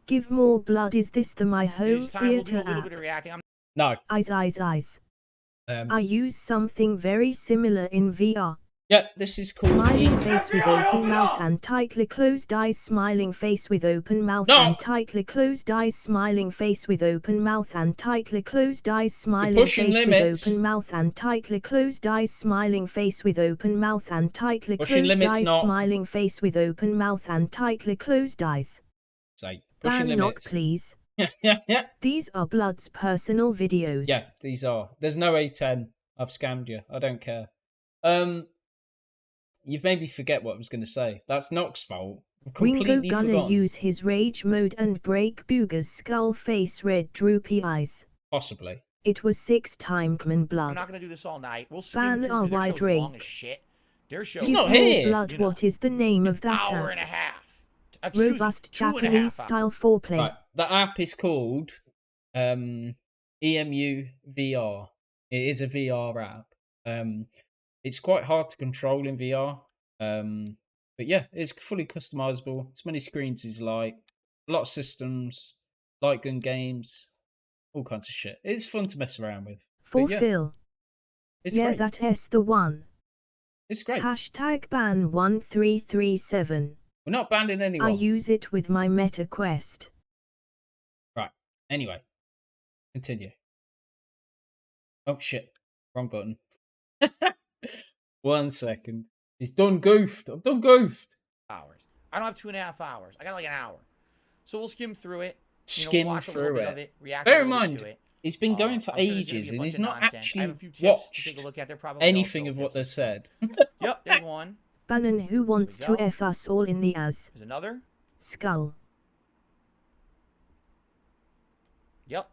Give more blood. Is this the My it Home is time we'll do a Theatre little app? bit of reacting. No. Eyes. Um, I use something very similar in VR. Yep. This is called. Smiling face with open mouth and tightly closed eyes. Smiling face with open mouth No. and tightly closed eyes. Smiling face with open mouth and tightly closed eyes. Smiling pushing face limits. with open mouth and tightly closed eyes. Smiling face with open mouth and tightly Pushing closed limits eyes. not. Smiling face with open mouth and tightly closed eyes. Say pushing Ban not, limits. please. Yeah. These are Blood's personal videos. Yeah. These are. There's no A10. I've scammed you. I don't care. You've made me forget what I was going to say. That's Nox's fault. I've Wingo completely gonna forgotten. use his rage mode and break Booga's skull face red droopy eyes. Possibly. It was 6-time Kman I'm blood. not going to do this all night. We'll skim Ban through 'cause their RY show's long Drake. as shit. Their show He's is not Give more here. blood. You know, What is the name of that hour app? and a half. Excuse me, Robust 2.5 Japanese hours. style foreplay. Right. The app is called EMU VR. It is a VR app. It's quite hard to control in VR. But yeah, it's fully customizable. As many screens as you like. A lot of systems, light gun games, all kinds of shit. It's fun to mess around with. For But yeah, Phil. it's Yeah, great. that's the one. It's great. Hashtag ban 1337. We're not banning anyone. I use it with my Meta Quest. Right. Anyway, continue. Oh shit, wrong button. 1 second. He's done goofed. I've done goofed. Hours. I don't have 2.5 hours. I got like an hour. So we'll skim through it. Skim watch a little through bit of it. react Bear a in little bit mind, to it. He's been going for I'm sure there's gonna ages, be a and bunch he's of not nonsense. I actually have a few tips to watched take a look at. They're probably all anything Phil of what they've tips. said. Yep, there's one. Bannon who wants we to go. F us all in the as. There's another. Skull. Yep.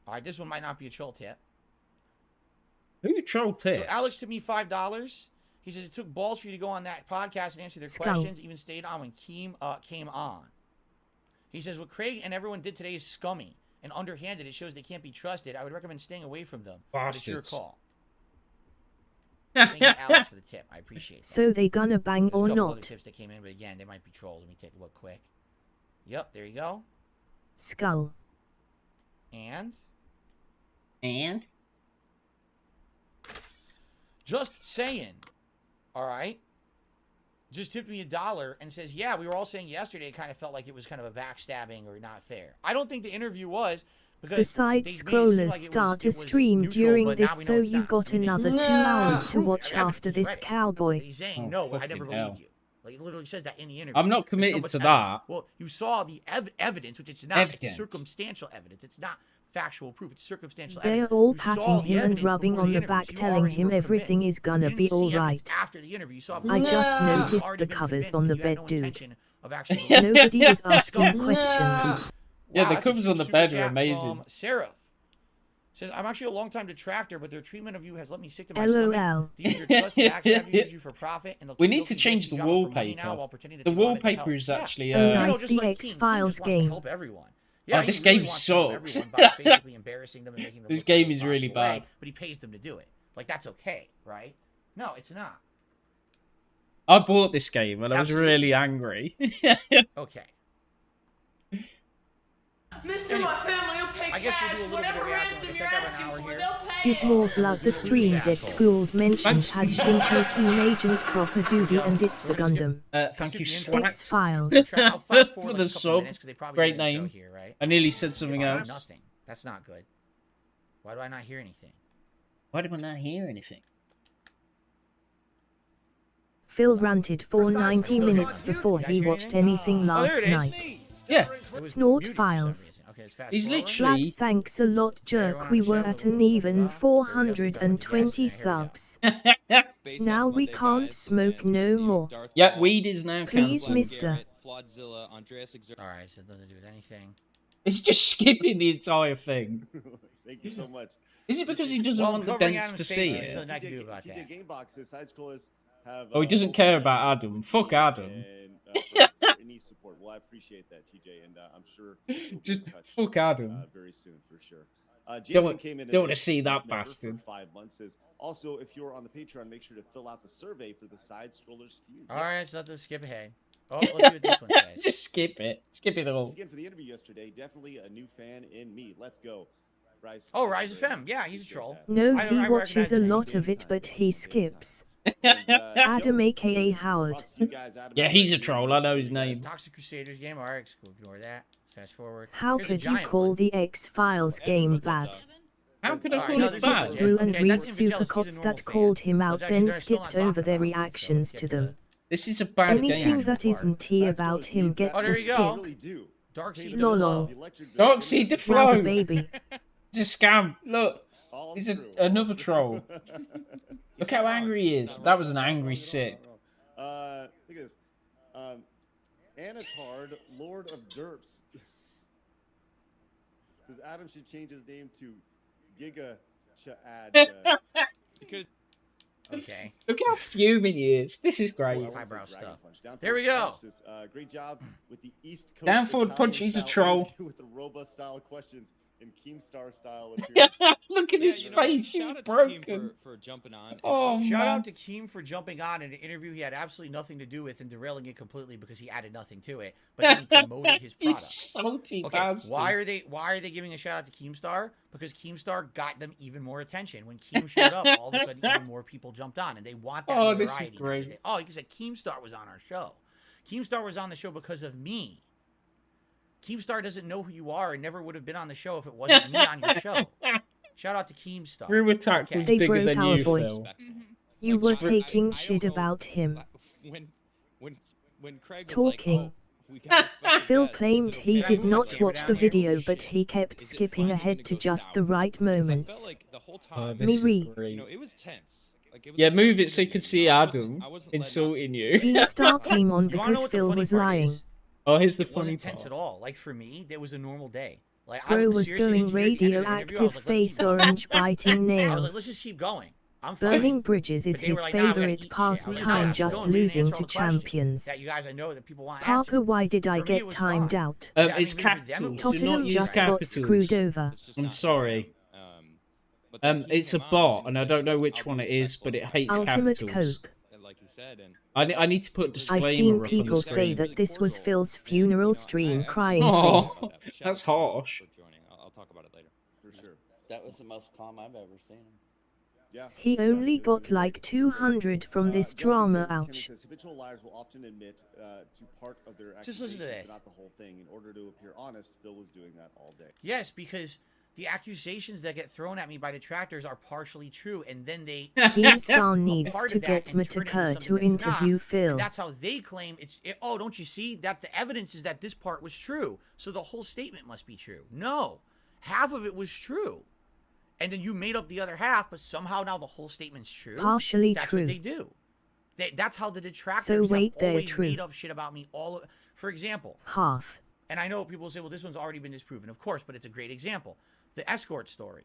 All right, this one might not be a troll tip. Who trolled tips? So Alex took me $5. He says it took balls for you to go on that podcast and answer their Skull. questions, even stayed on when Keem came on. He says what Craig and everyone did today is scummy and underhanded. It shows they can't be trusted. I would recommend staying away from them. But it's your Bastards. call. Thank you, Alex, for the tip. I appreciate that. So they gonna bang There's a or couple other not? tips that came in, but again, they might be trolls. Let me take a look quick. Yep, there you go. Skull. And And? just saying. All right. Just tipped me $1 and says, yeah, we were all saying yesterday it kind of felt like it was kind of a backstabbing or not fair. I don't think the interview was because The side they made it seem scrollers like it start a was stream neutral, during but this, now we know so it's you not. got I mean, another 2 No. hours to prove it. watch Evidence after is this right. cowboy. He's saying, Oh, no, I fucking never hell. believed you. Like, it literally says that in the interview. I'm not There's so committed much to evidence. that. Well, you saw the evidence, which it's not. Evidence. It's circumstantial evidence. It's not factual proof. It's circumstantial They're evidence. all You saw patting the him and evidence rubbing before on the interview, back, so you telling already him were everything convinced. is gonna You didn't be see all evidence right. After the interview, you saw I just you've noticed already the been covers convinced, on the but you had bed, no dude. intention of actually Nobody is asking Skull. questions. Yeah, the that's a covers on the super bed are chat amazing. From Sarah says, I'm actually a long-time detractor, but their treatment of you has let me sick to my stomach. LOL. These are just backstabbing, use you for profit, and they'll We keep need milking to change Jason's the job for money now wallpaper. while pretending that The they wanted to wallpaper help. is Yeah. actually Oh, You know, nice, just the like King. King X-Files just wants to game. help everyone. Yeah, Oh, this he really game wants to know sucks. everyone by basically embarrassing them and making them This look the game worst is really possible way, bad. but he pays them to do it. Like, that's okay, right? No, it's not. I bought this game and I was Absolutely. really angry. Okay. Mister, Anyway, my family will pay I guess we'll cash. do a little bit of Whatever reacting. ransom I you're guess I got an asking hour for, here. they'll pay. Give more blood. The stream dead schooled mentions had Shinko Keen Agent Proper Duty and it's a Gundam. Thank you, Super Slat, X-Files. I'll fast forward for like the a couple sub. minutes 'cause they probably Great didn't show name. here, right? I nearly said something It's else. nothing. That's not good. Why do I not hear anything? Why did I not hear anything? Phil ranted for 90 minutes before he watched anything Oh, last there it is. night. Yeah, It was Snort muted for some files. reason. Okay, let's fast He's forward. literally- Flat thanks a lot, jerk. We were at an even 420 subs. Now we can't smoke no more. Yeah, weed is now Please, cancelled. mister. All right, so it doesn't do with anything. It's just skipping the entire thing. Thank you so much. Is it because he doesn't Well, want the covering dents Adam's to face, see there's it? nothing I can do about TJ that. Game Boxes, side scrollers have. Oh, he doesn't care about Adam. Fuck Adam. And, for any support. Well, I appreciate that, TJ, and I'm sure. you'll be Just in touch, fuck Adam. very soon, for sure. Jason want- came in don't as wanna a see that member for bastard. 5 months. Says, also, if you're on the Patreon, make sure to fill out the survey for the side scrollers feud. All right, so let's skip ahead. Oh, let's see what this one says. Just skip it. Skip it all. Thanks again for the interview yesterday. Definitely a new fan in me. Let's go. Rise. Oh, Rise FM. Yeah, he's a troll. No, I he recognize watches the a name. lot of it, but he skips. And, Adam, Joe, aka Howard. props to you guys, Adam. Yeah, he's a troll. I know his name. Toxic Crusaders game. All right, cool. Ignore that. Fast forward. How Here's a could you giant call one. the X-Files game bad? How could I Alright, call no, it this is bad? legit. Drew and Okay, read that's Invagelis, he's a supercots normal that fan. called him out, Those actually, then they're still not skipped over talking their about it, so reactions let's to get them. This is a bad Anything game. that isn't tea about him gets Oh, a there you go. skip. Really do. Darkseid Lolo. the Flow. Darkseid the Well, the Flow. baby. It's a scam. Look, All he's true. another troll. Look how angry he is. That was an angry sit. Look at this. Anatard, Lord of Derps. Says Adam should change his name to Giga Chad. Okay. Look how fuming he is. This is great. Eyebrow stuff. Down There we forward go. Punch says, great job with the East Coast. Down forward Italian punch, he's a style troll. interview with the robust style questions and Keemstar style appearance. Look at Yeah, his you know, face. He's shout out to Keem broken. for jumping on. Oh, Shout man. out to Keem for jumping on in an interview he had absolutely nothing to do with and derailing it completely because he added nothing to it. But then he promoted his You product. salty Okay, bastard. why are they giving a shout out to Keemstar? Because Keemstar got them even more attention. When Keem showed up, all of a sudden even more people jumped on, and they want that Oh, this is notoriety. great. Everything. Oh, because Keemstar was on our show. Keemstar was on the show because of me. Keemstar doesn't know who you are and never would have been on the show if it wasn't me on your show. Shout out to Keemstar. Brew Attack Okay. was They bigger broke than our you, voice. Phil. You Like, were I- taking I don't shit know, about him. When Craig was Talking. like, oh, we got a special Phil guest, claimed is it he okay? did not camera watch down the here? video, Holy but shit. he kept Is it skipping finally ahead gonna to go just sour? the right Because I felt moments. like the whole Oh, time, this is Miri. great. you know, it was tense. Like, it was Yeah, a tense move it so you interview, can see I wasn't- Adam I wasn't letting insulting out- you. Keemstar came on You wanna know because what the Phil funny was part lying. is? Oh, here's the It funny wasn't tense part. at all. Like for me, it was a normal day. Like Bro was seriously going didn't you hear at the end of the interview, I was radioactive like, let's face keep going. orange biting I was like, let's nails. just keep going. I'm fine. Burning bridges is But they were his like, nah, we gotta favorite eat shit. I was like, nah, pastime, keep just going. We didn't losing answer all to the questions champions. That you guys I know that people want Parker, answered. why did I For me, it get was timed fine. out? Yeah, I It's mean, really, them, it capitals. was- Do not Tottenham use just got capitals. screwed over. It's just I'm not sorry. fair. But then Keem It's a came on bot, he and I said, don't know which "I'll be one it is, respectful but it of hates Ultimate capitals. cope. and like he said, and I need to put I've disclaimer seen up on the people say screen. that this was Phil's funeral stream crying Oh. face. That's harsh. for joining. I'll talk about it later. For sure. That was the most calm I've ever seen him. Yeah. He only got like 200 from this Justin drama, Kenny ouch. says, habitual liars will often admit to part of their Just listen to accusations, this. not the whole thing. In order to appear honest, Phil was doing that all day. Yes, because the accusations that get thrown at me by detractors are partially true, and then they Keemstar a needs part to of that get and turn it into Matakar something to that's interview not, Phil. and that's how they claim oh, don't you see that the evidence is that this part was true, so the whole statement must be true. No, half of it was true, and then you made up the other half, but somehow now the whole statement's true. Partially That's true. what they do. That's how the detractors So wait, have they're always true. made up shit about me. For example, Half. and I know people say, well, this one's already been disproven, of course, but it's a great example. The escort story.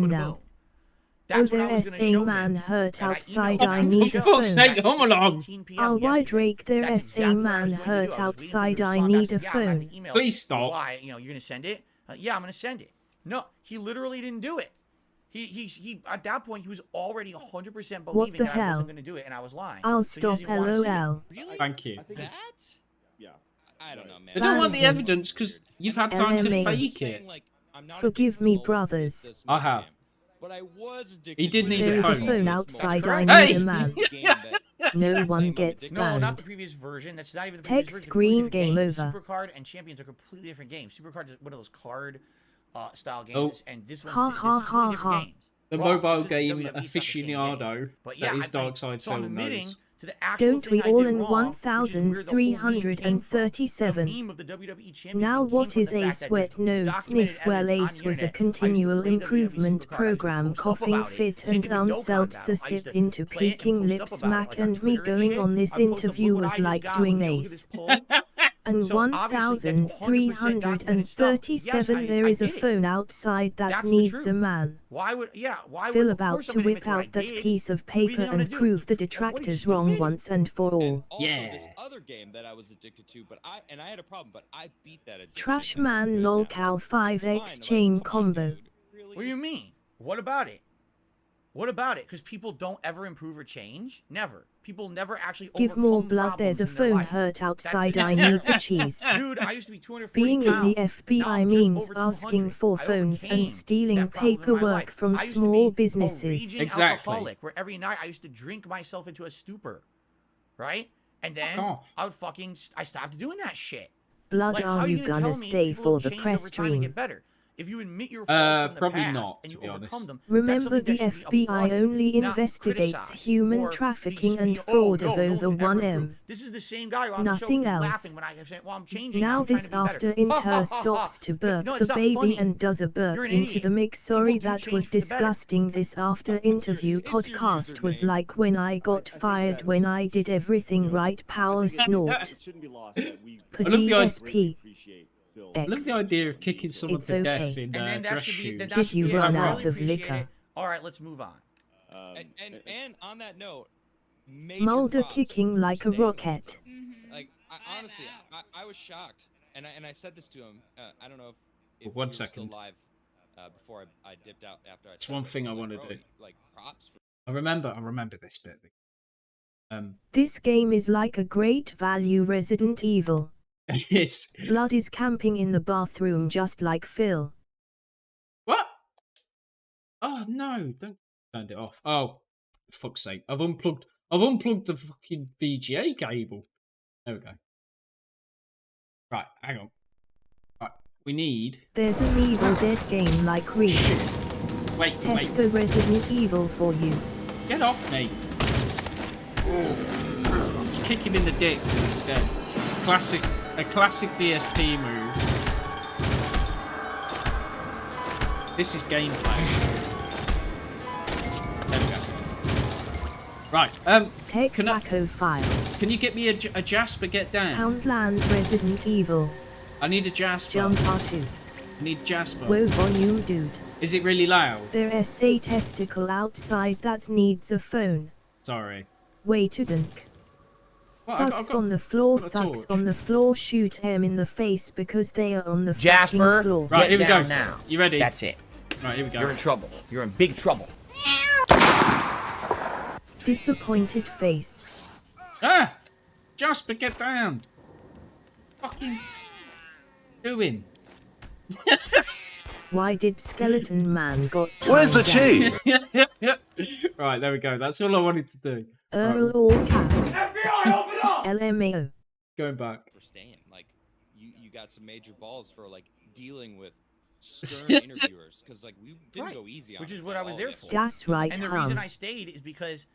phone bada now. boom. Oh, That's what I was there's going to a show man him. hurt And outside, you know, I after need the a show, fuck's phone. sake, at home along. 6:18 p.m. Oh, why yesterday, Drake, there that's is a exactly what I man was going to do. hurt I was waiting for him outside, to I respond back. need I a said, yeah, I'm gonna have phone. to email Please you. stop. Why? You know, you're going to send it? Yeah, I'm going to send it. No, he literally didn't do it. He at that point he was already 100% What believing the that I hell? wasn't going to do it, and I was lying. I'll So he stop doesn't even wanna see it. LOL. Really? Thank you. I think That? yeah. I don't know, man. I don't want the Ban him. evidence because you've had time to LMAO. fake it. Forgive me, brothers. I have. But I was addicted He did to need it. a There is a phone. phone That's outside. I correct. need Hey! a man. No one gets No, not the banned. previous version. That's not even the previous Text version. It's a green, completely game different over. Supercard and Champions are completely different games. Supercard is one of those card style games, Oh. and this one's Ha, this ha, is completely ha, different games. The Wrong, mobile it's game WWE, it's not the same game. aficionado But yeah, that is Dark so I'm Phil admitting knows. to the actual Don't thing we I all did in wrong, which is where the whole meme came from. 1337? The meme of the WWE Champions Now thing came what from is the a fact that sweat there's no documented sniff? Well, evidence on Ace the was a internet. I used to continual play WWE improvement Supercard. I used to program, post up coughing about it. fit Same and thing with Dokkan self Battle. I used sip to into play it and peeking post lip up about it, smack like, on and me Twitter and going shit. on this I post up, interview look what was I just like got, doing look at this Ace. poll. And So obviously that's 100% documented stuff. Yes, 1337 there is a I did it. phone outside that That's the needs truth. a man. Why would why Phil would of about course I'm to gonna whip admit to what I out that did. piece of What do you paper think I'm gonna and do? prove the What are you detractors stupid? wrong once and for And all. also Yeah. this other game that I was addicted to, but I had a problem, but I beat that addiction. Trash and I'm man good lol now. cow It's 5x fine, chain like, come on, combo. dude. Really? What do you mean? What about it? What about it? Because people don't ever improve or change? Never. People never actually Give overcome more blood, there's a problems in their phone life. hurt outside, That's I it. need the cheese. Dude, I used to be 240 Being in the pounds. Now FBI I'm just means over asking 200. for I phones overcame and stealing that problem in my paperwork life. from I used to small be businesses. a raging Exactly. alcoholic, where every night I used to drink myself into a stupor, right? And then off. I would I stopped doing that shit. Blood, Like, how are are you gonna gonna tell me stay people for don't the change press over time and stream? get better? If you admit your faults from the Probably past not, and to you be overcome honest. them, that's Remember something the that should be FBI applauded, only not investigates criticized human or trafficking be and smeared. fraud Oh, of no, no over one can ever 1M. improve. This is the same guy on the show Nothing who's else. laughing when I say, well, I'm changing. Now I'm trying this to be better. after Inter stops to burp No, it's the not baby funny. and does a You're burp an into idiot. the mix. Sorry, People do that change was for the better. disgusting. This after interview it's your podcast was username. like when I got fired that's- when I did everything right. Power snort. It shouldn't be lost that we Per I love the idea- greatly DSP. appreciate Phil. I love the idea of kicking someone It's to death okay. in And then that dress should be. Then shoes. that Did should you be, run I really out of appreciate liquor? it. All right, let's move on. And on that note, major Mulder props kicking for like a staying. rocket. Like honestly, I was shocked, and I said this to him. I don't know if One you were still second. live before I dipped out after I. It's said one this, thing I but, wanna bro, do. Like props for. I remember this bit. This game is like a great value Resident Evil. It's Blood is camping in the bathroom just like Phil. what? Oh no! Don't turn it off. Oh, for fuck's sake! I've unplugged the fucking VGA cable. There we go. Right, hang on. Right, we need. There's an Evil Dead game like Reach. Shit. Wait. Tesco Resident Evil for you. Get off me! Just kick him in the dick till he's dead. A classic DSP move. This is gameplay. There we go. Right. Texaco Files. Can you get me a Jasper get down? Poundland Resident Evil. I need a Jasper. Jump R2. I need Jasper. Whoa volume dude. Is it really loud? There's a testicle outside that needs a phone. Sorry. Way to dunk. What? Thugs on the floor, got a thugs torch. on the floor, shoot him in the face because they are on the Jasper, fucking floor. Right, here we down go. now. You ready? That's it. Right, here we go. You're in trouble. You're in big trouble. Disappointed face. Ah! Jasper, get down! Fucking doing. Why did Skeleton Man got Where's the tied down? cheese? Right, there we go. That's all I wanted to do. Earl all caps. FBI, open up! LMAO. Going back. For staying. Like you got some major balls for like dealing with stern interviewers because like we didn't Right. go easy on Which is it what at I was all there yesterday. for. That's right, And the reason I stayed is because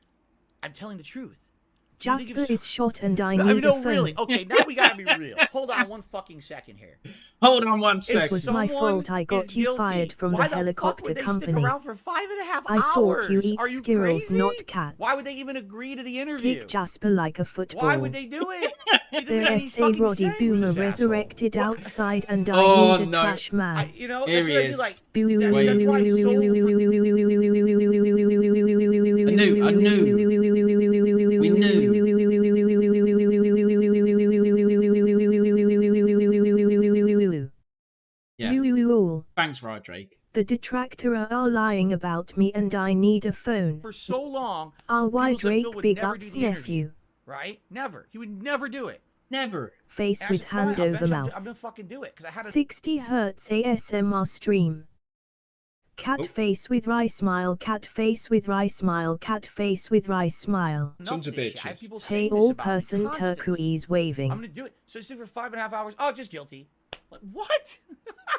I'm telling the truth. Do you think Jasper if- is shot and I I need mean, no, a phone. really. Okay, now we gotta be real. Hold on one fucking second here. Hold on one If sec. It was my someone fault I is got you guilty, fired from why the fuck helicopter would they company. Stick around for 5.5 I hours? thought you eat Are you squirrels, crazy? not cats. Why would they even agree to the interview? Kick Jasper like a football. Why would they do it? It doesn't make any There's a fucking Roddy sense. Boomer Asshole. resurrected outside and I Oh, need a no. trash man. You know, Here that's he what I'd be is. like. Boo- That's why it's so. I knew. Yeah. Thank Thanks, Rydrake. The detractor are lying about me and I need a phone. For so long, RY people said Phil Drake would big never ups do the interview, nephew. right? Never. He would never do it. Never. Face And I with said, fine, hand over eventually mouth. I'm gonna fucking do it because I had a 60 Hz ASMR stream. Cat Oh. face with rice smile, cat face with rice smile, cat face with rice smile. enough Sons of of this shit. I have bitches. people Hey saying this all about me person constantly. turquoise I'm waving. gonna do it. So sit for 5.5 hours. Oh, just guilty. Like, what?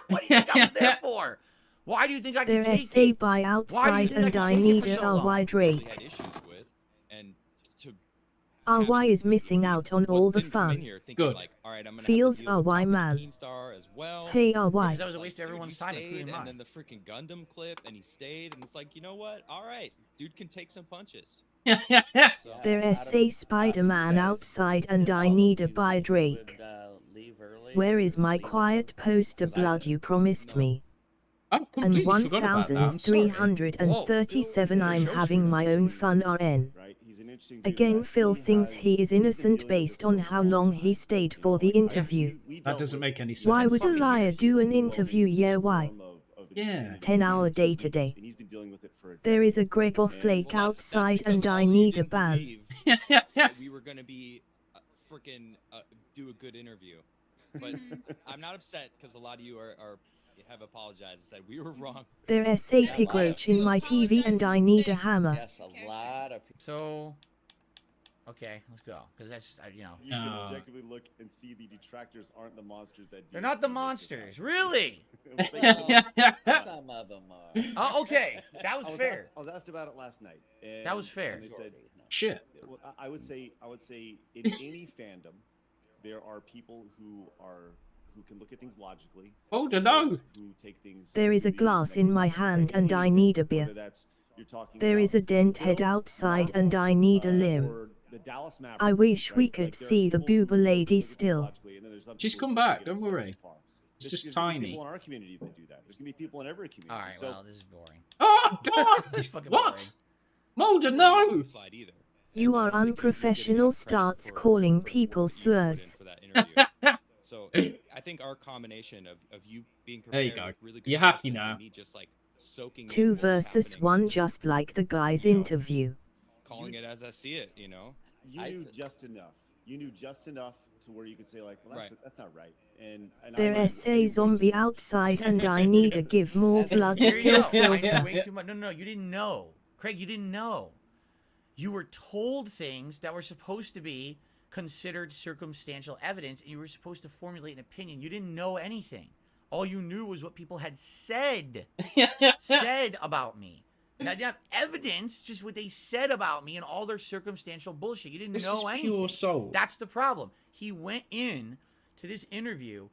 What do you think I was there for? Why do you think I Their could take essay it? by Why outside do you think and I I can take it need for a so long? RY really Drake. had issues with, and to RY is missing out on all the didn't come in fun. here thinking, Good. like, all right, I'm gonna Feels have to deal with RY talking to man. Keemstar as well. Hey Because RY. that was a waste of Dude, everyone's you time, stayed, including and mine. then the freaking Gundam clip, and he stayed, and it's like, you know what? All right, dude can take some punches. Yeah. So, Their Out of essay the spot, Spider-Man you guys, outside and did I all of need a you buy think you Drake. would, leave early Where or is my leave at quiet some point? poster 'Cause I blood did. you promised No. me? I And completely forgot about that. I'm sorry. 1337 Whoa. I'm Show having stream. my own fun RN. Right? He's an interesting dude. Again That Phil thinks he is he's been innocent dealing with based this for on a how long long time. he stayed You for know, the like, interview. we That dealt doesn't with make any sense. Why would a Fucking liar years. do an overwhelming interview? Yeah, why? storm of Yeah. insanity 10-hour for day weeks, today. and he's been dealing with it for a There is a decade. Gregor And- flake Well, outside because and all I of you need a didn't ban. believe Yeah. that we were gonna be freaking do a good interview. But I'm not upset because a lot of you have apologized and said we were wrong. There essay Yeah, pig a lot of roach in my TV and I need a hammer. Yes, a lot of people. So, okay, let's go. Because that's, you know, You can Oh. objectively look and see the detractors aren't the monsters that they're do not the this monsters. stuff. Really? Well, thank you so much. Some of them are. Oh, okay. That I was was fair. I was asked about it last night. And, That was fair. And they said, Shit. well, I would say in any fandom, there are people who can look at things logically. Oh, and no. those who take things There is to a the glass next in my level, hand right? and I Anything, need a beer. whether that's you're talking There about is a dent head Phil, outside Marvel, and I need a limb. or the Dallas Mavericks, I wish we right? could Like, there are see the people who boober lady look at things still. logically, and then there's other She's people come who just back, take it a don't step worry. too far. It's There's just gonna be tiny. people in our community that do that. There's gonna be people in every community. All right, So well, this is boring. Oh, This is God! fucking What? boring. Mulder, You weren't no! on the side either. You And I are don't think you're getting unprofessional, enough credit starts for calling the work people that you put in slurs. for that interview. So I think our combination of you being There you prepared go. with really good You're happy questions now. and me just like soaking in 2 what was versus happening, 1 just like the guy's You know, interview. calling it as I see it, you know. you I knew th- just enough. You knew just enough to where you could say like, well, that's not right. And Their I knew essay way zombie too much. outside and I need to give more That's blood Here you still go. I knew filter. way too much. No, you didn't know. Craig, you didn't know. You were told things that were supposed to be considered circumstantial evidence, and you were supposed to formulate an opinion. You didn't know anything. All you knew was what people had said about me. Now, you have evidence, just what they said about me and all their circumstantial bullshit. You didn't This know is anything. pure soul. That's the problem. He went in to this interview.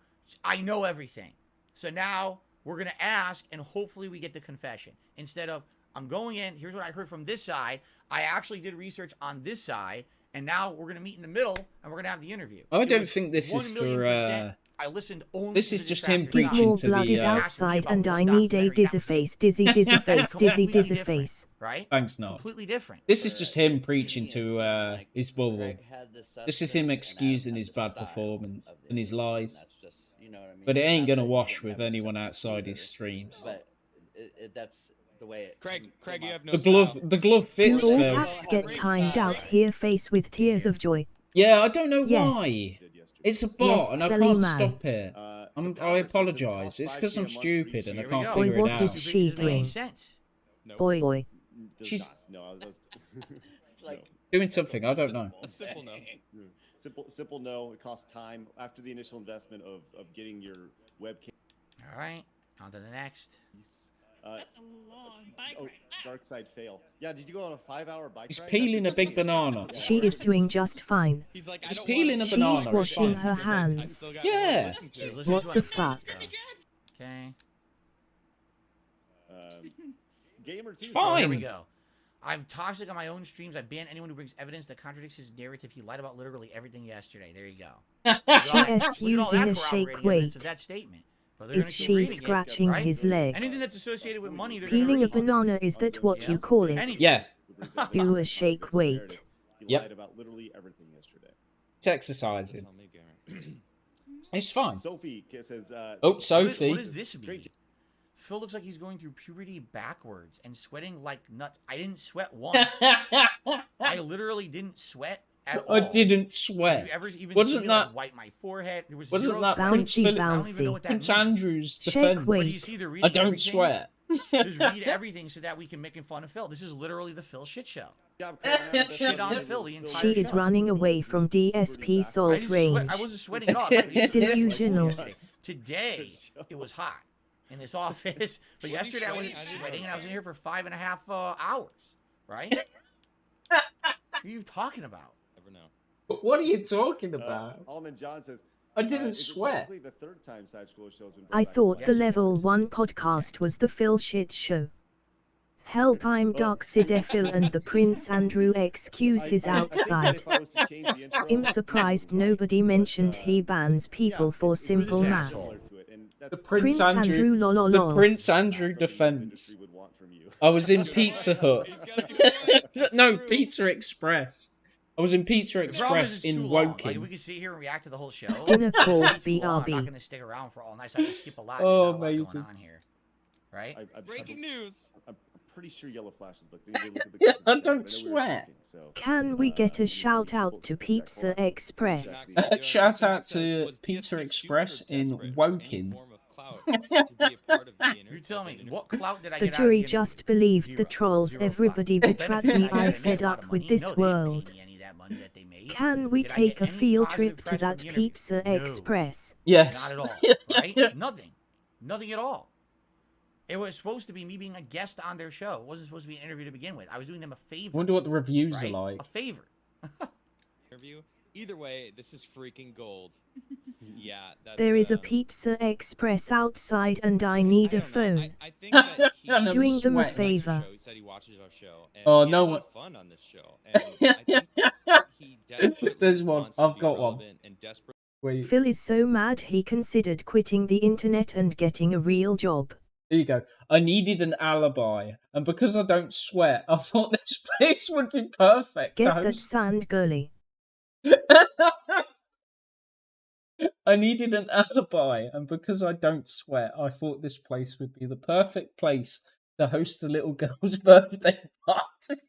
I know everything. So now we're going to ask, and hopefully we get the confession. Instead of, I'm going in, here's what I heard from this side. I actually did research on this side, and now we're going to meet in the middle, and we're going to have the interview. I It don't was think this is 1,000,000%. I listened only this to is the just him distractor preaching side. More to blood the, is uh, outside and I One need a documentary, that was dizzy face, dizzy That is face, dizzy completely dizzy different, face. right? Thanks, not. Completely different. This is just him Gideon preaching said, to like, his bubble. Craig had the This is substance him and Adam excusing had his the bad style performance of the and his interview, and lies. that's just, you know what I mean? But it ain't Not gonna that he wash didn't with have a anyone sense of outside his theater, streams. But that's the way it. Craig, came you off. have no The glove Do fits, all Phil. caps get timed out here face with tears of joy? Yeah, I don't know Yes. why. Did yesterday. It's a bot Yes, and I Skelly can't man. stop it. The I Power Bricks does it apologise. cost It's 5K because a I'm month for stupid each and I Here year? we can't go. Boy, figure what it is out. she Doesn't make any doing? sense. Nope. Boy, boy. Does She's- not. No, I was It's like Doing something, I don't know. A simple no. simple no. It costs time after the initial investment of getting your webcam. All right, on to the next. That's a long bike Oh, ride. dark side fail. Yeah, did you go on a 5-hour bike He's ride? peeling a That's big insane. banana. Yeah. She is doing just fine. He's like, I He's don't peeling wanna a She's banana, it's washing fine. her because I hands. still got more to Yeah. listen to. She's listening What to the it. fuck? Pretty good. Okay. Gamer too. fine. Here we go. I'm toxic on my own streams. I ban anyone who brings evidence that contradicts his narrative. He lied about literally everything yesterday. There you go. She is using a shake weight. Of that statement. But they're Is gonna keep she reading it, scratching right? his leg? Anything that's associated with money, they're Peeling gonna a read. banana, is that what you call it? Anything. Yeah, Do a shake weight. He Yep. lied about literally everything yesterday. it's exercising. Tell me, Garrett. It's fine. Sophie says. Oh, What Sophie. does this mean? Great Phil looks like he's going through puberty backwards and sweating like nuts. I didn't sweat once. I literally didn't sweat at all. I didn't Did sweat. you ever even Wasn't see me that- like wipe my forehead? There was Wasn't zero that sweat. Prince Bouncy, Philip? I don't even know bouncy. what that Prince means. Andrew's Check defense? But you weight. see the reading I don't everything? sweat. Just read everything so that we can make fun of Phil. This is literally the Phil shit show. Shit on Phil the entire She is show. running away from DSP I salt didn't range. sweat. I wasn't sweating at all. Delusional. Today it was hot in this office, but yesterday I wasn't sweating, and I was in here for 5.5 hours. Right? What are you talking about? Never know. What are you talking about? Almond John says, I didn't "Is it sweat. technically the third time Sagittal show's been brought I back to thought life?" the Yes, it level was. 1 podcast was the Phil shit show. Help, I'm Doxidefil and the Prince Andrew excuses I think that outside. if I was to change the intro, I'm surprised nobody mentioned he bans people for simple this math. asshole? similar to it, and that's The Prince Prince Andrew Andrew. lololol. The Prince Andrew something this defense. industry would want from you. I was in Pizza Hut. He's gotta get it. No, True. Pizza Express. I was in Pizza The problem Express is it's in too long. Like, if we Woking. can sit here and react to the whole show. Dinner calls it's too long. I'm not BRB. going to stick around for all night. So I have to skip a lot. Oh, There's not a lot amazing. going on here. Right? Breaking news. I'm pretty sure Yellow Flash is booked. Maybe look at the I chat, don't but know we were sweat. talking, so, Can we get a we shout can out pull- to check Pizza that call. Express? Shout out Says, to was Pizza DSP Express stupid or in desperate for any Woking. form of clout to be a part of the You tell me, what clout did I The get out of jury the just believed the Zero. trolls. Zero Everybody clout. betrayed Benefit me. I I made fed a lot up of with money. this No, they didn't pay world. me any of that money that they made. Can we Did I take get a any field positive trip to press from that the interview? Pizza No. Express? Yes. Not at all, right? Nothing. Nothing at all. It was supposed to be me being a guest on their show. It wasn't supposed to be an interview to begin with. I was doing them a favor. Wonder what the reviews right? are like. A favor. interview. Either way, this is freaking gold. Yeah. That's, There is a Pizza Express outside and I need I a don't know. phone. I think that he I never Doing them a sweat. likes our favor. show. He said he watches our show. And Oh, we no had a lot one- of fun on this show. And I think he desperately There's one. wants to I've be got one. relevant and desperate. Wait, Phil is so mad he considered quitting the internet and getting a real job. here you go. I needed an alibi, and because I don't sweat, I thought this place would be perfect to Get that host. sand gully. I needed an alibi, and because I don't sweat, I thought this place would be the perfect place to host the little girl's birthday party.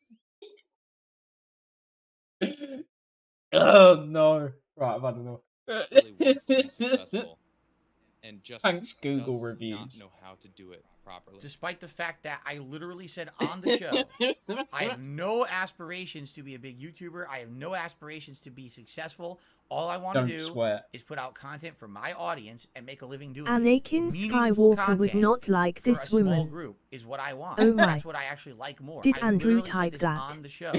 Oh no! Right, I've had enough. Really wants to be successful. And just Thanks, Google does reviews. not know how to do it properly. Despite the fact that I literally said on the show, I have no aspirations to be a big YouTuber. I have no aspirations to be successful. All I want to Don't do sweat. is put out content for my audience and make a living doing Anakin it. Meaningful Skywalker would content not like for this a small woman. group is what I want. Oh my. That's what I actually like more. Did I Andrew literally said type this that? on the show,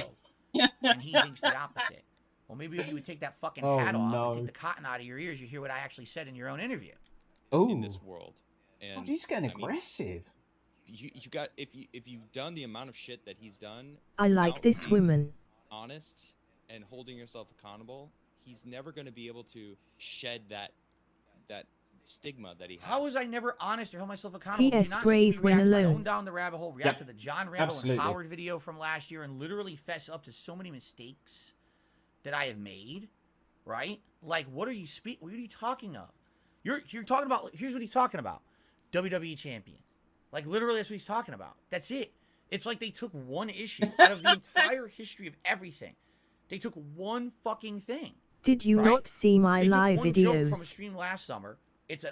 and he thinks the opposite. Well, maybe if you would take that fucking Oh, hat off no. and take the cotton out of your ears, you hear what I actually said in your own interview. in Oh, this world. And he's getting I mean, aggressive. you got if you've done the amount of shit that he's done, I like without this being woman. honest and holding yourself accountable, he's never going to be able to shed that stigma that he has. How was I never honest or held myself accountable? P.S. Do you not brave see me when react to my alone. own down the rabbit hole, react Yep. to the John Rambo Absolutely. and Howard video from last year, and literally fess up to so many mistakes that I have made, right? Like, what are you talking of? You're talking about. Here's what he's talking about: WWE champions. Like, literally, that's what he's talking about. That's it. It's like they took one issue out of the entire history of everything. They took one fucking thing. Did you Right? not see my They took live one joke from a videos? stream last summer. It's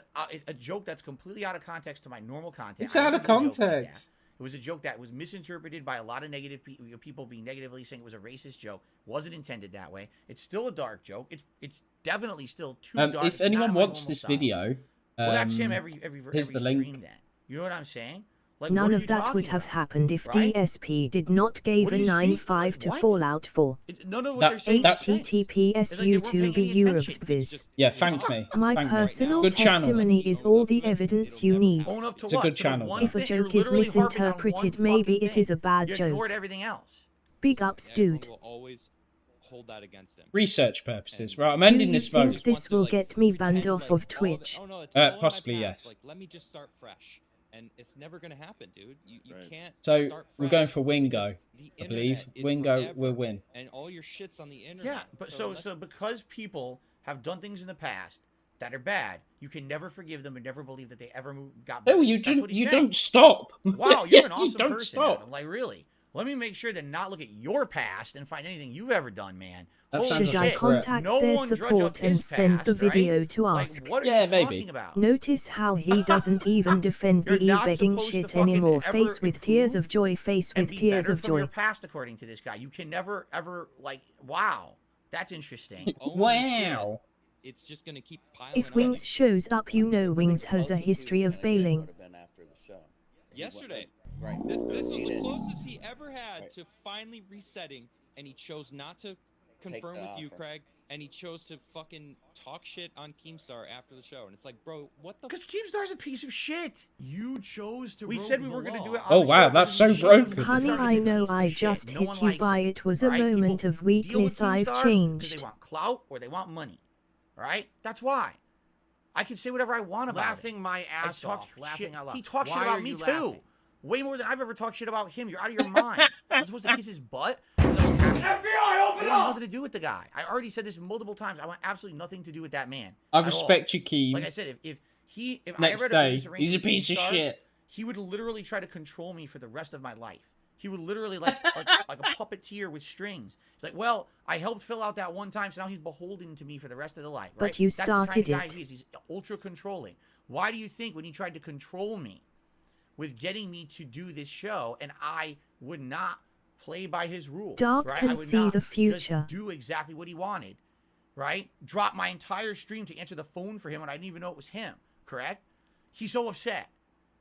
a joke that's completely out of context to my normal content. It's I out never of do a joke like that. context. It was a joke that was misinterpreted by a lot of negative people being negatively saying it was a racist joke. Wasn't intended that way. It's still a dark joke. It's definitely still too dark. If It's not anyone my wants normal this style. video, Well, that's him um, every here's the stream link. then. You know what I'm saying? Like, None what are of you that would talking have about? happened if Right? DSP did not give What a do you speak? 9.5 to What? Fallout 4. None of what That- they're saying makes sense. HTTPS It's like they weren't paying YouTube any Europe attention. It's viz. just- Yeah, it's thank not. me. My Thank me. personal Good channel. testimony is all the evidence you need. Own up to It's a what? good To the channel, one though. If a thing. You're joke is literally harping on one misinterpreted, maybe fucking it is a thing. bad You joke. ignored everything else. Big ups, And dude. will always hold that against him. Research purposes. And- Right, I'm Do ending you this think vote. this will get me banned off of Twitch? Oh, no, it's all in my Possibly, past. yes. Like, let me just start fresh. And it's never going to happen, dude. You Right. can't So start we're fresh going for because Wingo, the I believe. internet is Wingo forever, will win. And all your shit's on the internet. Yeah, but so unless- because people have done things in the past that are bad, you can never forgive them and never believe that they ever got Oh, better. you That's don't. what he's You saying. don't stop. Wow, Yeah, you're an awesome you don't person, stop. Adam. Like, really. Let me make sure to not look at your past and find anything you've ever done, man. That Holy sounds Should like I a shit. threat. contact No their one drudge up support and his send the past, right? video to Like, ask? what are Yeah, you maybe. talking about? Notice how he doesn't even defend You're the not e-begging supposed to shit fucking anymore. ever Face with tears improve of joy, face and with be tears better of from your joy. past, according to this guy. You can never, ever, like, wow. That's interesting. Holy Wow. shit. It's just gonna keep piling If on. Wings shows up, you know Wings has a Closest he history was of gonna get bailing. would've been after the show. He went, Yesterday. right. This was He the did. closest he ever had Right. to finally resetting, and he chose not to confirm the with you, offer. Craig, and he chose to fucking talk shit on Keemstar after the show. And it's like, bro, what the? Because Keemstar's a piece of shit. You chose to. We broke said we the were going to law. do it on Oh, the wow, show that's because so we shit. broken. Honey, Keemstar I is a know piece of I shit. just No hit one you likes by him, it was a right? moment People of deal with weakness. I've Keemstar because changed. they want clout or they want money. All right? That's why. I can say whatever I want about Laughing it. my I ass talk off. shit. Laughing out loud. He talks shit Why about are me you too. laughing? Way more than I've ever talked shit about him. You're out of your mind. I'm supposed to kiss his butt? FBI, open up! I want nothing to do with the guy. I already said this multiple times. I want absolutely nothing to do with that man. I at all. respect you, Keem. Like I said, if I Next ever had a day, business he's a arrangement with piece of Keemstar, shit. he would literally try to control me for the rest of my life. He would literally like a puppeteer with strings. He's like, well, I helped fill out that one time, so now he's beholden to me for the rest of the life. Right? But you That's the kind started of guy it. he is. He's ultra controlling. Why do you think when he tried to control me with getting me to do this show, and I would not play by his rules? Dark right? can I would see not the just future. do exactly what he wanted. Right? Drop my entire stream to answer the phone for him when I didn't even know it was him. Correct? He's so upset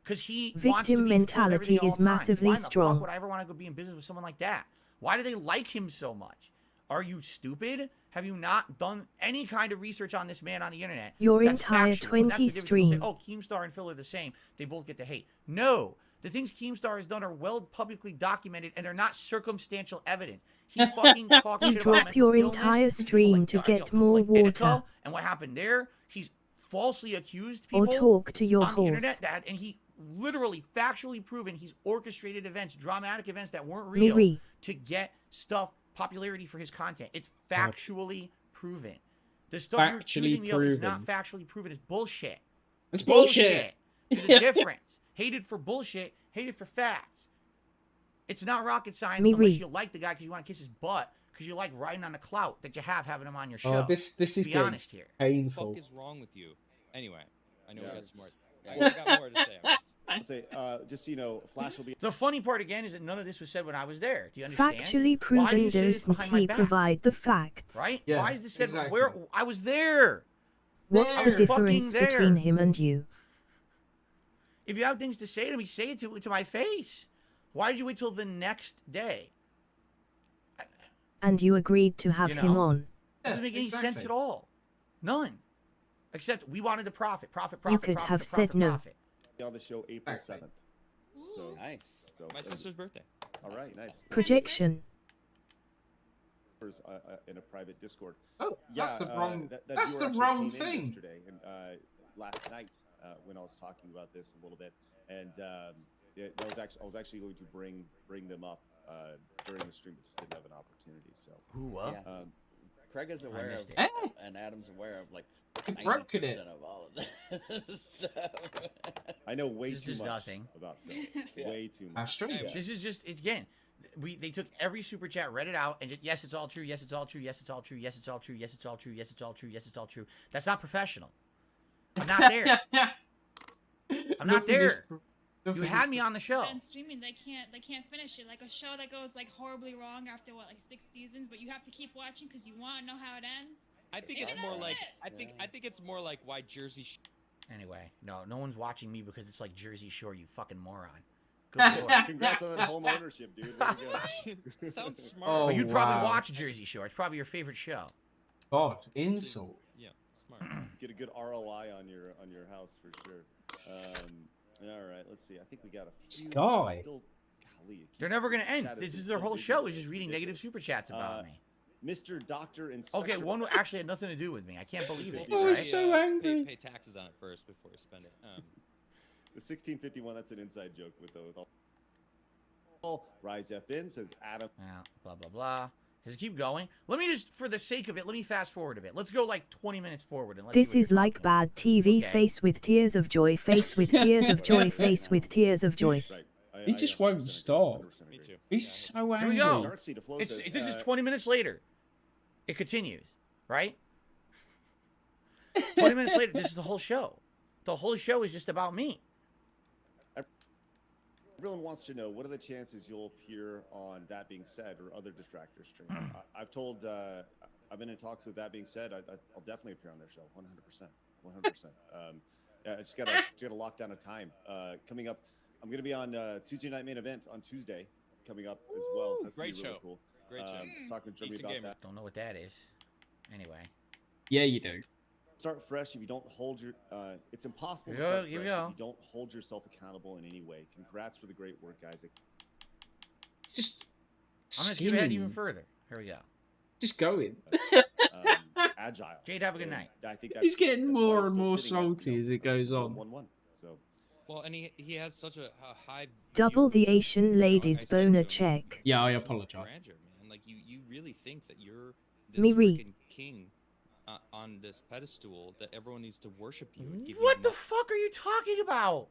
because he wants to Victim be in control of mentality everything at all is times. massively Why in the strong. fuck would I ever want to go be in business with someone like that? Why do they like him so much? Are you stupid? Have you not done any kind of research on this man on the internet? Your That's entire factual. And that's 20 the difference. People say, stream. oh, Keemstar and Phil are the same. They both get to hate. No. The things Keemstar has done are well publicly documented, and they're not circumstantial evidence. He fucking talks You shit about drop mental your illness. entire People stream like, to get people more like Etika, water. and what happened there? He's falsely accused people Or talk to your on the internet horse. that, and he literally factually proven he's orchestrated events, dramatic events that weren't real Miri. to get stuff popularity for his content. It's factually proven. The stuff you're Factually accusing me of is not proven. factually proven. It's bullshit. It's bullshit. There's a difference. Hated for bullshit, hated for facts. It's not rocket science Miri. unless you like the guy because you want to kiss his butt because you like riding on the clout that you have having him on your show. Oh, this is Be getting honest here. What the painful. fuck is wrong with you? Anyway, I know Yeah. we got some more. Yeah. I got more to say. on this. I'll say, just so you know, Flash will be. The funny part again is that none of this was said when I was there. Do you understand? Factually Why do proven you say this doesn't behind my he back? provide the facts? Right? Yeah, Why is this said exactly. where I was there? What's I the was fucking difference there. between him and you? If you have things to say to me, say it to my face. Why did you wait till the next day? And you agreed to have You him know? on. It doesn't make any sense at all. None. Except we wanted to profit. You could have said no. on the show April Exactly. 7th. So, Nice. so My sister's birthday. all right, nice. Projection. In a private Discord. Oh, that's the wrong. that That's viewer the actually wrong came in thing. Yesterday and last night when I was talking about this a little bit, and yeah, I was actually going to bring them up during the stream, but just didn't have an opportunity. So Who? Yeah. Craig is aware of, missed it. Hey. and Adam's aware of like Could 90% broken it. of all of this stuff. I know way This too is much nothing. about Phil. Yeah. Way too much. How strange. Yeah. This is just again. They took every super chat, read it out, and just, yes, it's all true. Yes, it's all true. Yes, it's all true. Yes, it's all true. Yes, it's all true. Yes, it's all true. Yes, it's all true. That's not professional. I'm not there. I'm not there. You had me on the show. And streaming, they can't finish it. Like a show that goes like horribly wrong after what, like 6 seasons, but you have to keep watching because you want to know how it ends. I think Maybe it's more that's like it. I think it's more like why Jersey. Anyway, no one's watching me because it's like Jersey Shore. You fucking moron. Good lord. Congrats on that home ownership, dude. Way to go. Sounds smart. Oh, But you'd wow. probably watch Jersey Shore. It's probably your favorite show. God, insult. Yeah, smart. Get a good ROI on your house for sure. All right, let's see. I think we got a few. Sky. Still, golly, it They're keeps- never gonna end. chat This been is their so whole busy show. lately. Is just reading negative super chats about me. Mr. Doctor Inspector. Okay, one actually had nothing to do with me. I can't believe it. Oh, right? he's so angry. Pay taxes on it first before you spend it. The 1651. That's an inside joke with all. Rise FN says Adam. Yeah, blah blah blah. Does it keep going? Let me just, for the sake of it, let me fast forward a bit. Let's go like 20 minutes forward and let's This see what is you're like talking about. bad TV. Okay. Face with tears of joy. Face with tears of joy. Face with tears of joy. Right. He just won't stop. 100% Me agree. too. He's so Here we angry. go. Dark Seed of Flow It's, says, this is 20 minutes later. It continues, right? 20 minutes later, this is the whole show. The whole show is just about me. Everyone wants to know, what are the chances you'll appear on That Being Said or other Distractor streams? I've told, I've been in talks with That Being Said. I'll definitely appear on their show, 100%. 100%. Yeah, I just gotta lock down a time. Coming up, I'm gonna be on Tuesday Night Main Event on Tuesday, coming up as well. So that's gonna Great be really show. cool. Great show. Talking to Jeremy Decent about gamer. that. Don't know what that is. Anyway. Yeah, you do. Start fresh. If you don't hold your, it's impossible to Here we go, start here we fresh go. if you don't hold yourself accountable in any way. Congrats for the great work, guys. It's just. I'm gonna skip ahead even skinning. further. Here we go. Just going. Agile. Jade, have a good And night. I think He's getting that's why more he's and still more sitting at, salty as it goes on. 1-1. So Well, and he has such a high. Double view the of- Asian you know, ladies I said boner to him, check. Yeah, I "You have apologize. grandeur, man. Like you really think that you're this Miri. freaking king on this pedestal that everyone needs to worship you and give What you the money. fuck are you talking about?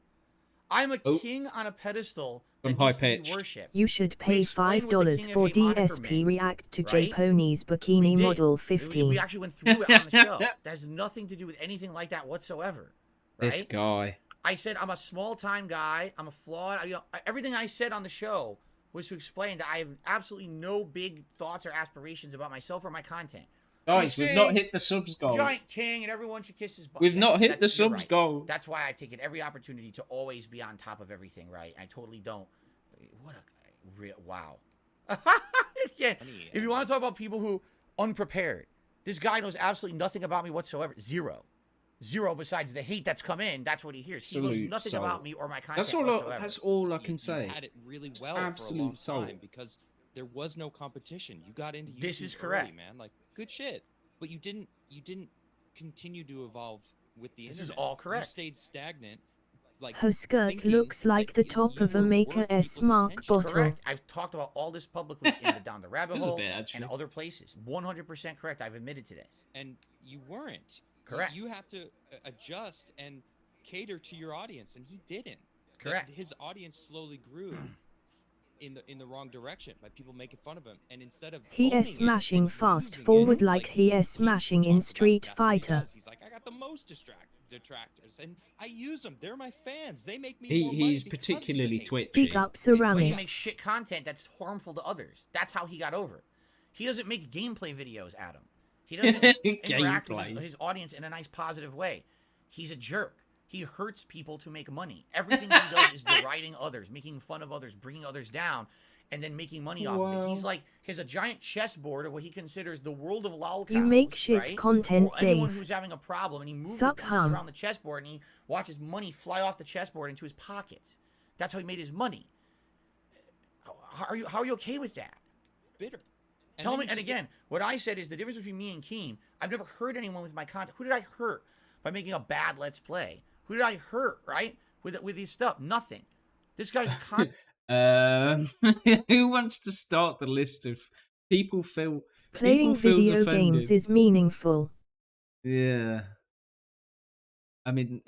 I'm a Oh. king on a pedestal From that high needs to be pitch. worshipped. You should pay explained what the $5 King of for Hate moniker DSP meant, React to right? J Pony's We Bikini did. Model We 15. actually went through it on the show. That has nothing to do with anything like that whatsoever. Right? This guy. I said I'm a small-time guy. I'm a flawed. You know, everything I said on the show was to explain that I have absolutely no big thoughts or aspirations about myself or my content. Guys, we've see, not hit the subs goal. Giant king, and everyone should kiss his butt. We've not hit the you're subs right. goal. That's why I take it every opportunity to always be on top of everything. Right? I totally don't. What a real wow. Yeah. Funny, If you want to talk about people who unprepared, this guy knows absolutely nothing about me whatsoever. Zero. Besides the hate that's come in. That's what he hears. He knows Absolute nothing salt. about me or my content That's all. whatsoever. That's all I can You say. had it really It's well for a absolute long salt. time because there was no competition. You got into YouTube This is early, correct. man. Like good shit. But you didn't continue to evolve with the This is internet. all correct. You stayed stagnant. Like Her skirt thinking looks like that the top you of a were Maker worth S people's Mark attention. bottle. Correct. I've talked about all this publicly in the Down the Rabbit There's a Hole bit, actually. and other places. 100% correct. I've admitted to this. And you weren't. Correct. You have to adjust and cater to your audience, and he didn't. Correct. His audience slowly grew in the wrong direction by people making fun of him, and instead of He owning is it smashing and fast using forward it, like he is smashing in talks about Street that's what he Fighter. does. He's like, I got the most detractors, and I use them. They're my fans. They make me He- more money he's because of particularly the hate. twitchy. Big up But he Ceramic. makes shit content that's harmful to others. That's how he got over it. He doesn't make gameplay videos, Adam. He doesn't interact with Gameplay. his audience in a nice, positive way. He's a jerk. He hurts people to make money. Everything he does is deriding others, making fun of others, bringing others down, and then making money off of it. He's like, he has a giant chessboard of what he considers the world of lolcows. You make shit right? content, Or anyone Dave. who's having a problem, and he moves Suck the pieces hum. around the chessboard, and he watches money fly off the chessboard into his pockets. That's how he made his money. How are you okay with that? bitter. Tell then me, you and just get- again, what I said is the difference between me and Keem. I've never hurt anyone with my content. Who did I hurt by making a bad Let's Play? Who did I hurt, right? With his stuff? Nothing. This guy's Who wants to start the list of people feel Playing feels video offended? games is meaningful. Yeah. I mean,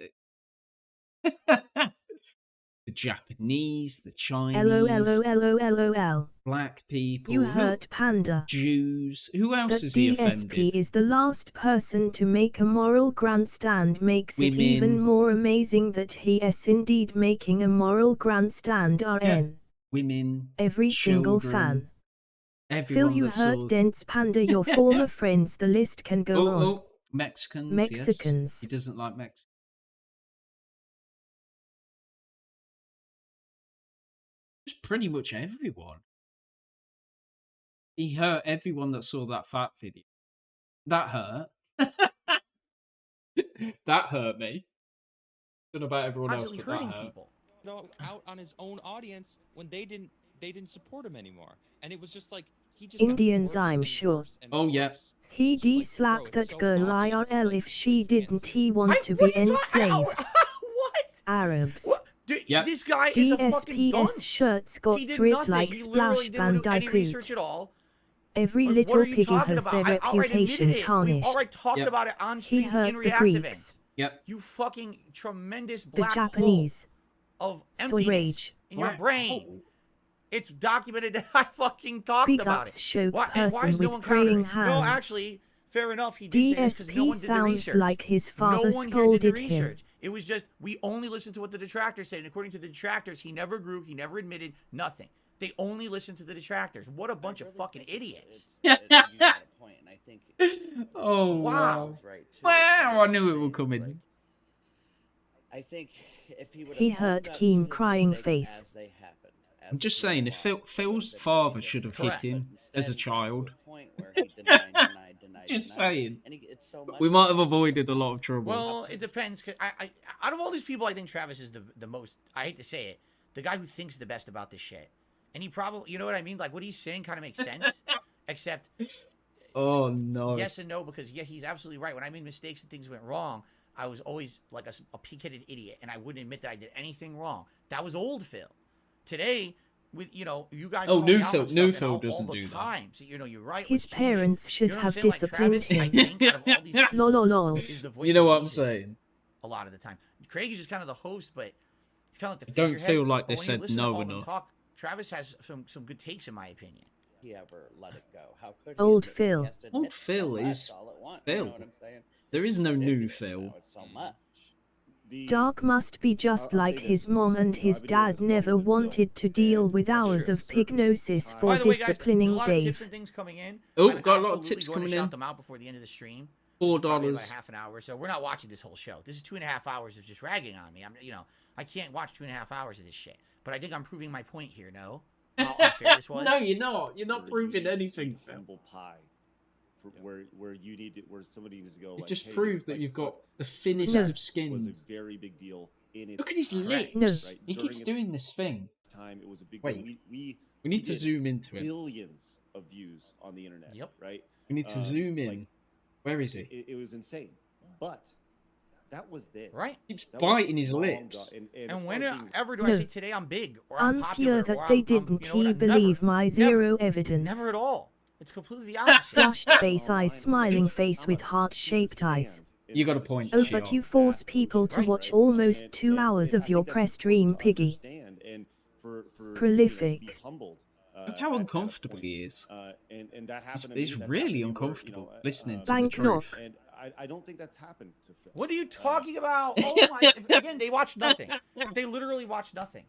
the Japanese, the Chinese, LOL. black people, You hurt Panda. Jews. Who else That is he DSP offended? is the last person to make a moral grandstand makes it even Women. more amazing that he is indeed making a moral grandstand RN. Women, Every single children, fan. everyone Phil, you that hurt saw... Dents Panda, your former friends, the list can go on. Oh, Mexicans. Mexicans. Yes. He doesn't like Mexicans. Just pretty much everyone. He hurt everyone that saw that fat video. That hurt. That hurt me. Don't know about everyone else, constantly but that hurting hurt. people. out on his own audience when they didn't support him anymore, and it was just like he just Indians, got worse I'm and sure. worse and Oh, yeah. worse. He It's like, bro, D-slapped it's that so girl obvious, IRL like, if she you can't didn't see he it. want to What be are you talking- enslaved. What? Arabs. What? Dude, Yep. This guy is a fucking DSPS dunce. shirts got He did drip nothing. like He literally Splash didn't do any Bandicoot. research at all. Every What little are you piggy talking has about? their I outright admitted reputation it. We tarnished. already talked Yep. about it on He stream in hurt the react Greeks, events. Yep. You fucking tremendous the black hole Japanese, of soy emptiness rage. in your Black brain. hole. It's documented that I fucking talked Big about ups it. show Why, and why person is no with one countering? praying hands. No, actually, fair enough. He did say this because no DSP one did the sounds research. like his father no one here did the scolded him. research. It was just we only listened to what the detractors said. And according to the detractors, he never grew. He never admitted nothing. They only listened to the detractors. What a bunch of really fucking think idiots. you got a point, and I think Oh Wow. wow. was right too. Wow, It's I knew it would like, come it's in. like, I think if he would He have heard owned up Keem to his crying mistakes face. as they happened, as I'm the just game saying, if evolved, Phil's it would have been father way should have different. hit him But as a instead, he got to child. point where he denied. Just saying. And it's so much We might have that he's avoided a so lot of trouble. Well, it depends. 'Cause I out of all these people, I think Travis is the most. I hate to say it, the guy who thinks the best about this shit. And he probably, you know what I mean? Like what he's saying kind of makes sense, except Oh no. yes and no, because yeah, he's absolutely right. When I made mistakes and things went wrong, I was always like a pig-headed idiot, and I wouldn't admit that I did anything wrong. That was old Phil. Today, with you guys. Oh, call me new out Phil- on stuff, new and Phil all doesn't the do that. time. So, you're right. His let's change it. parents should You know have what I'm saying? Like, disciplined Travis, I him. think, out of all these people, Lol. is the voice You know of what I'm reason saying? a lot of the time. Craig is just kind of the host, but he's kind of like the I don't figurehead. feel like But they when you said listen to no all of them enough. talk, Travis has some good takes, in my opinion. he ever let it go. How could Old he? He Phil. has to Old admit so Phil much is all at once, Phil. You know what I'm saying? There It's is no new ridiculous Phil. now, It's so much. Dark must be just I'll like say his this, mom and I've his been doing dad this long never with Phil, wanted to deal and with I'm hours sure of certain pignosis times- for By the way, guys, disciplining there's a lot of tips Dave. and things coming in. Oh, I'm got a lot of absolutely tips going to coming in. shout them out before the end of the stream. $4. It's probably about half an hour, so we're not watching this whole show. This is 2.5 hours of just ragging on me. I can't watch 2.5 hours of this shit. But I think I'm proving my point here. No, how unfair this was. No, you're not. You're not where you proving need to anything. be humble pie, where you need to, where somebody needs to go. You Like, just hey, proved that like, you've got look, the thinnest No. of was a skins. very big deal in its Look at his time, lips. No. He keeps During doing this thing. its time, it was a big Wait. deal. We We need to did zoom into it. billions of views on the internet. Yep. Right. We need to zoom in. like, Where is he? It was insane, but that was there. Right? He keeps That was biting his long lips. gone- And as far as being- whenever do No. I say today I'm big or I'm popular Unfair or that they I'm, didn't you know, he believe my zero evidence. Never at all. It's completely the opposite. Flushed face eyes, Online, smiling I'm face a- with I'm a heart-shaped sand eyes. in You got a front of point, some Oh, Gio. but you force people to Right. watch almost 2 hours I of your think that's pressed important stream, to Piggy. understand and for Prolific. to be humbled, Look how at a uncomfortable point. he is. And that happened. He's to me, that's really happened to me where, uncomfortable listening to Bank the knock. truth. And I don't think that's happened to Phil. What are you talking about? Oh my! Again, they watch nothing. They literally watch nothing.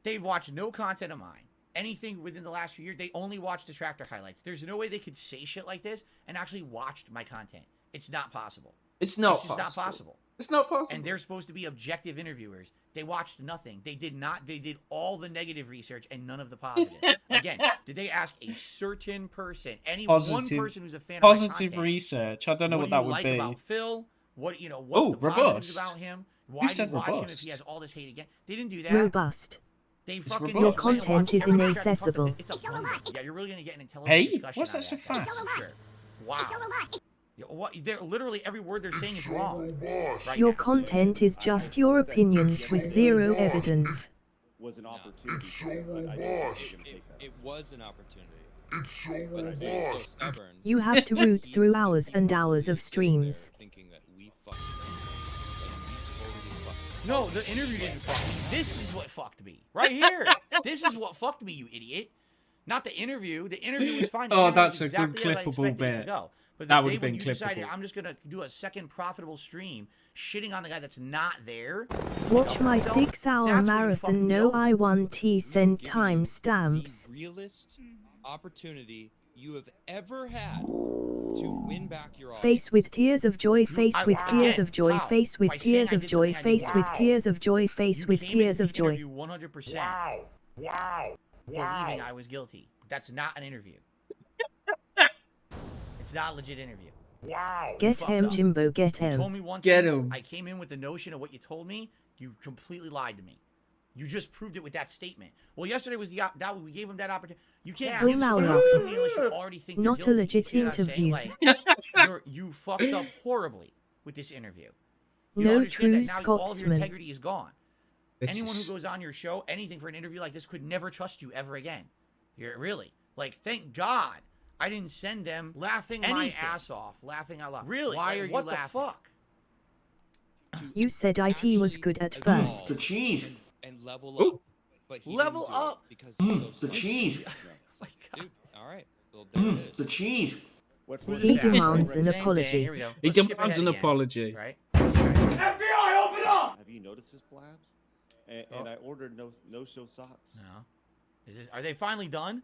They've watched no content of mine. Anything within the last few years, they only watch detractor highlights. There's no way they could say shit like this and actually watched my content. It's not possible. It's not It's just not possible. It's not possible. And they're supposed to be objective interviewers. They watched nothing. They did not. They did all the negative research and none of the positive. Again, did they ask a certain person, any one Positive- person who's a fan of my Positive content, research. I don't know what what do that you would like be. about Phil? What's Oh, the positives robust. about him? Why do said you watch him if robust? he has all this hate again? They didn't do that. Robust. They It's fucking robust. just Your went and content watched is every track and inaccessible. talked about it. It's a bundle. Yeah, you're really gonna get an intelligent Hey, discussion. what's out that of so that? fast? Sure. Wow. Yeah, what? They're literally every word they're saying is wrong. Right Your now. content is just your opinions with zero evidence. Was an No. opportunity. for me, but I didn't think they were gonna take that. It was an opportunity. But he was so stubborn. You have to root He through is- hours and hours of he's sitting streams. there Thinking that we fucked him. Like, we totally fucked him. No, the interview didn't fuck me. This is what fucked me. Right here. This is what fucked me, you idiot. Not the interview. The interview was fine. The Oh, interview was that's a good exactly as I clippable expected it to bit. go. But That the would day have when been you decided clippable. I'm just gonna do a second profitable stream, shitting on the guy that's not there. Watch my So, 6-hour that's when you fucked marathon. me No over. I1T send Give you time stamps. The realest Mhm. opportunity you have ever had to win back your audience. Face with tears of joy, face with wow. tears of joy, How? face with By saying tears I of did joy, something I face didn't with like. tears of joy, face You with came tears into of the joy. interview 100%. Believing I was guilty. That's not an interview. It's not a legit interview. Get fucked him, up. Jimbo, get You told him. me one Get time, him. I came in with the notion of what you told me. You completely lied to me. You just proved it with that statement. Well, yesterday was that we gave him that opportunity. You can't Bull give someone an Maula. opportunity unless you already think they're Not a guilty. You legit see what I'm saying? interview. Like, you fucked up horribly with this interview. You don't No understand true that now all of your Scotsman. integrity is gone. This Anyone is- who goes on your show, anything for an interview like this, could never trust you ever again. You're really like, thank God I didn't send them laughing my ass off, laughing out loud. Really? Why are you what laughing? the fuck? You said IT was good at first. The cheese. And level Ooh. up. But he Level didn't do up. it because he's so The smart. cheese. Dude, all right. Well, there it is. The cheese. What Who's He this at? demands an Same thing. apology. Here we go. He Let's skip demands ahead an again, apology. Right? FBI, open up! Have you noticed this, Blabs? And I ordered no show socks. No. Is this? Are they finally done?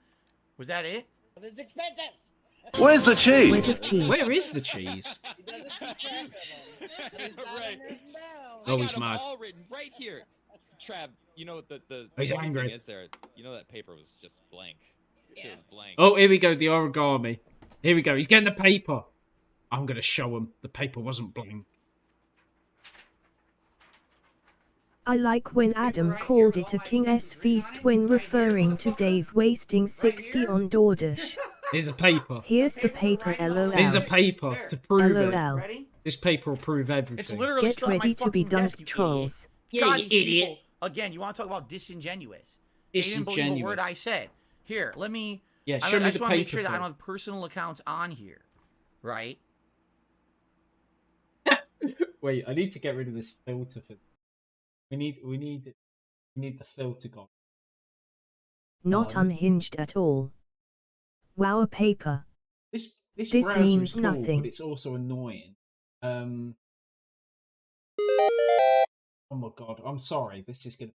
Was that it? Of his expenses. Where's the cheese? Where's the cheese? Where is the cheese? He doesn't keep track of them. And he's got Right. them written down. Oh, I he's got 'em mad. all written right here. Trav, you know what the He's funny angry. thing is there? You know that paper was just blank. It Yeah. was blank. Oh, here we go, the origami. Here we go. He's getting the paper. I'm gonna show him the paper wasn't blank. I like when Adam called it a King S feast when referring to Dave wasting 60 on DoorDash. Here's the paper. Here's the paper, LOL. Here's the paper to prove it. LOL. Ready? This paper will prove It's everything. literally Get still at my ready to be fucking desk, dunked, you trolls. idiot. God, you these idiot. people- Again, you want to talk about disingenuous? They didn't believe a word Disingenuous. I said. Here, let me. Yeah, I show me just the want to make paper. sure that I don't first. have personal accounts on here, right? Wait, I need to get rid of this filter for. We need the filter gone. Not Oh. unhinged at all. Wow, a paper. This This browser means is cool, nothing. but it's also annoying. Oh my god, I'm sorry. This is gonna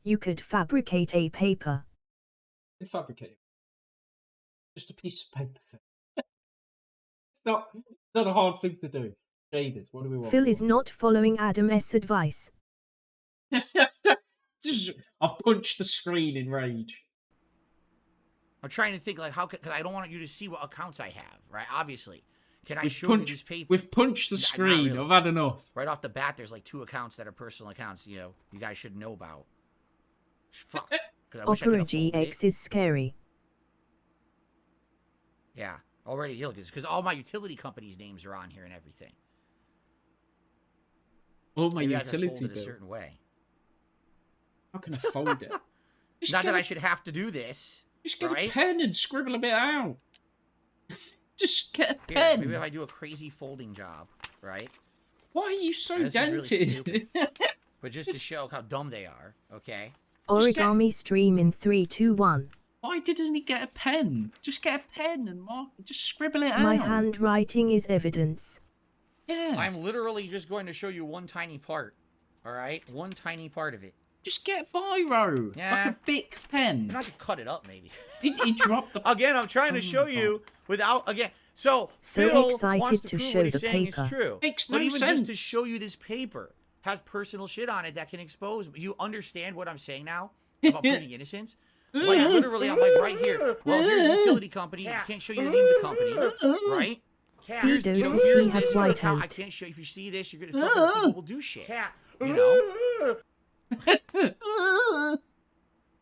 You could fabricate a paper. fabricate. Just a piece of paper. It's not a hard thing to do. Jaded, what do we want? Phil is not following Adam's advice. I've punched the screen in rage. I'm trying to think like how because I don't want you to see what accounts I have, right? Obviously, can I We've show you punched, this paper? we've punched the Nah, not screen. really. I've had enough. Right off the bat, there's like 2 accounts that are personal accounts. You know, you guys should know about. Fuck. 'Cause I wish I could Opera afford it. GX is scary. Yeah, already look, because all my utility companies' names are on here and everything. All my Maybe I have to utility fold it a bill. certain way. How can I fold it? Just Not get that a- I should have to do this. Just get right? a pen and scribble a bit out. Just get a Here, pen. maybe if I do a crazy folding job, right? Why are you so This is really dented? stupid. But just to Just- show how dumb they are, okay? Just get- Origami stream in 3, 2, 1. Why didn't he get a pen? Just get a pen and mark. Just scribble it My out. handwriting is evidence. Yeah. I'm literally just going to show you one tiny part, all right? One tiny part of it. Just get a biro. Yeah. Like a Bic pen. And I could cut it up, maybe. He dropped the. Again, I'm trying to Oh show my you without, again. So So Phil excited wants to to prove show what he's the saying paper. is true. Makes But no even just to sense. show you this paper has personal shit on it that can expose. You understand what I'm saying now about proving innocence? Like literally, I'm like right here. Well, here's a utility company. I can't show you the name of the company, right? Here's, doesn't here's he have this white account. I out? can't show you. If you see this, you're gonna fucking people will do shit. You know,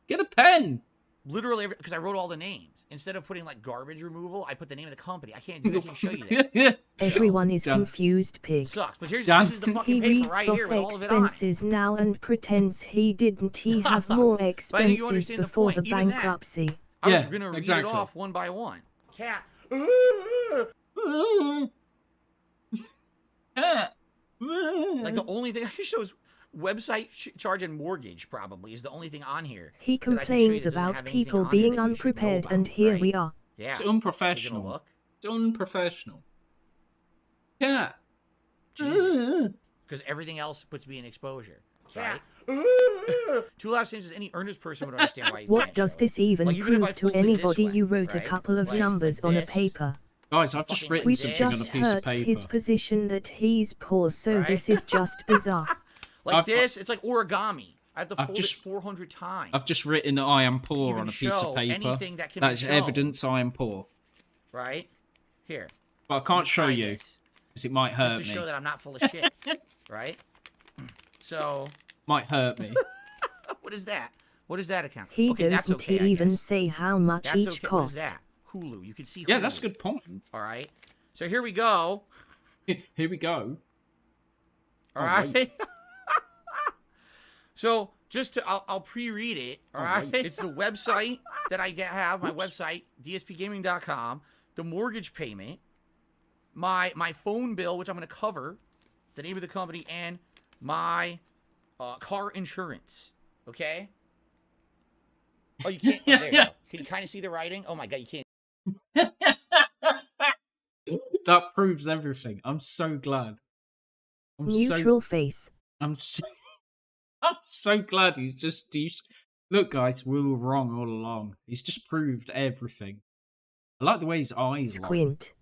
Get a pen. literally, because I wrote all the names instead of putting like garbage removal. I put the name of the company. I can't do. I can't show you that. Everyone is Done. confused, pig. Sucks. But here's Done. this is the He fucking paper reads right off here with all of it on it. expenses now and pretends he didn't. He have more you expenses understand the before point. the Even that. bankruptcy. I was Yeah, gonna read exactly. it off one by one. Cat. Like the only thing I show is website charge and mortgage. Probably is the only thing on here. He that I can show you complains that doesn't about have anything people on it being that you should know unprepared, about, and here right? we are. Yeah. It's Taking a unprofessional. look. It's unprofessional. Yeah. Because everything else puts me in exposure. Right? 2 Laughs says any earnest person would understand why you What can't does show it. this even Like, even if I prove to fold it this anybody? way, You wrote a right? couple of Like numbers on a this. paper. Guys, I've just Fucking written like Which this. something on a just piece of hurts paper. his position that he's poor, so Right? this is just bizarre. Like I've- this, it's like origami. I have to I've fold just- it 400 times. I've just written that I am poor even on a piece show of paper. anything that can That be is shown. evidence I am poor. Right? Here. But I can't show try you this, because it might hurt just to me. show that I'm not full of shit. Right? So, Might hurt me. what is that? What is that account? He Okay, that's doesn't okay, I even guess. say how much That's each okay. What is cost. that? Hulu. You can see Hulu. Yeah, that's a good point. All right. So here we go. Here we go. All Oh, right. wait. So just to, I'll pre-read it. All right. Alright. It's the website that I have, my website, dspgaming.com, the mortgage payment, my phone bill, which I'm going to cover, the name of the company, and my car insurance. Okay? Oh, you can't. Oh, there you go. Can you kind of see the writing? Oh my god, you can't. That proves everything. I'm so glad. Neutral face. I'm so glad he's just. Look, guys, we were wrong all along. He's just proved everything. I like the way his eyes Squint.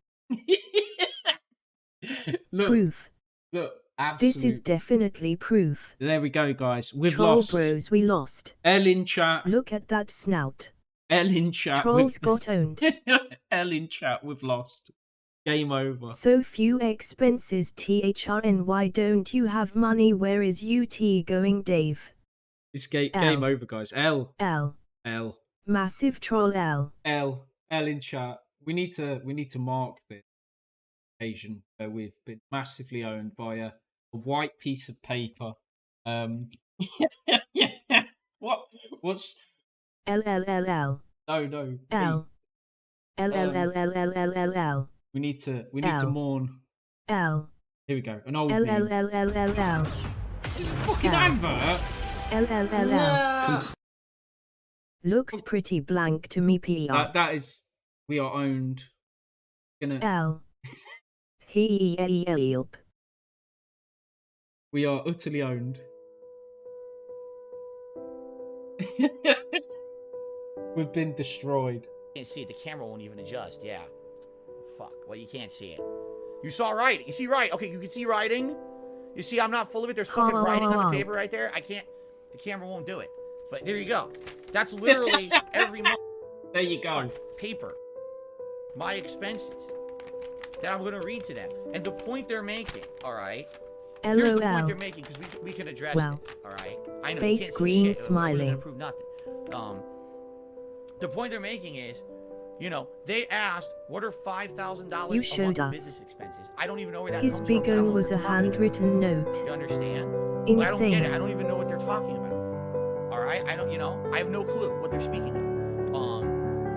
look, Proof. look, This is absolute. definitely proof. There we go, guys. We've Troll lost. bros, we lost. L in chat. Look at that snout. L in chat. Trolls got owned. L in chat. We've lost. Game over. So few expenses, THRN. Why don't you have money? Where is UT going, Dave? It's game L. over, guys. L. L. L. Massive troll L. L. L in chat. We need to mark this occasion where we've been massively owned by a white piece of paper. What's L L L L. no. L. L L L L L L L L. We need to L. mourn. L. Here we go. An old L L meme. L L L L. It's a fucking L. advert. L L L L. Looks pretty blank to me, PR. That is. We are owned. Gonna. L. Help. We are utterly owned. We've been destroyed. You can't see it. The camera won't even adjust. Yeah. Fuck. Well, you can't see it. You saw right. You see right. Okay, you can see writing. You see I'm not full of it. There's fucking writing on the paper right there. I can't. The camera won't do it. But there you go. That's literally every month. There you go. On paper. My expenses. That I'm going to read to them. And the point they're making, all right? Here's the point they're LOL. making, because we can address Well. it, all right? I know Face you can't green see shit. We're smiling. going to prove nothing. The point they're making is, you know, they asked, what are $5,000 You a showed month in us. business expenses? I don't even know where that His comes big from. I don't know own was what a they're talking about. handwritten note. You understand? But I don't get it. I Insane. don't even know what they're talking about. All right? I don't, you know, I have no clue what they're speaking of.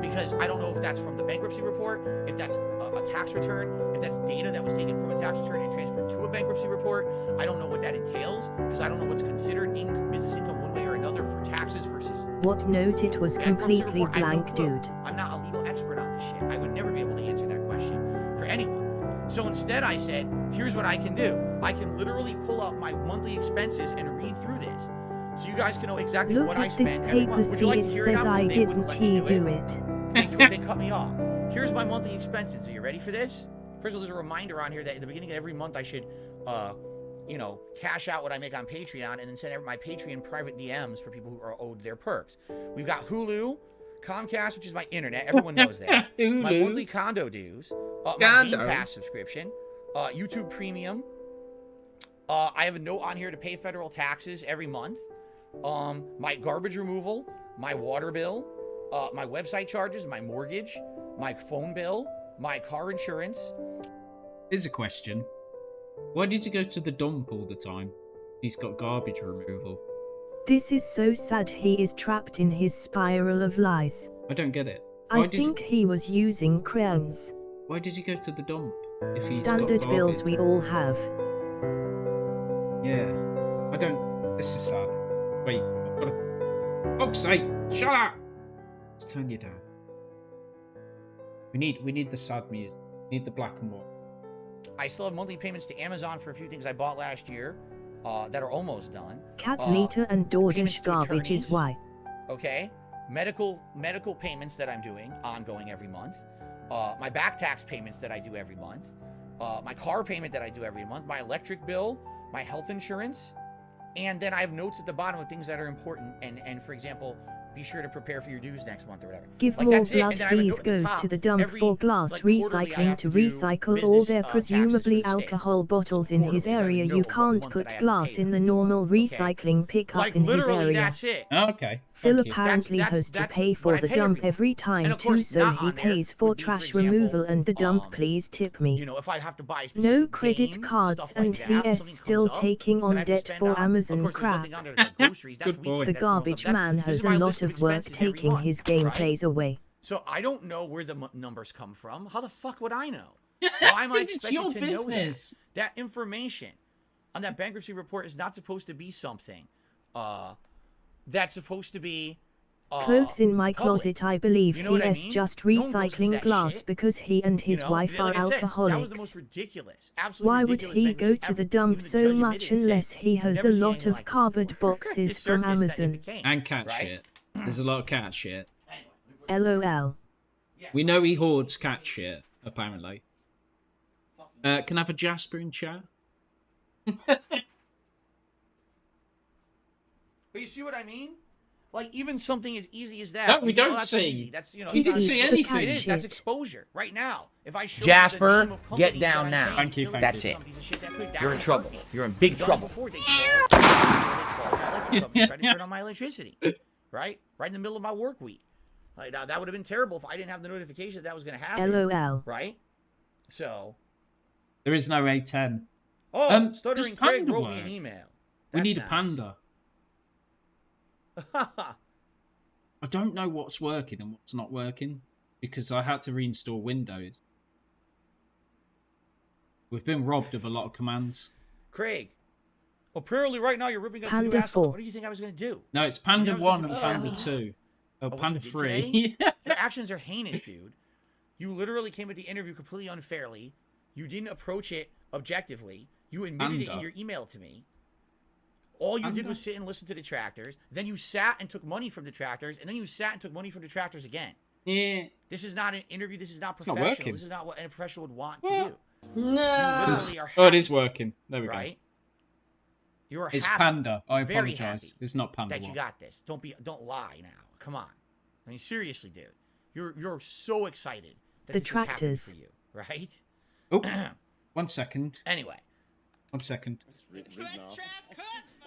Because I don't know if that's from the bankruptcy report, if that's a tax return, if that's data that was taken from a tax return and transferred to a bankruptcy report. I don't know what that entails because I don't know what's considered business income one way or another for taxes versus What note? It was bankruptcy completely report. I have no blank, clue. dude. I'm not a legal expert on this shit. I would never be able to answer that question for anyone. So instead I said, here's what I can do. I can literally pull out my monthly expenses and read through this. So you guys can know exactly Look what I at this spend every paper. month. Would you See, like it to hear it says out? I Because they wouldn't didn't let me do it. They cut me off. Here's my monthly expenses. Are you ready for this? First of all, there's a reminder on here that at the beginning of every month I should, you know, cash out what I make on Patreon and then send my Patreon private DMs for people who are owed their perks. We've got Hulu, Comcast, which is my internet. Everyone knows that. My Hulu. monthly condo dues, my Condo. Game Pass subscription, YouTube Premium. I have a note on here to pay federal taxes every month. My garbage removal, my water bill, my website charges, my mortgage, my phone bill, my car insurance. Here's a question. Why did you go to the dump all the time? He's got garbage removal. This is so sad. He is trapped in his spiral of lies. I don't get it. I think he was using crayons. Why does he go to the dump? If he's Standard got bills garbage? we all have. Yeah. I don't. This is sad. Wait, I've got to. Fuck's sake! Shut up! Let's turn you down. We need the sad music. We need the black and white. I still have monthly payments to Amazon for a few things I bought last year that are almost done. Cat litter and payments DoorDash to garbage is attorneys. why. Okay, medical payments that I'm doing ongoing every month. My back tax payments that I do every month. My car payment that I do every month. My electric bill. My health insurance. And then I have notes at the bottom of things that are important. And for example, be sure to prepare for your dues next month or whatever. Give Like, more that's it. And blood then I have a fees note at the goes top. to the dump Every, for glass like, quarterly, I recycling have to do recycle all business, their taxes for presumably the state. alcohol bottles in his Quarterly, so I area. know You what can't month that I put have to glass pay in the them. normal Okay? recycling pickup Like, in his literally, area. that's it. Okay. Phil Thank you. apparently has to that's pay what for I the pay dump everyone. every time And of too, course, so not he on there pays for would be, for trash example, removal and the dump. Please tip me. You know, if I have to buy a No specific credit game, cards stuff like and that, he is something still comes up taking that I on have to debt spend for on. Amazon Of course, there's crap. nothing on there like groceries. That's Good weekly. boy. The That's normal garbage stuff. man This has is a my lot list of of work expenses every taking month, his right? gameplays away. So I don't know where the numbers come from. How the fuck would I know? Why am I It's expected your to business. know that? That information on that bankruptcy report is not supposed to be something that's supposed to be Clothes in my public. closet. I believe You know he what I is mean? just No one goes to recycling that glass shit. because he and his You know, wife like are I said, alcoholics. that was the most ridiculous. Absolutely Why would ridiculous he go bankruptcy to the ever. dump Even the so judge much admitted and unless said, he has "Never a seen lot anything of like this cardboard before." boxes This from circus that it Amazon? became, And cat right? shit. There's a lot of cat shit. LOL. We know he hoards cat shit, apparently. Can I have a Jasper in chat? But you see what I mean? Like, even something as easy as that. No, we you know, don't that's see. Easy. That's, you know, We it's didn't not- see The anything. cat It is. That's shit. exposure. Right now. If I show Jasper, you the name of get companies down that I'm now. paying Thank you, to thank fill That's in it. some piece of shit that could- that You're in would trouble. hurt me. You're in big Done trouble. Before they call my electric company, tried to turn on my electricity. Right in the middle of my work week. Like, now, that would have been terrible if I didn't have the notification that was going to happen. LOL. Right? So. There is no A10. Oh, does Stuttering Craig Panda wrote me work? an email. We That's need a nice. panda. I don't know what's working and what's not working because I had to reinstall Windows. We've been robbed of a lot of commands. Craig, apparently right now you're ripping us a new Panda asshole. 4. What do you think I was going to do? No, it's Panda I was 1 gonna and do- Panda Oh. 2. Oh, what Panda you did 3. Your actions are heinous, dude. You literally came at the interview completely unfairly. You didn't approach it objectively. You admitted it in Panda. your email to me. All you did Panda? was sit and listen to detractors. Then you sat and took money from detractors. And then you sat and took money from detractors again. Yeah. This is not an interview. This is not It's not professional. working. This is not what a professional would want Well, to do. You literally are Oh, it happy, is working. There we go. right? You are It's happy. Panda. I Very apologize. happy It's not Panda that you 1. got this. Don't lie now. Come on. I mean, seriously, dude. You're so excited that The this is happening tractors. for you, right? Oh, 1 second. Anyway, 1 second. Reading off.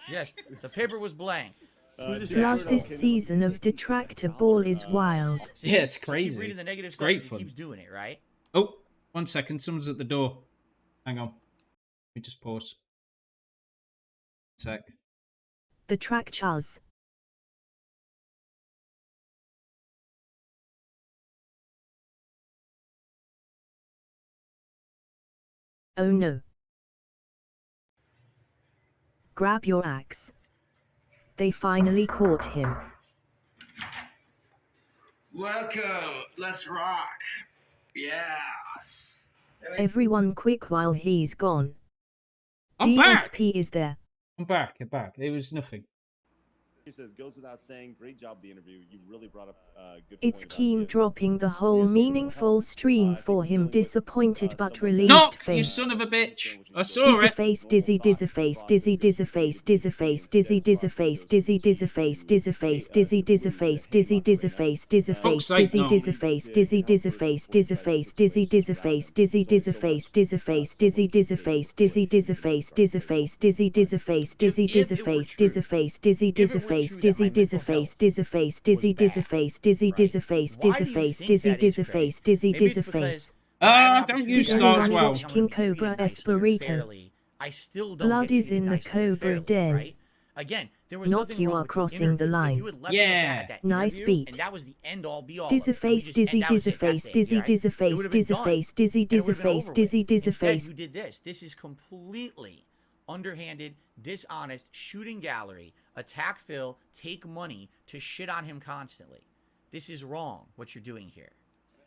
yes, the paper was blank. Who's this Love asshole? this season of Detractor Ball is wild. See, Yeah, it's Keep crazy. reading the negative It's stuff. great He fun. keeps doing it, right? Oh, 1 second. Someone's at the door. Hang on. Let me just pause. 1 sec. The track chuz. Oh no. Grab your axe. They finally caught him. Welcome. Let's rock. Yes. Everyone quick while he's gone. I'm back! DSP is there. I'm back. I'm back. It was nothing. He says, goes without saying, great job the interview. You really brought up a good It's point about Keem the- dropping the whole meaningful stream for him. Disappointed but relieved Knock, you face. son of a bitch! I saw it. Face, dizzy, dizzy face, dizzy, dizzy face, dizzy face, dizzy, dizzy face, dizzy, dizzy face, dizzy face, dizzy, dizzy face, dizzy, dizzy face, dizzy face, dizzy, dizzy face, dizzy, dizzy face, dizzy face, dizzy, dizzy face, dizzy, dizzy face, dizzy face, dizzy, dizzy face, dizzy, dizzy face, dizzy face, dizzy, dizzy face, dizzy, dizzy face, dizzy face, dizzy, dizzy face, dizzy, dizzy face, dizzy face, dizzy, dizzy face, dizzy, dizzy face, dizzy face, dizzy, dizzy face, dizzy, dizzy face. Don't use Did stars anyone well. watch King Cobra Esperito? I still don't Blood get is treated in the nicely or Cobra fairly, den. right? Again, there was Not nothing you wrong are with the crossing the interview. If line. you had left Yeah. it at that Nice interview, beat. And that was the end all be all. Dizzy of it, and we face, just- dizzy, and that was dizzy it, that's face, it, dizzy, right? dizzy It face, would've been dizzy done, face, dizzy, and it dizzy would've been face, over with. dizzy, dizzy Instead, face. you did this. This is completely underhanded, dishonest, shooting gallery, attack Phil, take money to shit on him constantly. This is wrong, what you're doing here.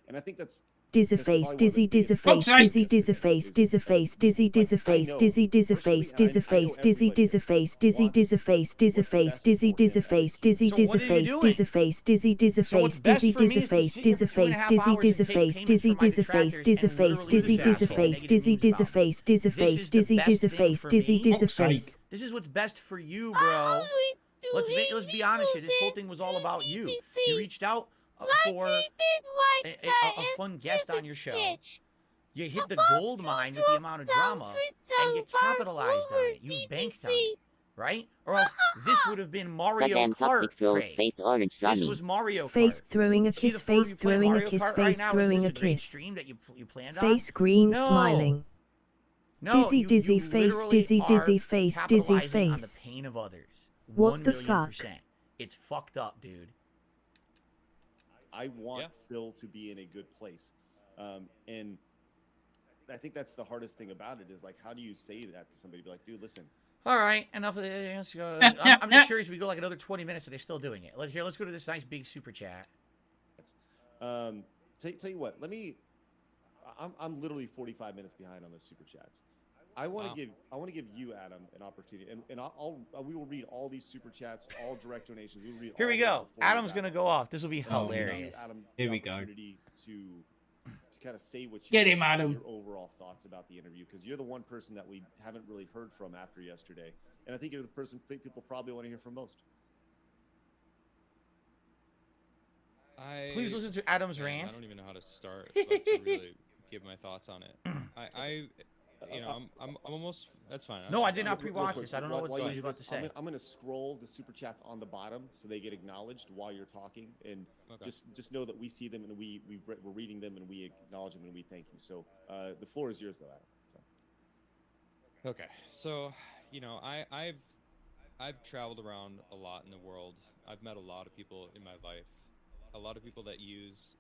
And I think that's Dizzy face, dizzy, dizzy face, dizzy, dizzy face, dizzy face, dizzy, dizzy face, dizzy, dizzy face, dizzy face, dizzy, dizzy face, dizzy, dizzy face, dizzy face, dizzy, dizzy face, dizzy, dizzy face, dizzy face, dizzy, dizzy face, dizzy, dizzy face, dizzy face, dizzy, dizzy face, dizzy, dizzy face, dizzy face, dizzy, dizzy face, dizzy, dizzy face, dizzy face, dizzy, dizzy face, dizzy, dizzy face. This is what's best for you, bro. let's be honest here. This whole thing was all about you. You reached out for a fun guest on your show. You hit the gold mine with the amount of drama, and you capitalized on it. You banked on it, right? Or else this would have been Mario Kart. This was Mario Kart. Face throwing a See the kiss, four of face you playing throwing a Mario kiss, Kart face right now? throwing Is a this great kiss. stream that you planned on? Face green No. smiling. No, Dizzy, you dizzy face, literally dizzy, are dizzy face, dizzy capitalizing on the face. pain of others. What the 1,000,000%. It's fucked up, dude. I want Yeah. Phil to be in a good place, and I think that's the hardest thing about it is like, how do you say that to somebody? Be like, dude, listen. All right, enough of this. I'm just curious if we go like another 20 minutes and they're still doing it. Let's go to this nice big super chat. Tell you what, I'm literally 45 minutes behind on the super chats. I want to give you, Adam, an opportunity, and we will read all these super chats, all direct donations. We will read. Here all we of them go. before we Adam's wrap gonna up. go off. This will be I'll give hilarious. Adam Here the we go. opportunity to kind of say what you Get want him, to say, Adam. your overall thoughts about the interview, because you're the one person that we haven't really heard from after yesterday, and I think you're the person people probably want to hear from most. Please listen to Adam's Man, rant. I don't even know how to start like, to really give my thoughts on it. I'm almost. That's fine. No, I did not Real pre-watch quick, this. I don't know what while you he's do about to this, say. I'm gonna scroll the super chats on the bottom so they get acknowledged while you're talking, and Okay. just know that we see them and we're reading them and we acknowledge them and we thank you. So the floor is yours, though, Adam. So. Okay, so I've traveled around a lot in the world. I've met a lot of people in my life, a lot of people that use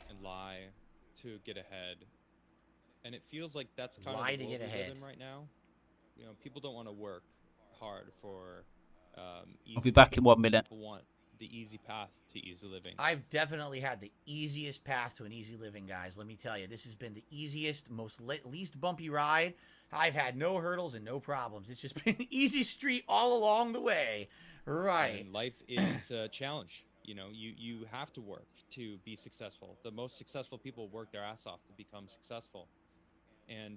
and lie to get ahead, and it feels like that's kind Lie of to the get world we live ahead. in right now. People don't want to work hard for easy I'll be back in living. 1 minute. People want the easy path to easy living. I've definitely had the easiest path to an easy living, guys. Let me tell you, this has been the easiest, least bumpy ride. I've had no hurdles and no problems. It's just been an easy street all along the way. Right. And life is a challenge. You have to work to be successful. The most successful people work their ass off to become successful. And